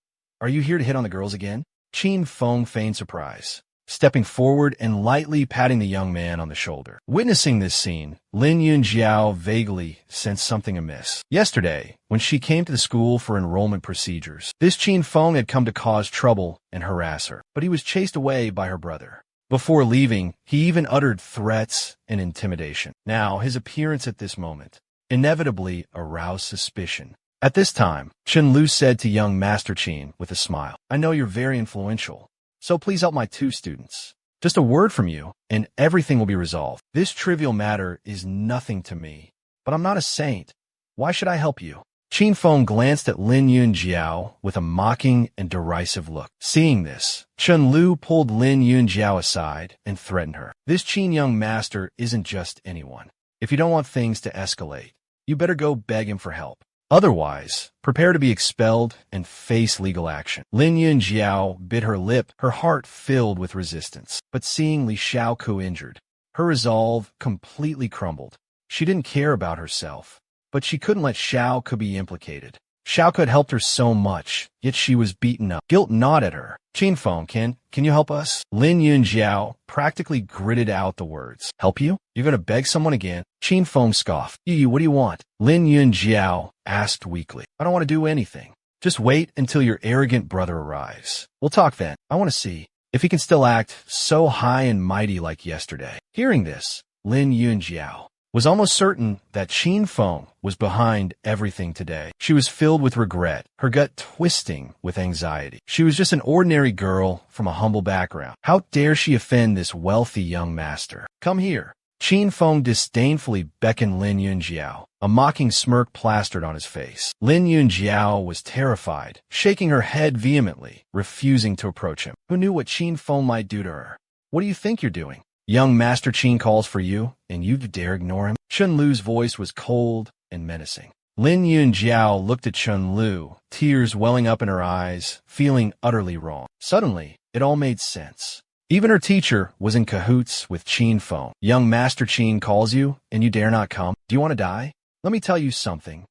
are you here to hit on the girls again? Qin Feng feigned surprise, stepping forward and lightly patting the young man on the shoulder. Witnessing this scene, Lin Yunjiao vaguely sensed something amiss. Yesterday, when she came to the school for enrollment procedures, this Qin Feng had come to cause trouble and harass her, but he was chased away by her brother. Before leaving, he even uttered threats and intimidation. Now, his appearance at this moment inevitably aroused suspicion. At this time, Chun-Lu said to young Master Qin with a smile, I know you're very influential, so please help my two students. Just a word from you, and everything will be resolved. This trivial matter is nothing to me, but I'm not a saint. Why should I help you? Qin Feng glanced at Lin Yunjiao with a mocking and derisive look. Seeing this, Chun-Lu pulled Lin Yunjiao aside and threatened her. This Qin young master isn't just anyone. If you don't want things to escalate, you better go beg him for help. Otherwise, prepare to be expelled and face legal action. Lin Yunjiao bit her lip, her heart filled with resistance. But seeing Li Xiaoku injured, her resolve completely crumbled. She didn't care about herself, but she couldn't let Xiaoku be implicated. Xiaoku had helped her so much, yet she was beaten up. Guilt gnawed at her. Qin Feng, can you help us? Lin Yunjiao practically gritted out the words. Help you? You're going to beg someone again? Qin Feng scoffed. You, what do you want? Lin Yunjiao asked weakly. I don't want to do anything. Just wait until your arrogant brother arrives. We'll talk then. I want to see if he can still act so high and mighty like yesterday. Hearing this, Lin Yunjiao was almost certain that Qin Feng was behind everything today. She was filled with regret, her gut twisting with anxiety. She was just an ordinary girl from a humble background. How dare she offend this wealthy young master? Come here. Qin Feng disdainfully beckoned Lin Yunjiao. A mocking smirk plastered on his face. Lin Yunjiao was terrified, shaking her head vehemently, refusing to approach him. Who knew what Qin Feng might do to her? What do you think you're doing? Young Master Qin calls for you, and you dare ignore him? Chun-Lu's voice was cold and menacing. Lin Yunjiao looked at Chun-Lu, tears welling up in her eyes, feeling utterly wrong. Suddenly, it all made sense. Even her teacher was in cahoots with Qin Feng. Young Master Qin calls you, and you dare not come. Do you want to die? Let me tell you something.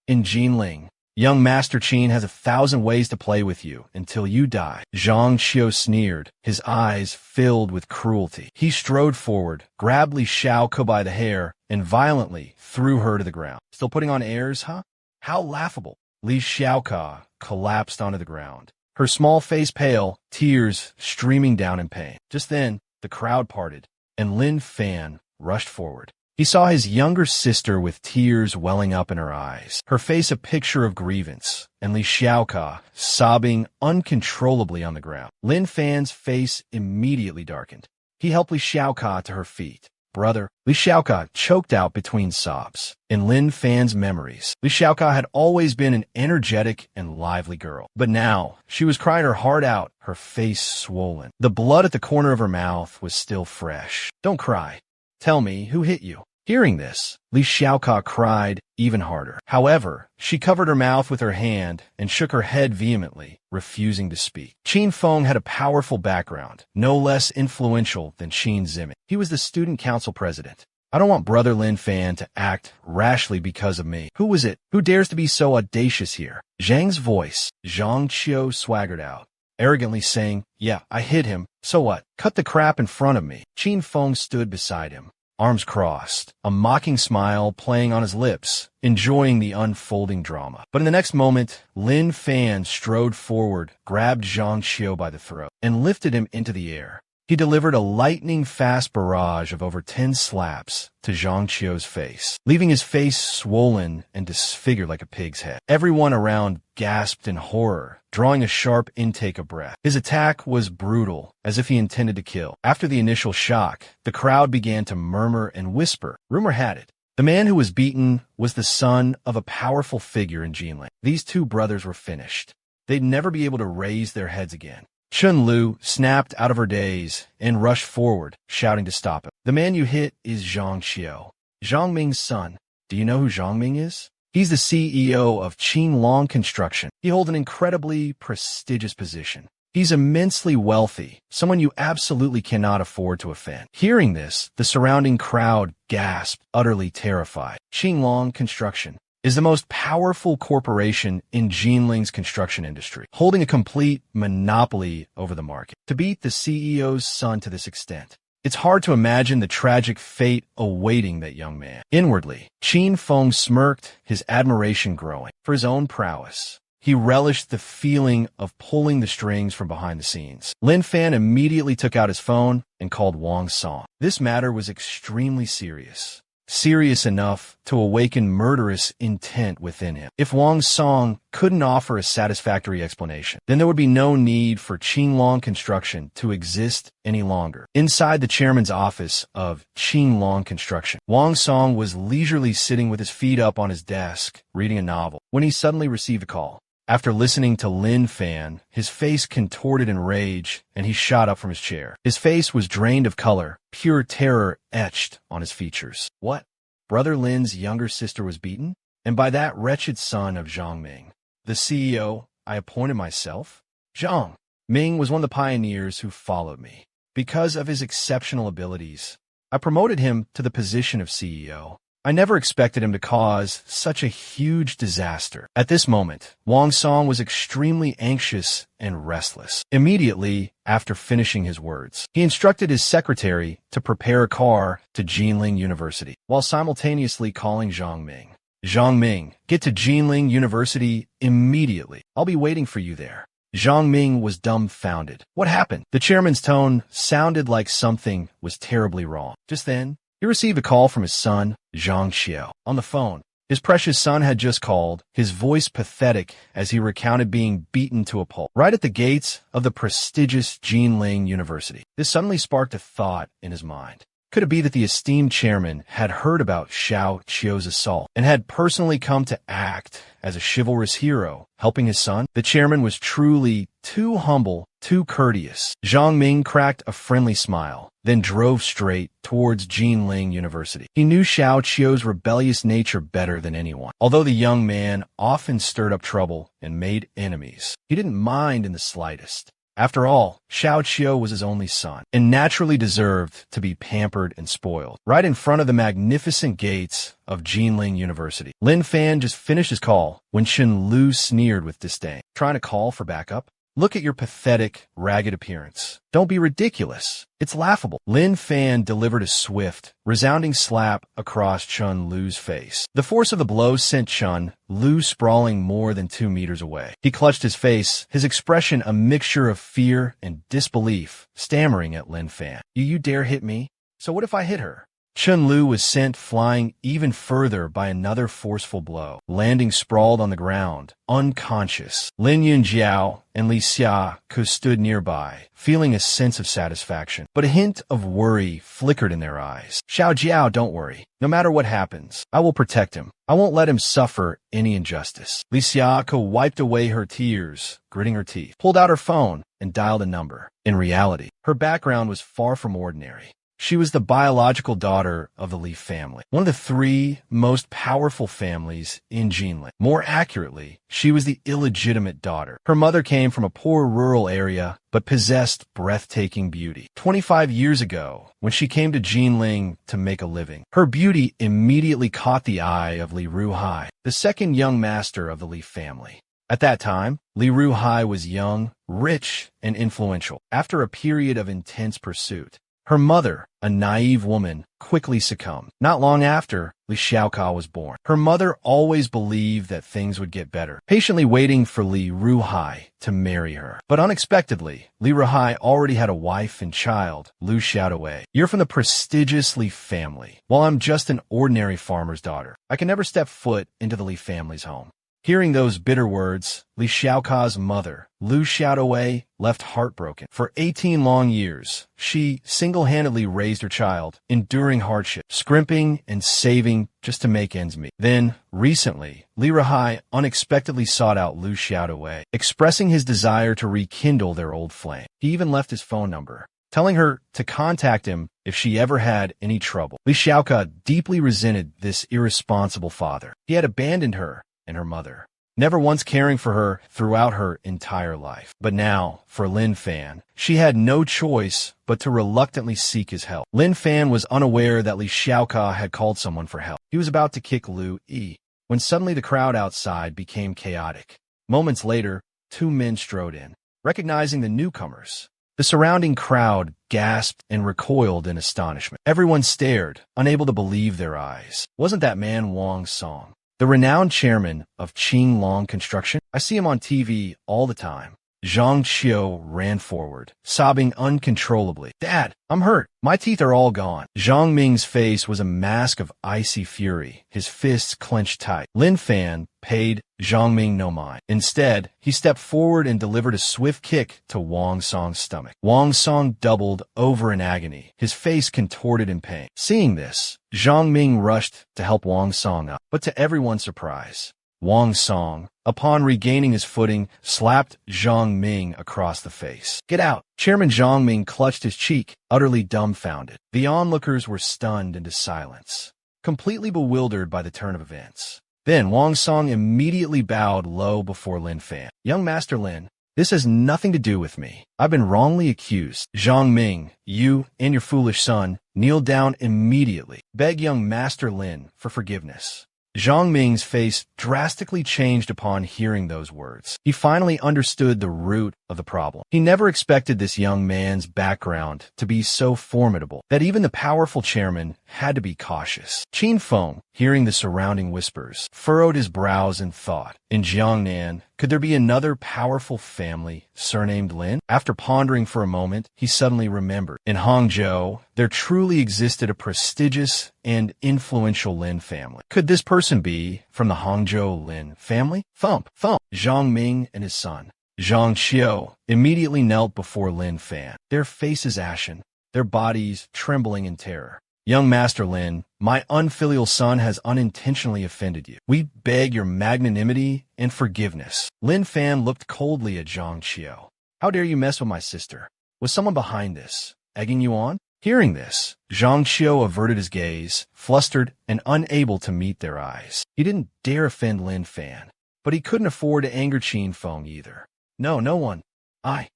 In Jinling, young Master Qin has 1,000 ways to play with you until you die. Zhang Qiu sneered, his eyes filled with cruelty. He strode forward, grabbed Li Xiaoku by the hair, and violently threw her to the ground. Still putting on airs, huh? How laughable. Li Xiaoku collapsed onto the ground, her small face pale, tears streaming down in pain. Just then, the crowd parted, and Lin Fan rushed forward. He saw his younger sister with tears welling up in her eyes, her face a picture of grievance, and Li Xiaoka sobbing uncontrollably on the ground. Lin Fan's face immediately darkened. He helped Li Xiaoka to her feet. Brother, Li Xiaoka choked out between sobs. In Lin Fan's memories, Li Xiaoka had always been an energetic and lively girl. But now, she was crying her heart out, her face swollen. The blood at the corner of her mouth was still fresh. Don't cry. Tell me, who hit you? Hearing this, Li Xiaoka cried even harder. However, she covered her mouth with her hand and shook her head vehemently, refusing to speak. Qin Feng had a powerful background, no less influential than Qin Zimin. He was the student council president, I don't want Brother Lin Fan to act rashly because of me. Who was it? Who dares to be so audacious here? Zhang's voice. Zhang Qiu swaggered out, arrogantly saying, yeah, I hit him. So what? Cut the crap in front of me. Qin Feng stood beside him, arms crossed, a mocking smile playing on his lips, enjoying the unfolding drama. But in the next moment, Lin Fan strode forward, grabbed Zhang Qiu by the throat, and lifted him into the air. He delivered a lightning-fast barrage of over 10 slaps to Zhang Qiu's face, leaving his face swollen and disfigured like a pig's head. Everyone around gasped in horror, drawing a sharp intake of breath. His attack was brutal, as if he intended to kill. After the initial shock, the crowd began to murmur and whisper. Rumor had it, the man who was beaten was the son of a powerful figure in Jinling. These two brothers were finished. They'd never be able to raise their heads again. Chun Lu snapped out of her daze and rushed forward, shouting to stop him. The man you hit is Zhang Qiu, Zhang Ming's son. Do you know who Zhang Ming is? He's the CEO of Qinglong Construction. He holds an incredibly prestigious position. He's immensely wealthy, someone you absolutely cannot afford to offend. Hearing this, the surrounding crowd gasped, utterly terrified. Qinglong Construction is the most powerful corporation in Jinling's construction industry, holding a complete monopoly over the market. To beat the CEO's son to this extent, it's hard to imagine the tragic fate awaiting that young man. Inwardly, Qin Feng smirked, his admiration growing. For his own prowess, he relished the feeling of pulling the strings from behind the scenes. Lin Fan immediately took out his phone and called Wang Song. This matter was extremely serious. Serious enough to awaken murderous intent within him. If Wang Song couldn't offer a satisfactory explanation, then there would be no need for Qinglong Construction to exist any longer. Inside the chairman's office of Qinglong Construction, Wang Song was leisurely sitting with his feet up on his desk, reading a novel, when he suddenly received a call. After listening to Lin Fan, his face contorted in rage, and he shot up from his chair. His face was drained of color, pure terror etched on his features. What? Brother Lin's younger sister was beaten? And by that wretched son of Zhang Ming, the CEO I appointed myself? Zhang Ming was one of the pioneers who followed me. Because of his exceptional abilities, I promoted him to the position of CEO. I never expected him to cause such a huge disaster. At this moment, Wang Song was extremely anxious and restless. Immediately after finishing his words, he instructed his secretary to prepare a car to Jinling University, while simultaneously calling Zhang Ming. Zhang Ming, get to Jinling University immediately. I'll be waiting for you there. Zhang Ming was dumbfounded. What happened? The chairman's tone sounded like something was terribly wrong. Just then, he received a call from his son, Zhang Qiu. On the phone, his precious son had just called, his voice pathetic as he recounted being beaten to a pulp, right at the gates of the prestigious Jinling University. This suddenly sparked a thought in his mind. Could it be that the esteemed chairman had heard about Xiao Qiu's assault and had personally come to act as a chivalrous hero, helping his son? The chairman was truly too humble, too courteous. Zhang Ming cracked a friendly smile, then drove straight towards Jinling University. He knew Xiao Qiu's rebellious nature better than anyone. Although the young man often stirred up trouble and made enemies, he didn't mind in the slightest. After all, Xiao Qiu was his only son, and naturally deserved to be pampered and spoiled. Right in front of the magnificent gates of Jinling University, Lin Fan just finished his call when Chen Lu sneered with disdain. Trying to call for backup? Look at your pathetic, ragged appearance. Don't be ridiculous. It's laughable. Lin Fan delivered a swift, resounding slap across Chun Lu's face. The force of the blow sent Chun Lu sprawling more than 2 meters away. He clutched his face, his expression a mixture of fear and disbelief, stammering at Lin Fan. You dare hit me? So what if I hit her? Chun Lu was sent flying even further by another forceful blow, landing sprawled on the ground, unconscious. Lin Yunjiao and Li Xia stood nearby, feeling a sense of satisfaction, but a hint of worry flickered in their eyes. Xiao Jiao, don't worry. No matter what happens, I will protect him. I won't let him suffer any injustice. Li Xia wiped away her tears, gritting her teeth, pulled out her phone, and dialed a number. In reality, her background was far from ordinary. She was the biological daughter of the Li family, one of the three most powerful families in Jinling. More accurately, she was the illegitimate daughter. Her mother came from a poor rural area, but possessed breathtaking beauty. 25 years ago, when she came to Jinling to make a living, her beauty immediately caught the eye of Li Ruhai, the second young master of the Li family. At that time, Li Ruhai was young, rich, and influential. After a period of intense pursuit, her mother, a naive woman, quickly succumbed. Not long after, Li Xiaoka was born. Her mother always believed that things would get better, patiently waiting for Li Ruhai to marry her. But unexpectedly, Li Ruhai already had a wife and child, Lu Xiaodawei. You're from the prestigious Li family, while I'm just an ordinary farmer's daughter. I can never step foot into the Li family's home. Hearing those bitter words, Li Xiaoka's mother, Lu Xiaodawei, left heartbroken. For 18 long years, she single-handedly raised her child, enduring hardship, scrimping and saving just to make ends meet. Then, recently, Li Ruhai unexpectedly sought out Lu Xiaodawei, expressing his desire to rekindle their old flame. He even left his phone number, telling her to contact him if she ever had any trouble. Li Xiaoka deeply resented this irresponsible father. He had abandoned her and her mother, never once caring for her throughout her entire life. But now, for Lin Fan, she had no choice but to reluctantly seek his help. Lin Fan was unaware that Li Xiaoka had called someone for help. He was about to kick Lu Yi, when suddenly the crowd outside became chaotic. Moments later, two men strode in. Recognizing the newcomers, the surrounding crowd gasped and recoiled in astonishment. Everyone stared, unable to believe their eyes. Wasn't that man Wang Song, the renowned chairman of Qinglong Construction? I see him on TV all the time. Zhang Qiu ran forward, sobbing uncontrollably. Dad, I'm hurt. My teeth are all gone. Zhang Ming's face was a mask of icy fury, his fists clenched tight. Lin Fan paid Zhang Ming no mind. Instead, he stepped forward and delivered a swift kick to Wang Song's stomach. Wang Song doubled over in agony, his face contorted in pain. Seeing this, Zhang Ming rushed to help Wang Song up. But to everyone's surprise, Wang Song, upon regaining his footing, slapped Zhang Ming across the face. Get out! Chairman Zhang Ming clutched his cheek, utterly dumbfounded. The onlookers were stunned into silence, completely bewildered by the turn of events. Then Wang Song immediately bowed low before Lin Fan. Young Master Lin, this has nothing to do with me. I've been wrongly accused. Zhang Ming, you and your foolish son, kneel down immediately. Beg young Master Lin for forgiveness. Zhang Ming's face drastically changed upon hearing those words. He finally understood the root of the problem. He never expected this young man's background to be so formidable that even the powerful chairman had to be cautious. Qin Feng, hearing the surrounding whispers, furrowed his brows in thought. In Jiangnan, could there be another powerful family surnamed Lin? After pondering for a moment, he suddenly remembered. In Hangzhou, there truly existed a prestigious and influential Lin family. Could this person be from the Hangzhou Lin family? Thump, thump. Zhang Ming and his son, Zhang Qiu, immediately knelt before Lin Fan, their faces ashen, their bodies trembling in terror. Young Master Lin, my unfilial son has unintentionally offended you. We beg your magnanimity and forgiveness. Lin Fan looked coldly at Zhang Qiu. How dare you mess with my sister? Was someone behind this, egging you on? Hearing this, Zhang Qiu averted his gaze, flustered and unable to meet their eyes. He didn't dare offend Lin Fan, but he couldn't afford to anger Qin Feng either. No one. I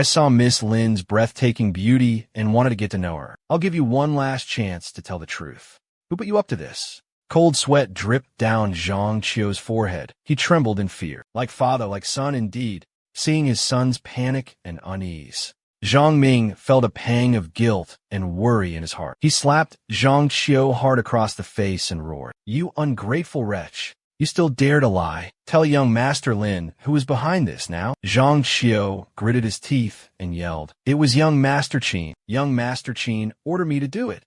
saw Miss Lin's breathtaking beauty and wanted to get to know her. I'll give you one last chance to tell the truth. Who put you up to this? Cold sweat dripped down Zhang Qiu's forehead. He trembled in fear. Like father, like son indeed, seeing his son's panic and unease. Zhang Ming felt a pang of guilt and worry in his heart. He slapped Zhang Qiu hard across the face and roared, "You ungrateful wretch! You still dare to lie. Tell young Master Lin who is behind this now." Zhang Qiu gritted his teeth and yelled, "It was young Master Qin. Young Master Qin ordered me to do it."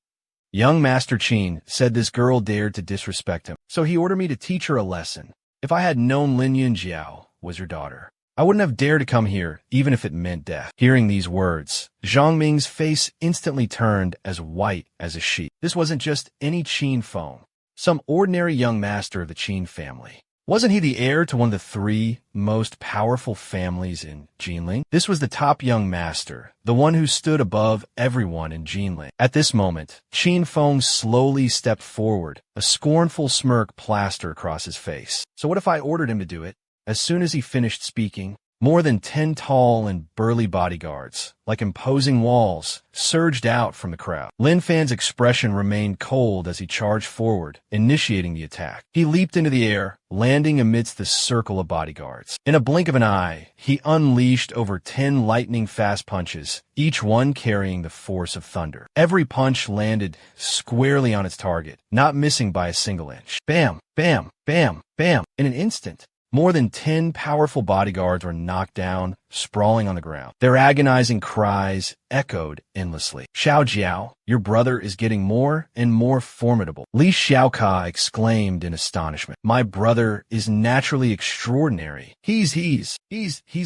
Young Master Qin said this girl dared to disrespect him, so he ordered me to teach her a lesson. If I had known Lin Yunjiao was your daughter, I wouldn't have dared to come here, even if it meant death. Hearing these words, Zhang Ming's face instantly turned as white as a sheet. This wasn't just any Qin Feng, some ordinary young master of the Qin family. Wasn't he the heir to one of the three most powerful families in Jinling? This was the top young master, the one who stood above everyone in Jinling. At this moment, Qin Feng slowly stepped forward, a scornful smirk plastered across his face. So what if I ordered him to do it? As soon as he finished speaking, more than 10 tall and burly bodyguards, like imposing walls, surged out from the crowd. Lin Fan's expression remained cold as he charged forward, initiating the attack. He leaped into the air, landing amidst the circle of bodyguards. In a blink of an eye, he unleashed over 10 lightning-fast punches, each one carrying the force of thunder. Every punch landed squarely on its target, not missing by a single inch. Bam, bam, bam, bam. In an instant, more than 10 powerful bodyguards were knocked down, sprawling on the ground. Their agonizing cries echoed endlessly. Xiao Jiao, your brother is getting more and more formidable. Li Xiaoka exclaimed in astonishment. My brother is naturally extraordinary. He's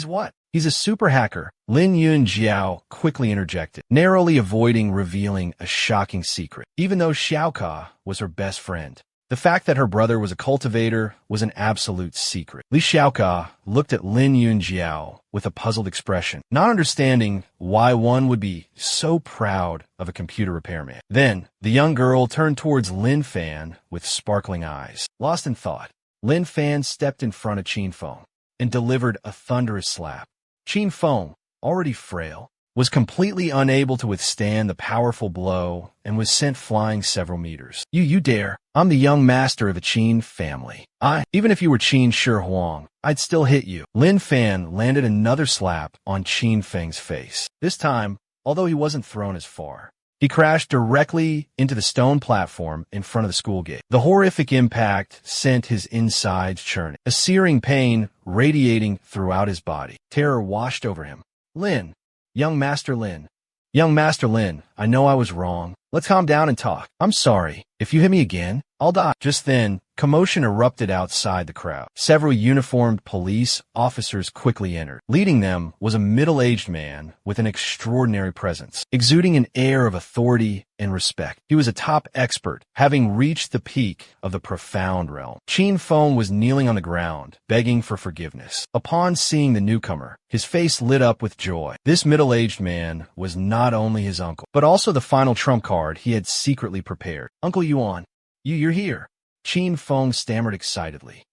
what? He's a super hacker. Lin Yun Jiao quickly interjected, narrowly avoiding revealing a shocking secret, even though Xiaoka was her best friend. The fact that her brother was a cultivator was an absolute secret. Li Xiaoka looked at Lin Yun Jiao with a puzzled expression, not understanding why one would be so proud of a computer repairman. Then, the young girl turned towards Lin Fan with sparkling eyes. Lost in thought, Lin Fan stepped in front of Qin Feng and delivered a thunderous slap. Qin Feng, already frail, was completely unable to withstand the powerful blow and was sent flying several meters. You dare? I'm the young master of the Qin family. Even if you were Qin Shi Huang, I'd still hit you. Lin Fan landed another slap on Qin Feng's face. This time, although he wasn't thrown as far, he crashed directly into the stone platform in front of the school gate. The horrific impact sent his insides churning, a searing pain radiating throughout his body. Terror washed over him. Lin. Young Master Lin. Young Master Lin, I know I was wrong. Let's calm down and talk. I'm sorry. If you hit me again, I'll die. Just then, commotion erupted outside the crowd. Several uniformed police officers quickly entered. Leading them was a middle-aged man with an extraordinary presence, exuding an air of authority and respect. He was a top expert, having reached the peak of the profound realm. Qin Feng was kneeling on the ground, begging for forgiveness. Upon seeing the newcomer, his face lit up with joy. This middle-aged man was not only his uncle, but also the final trump card he had secretly prepared. Uncle Yuan, you're here. Qin Feng stammered excitedly.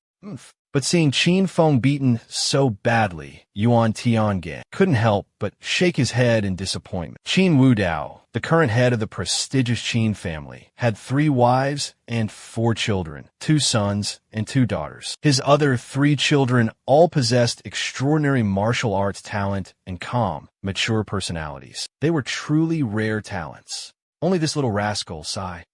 But seeing Qin Feng beaten so badly, Yuan Tiangan couldn't help but shake his head in disappointment. Qin Wudao, the current head of the prestigious Qin family, had 3 wives and 4 children, 2 sons and 2 daughters. His other 3 children all possessed extraordinary martial arts talent and calm, mature personalities. They were truly rare talents. Only this little rascal, Sai,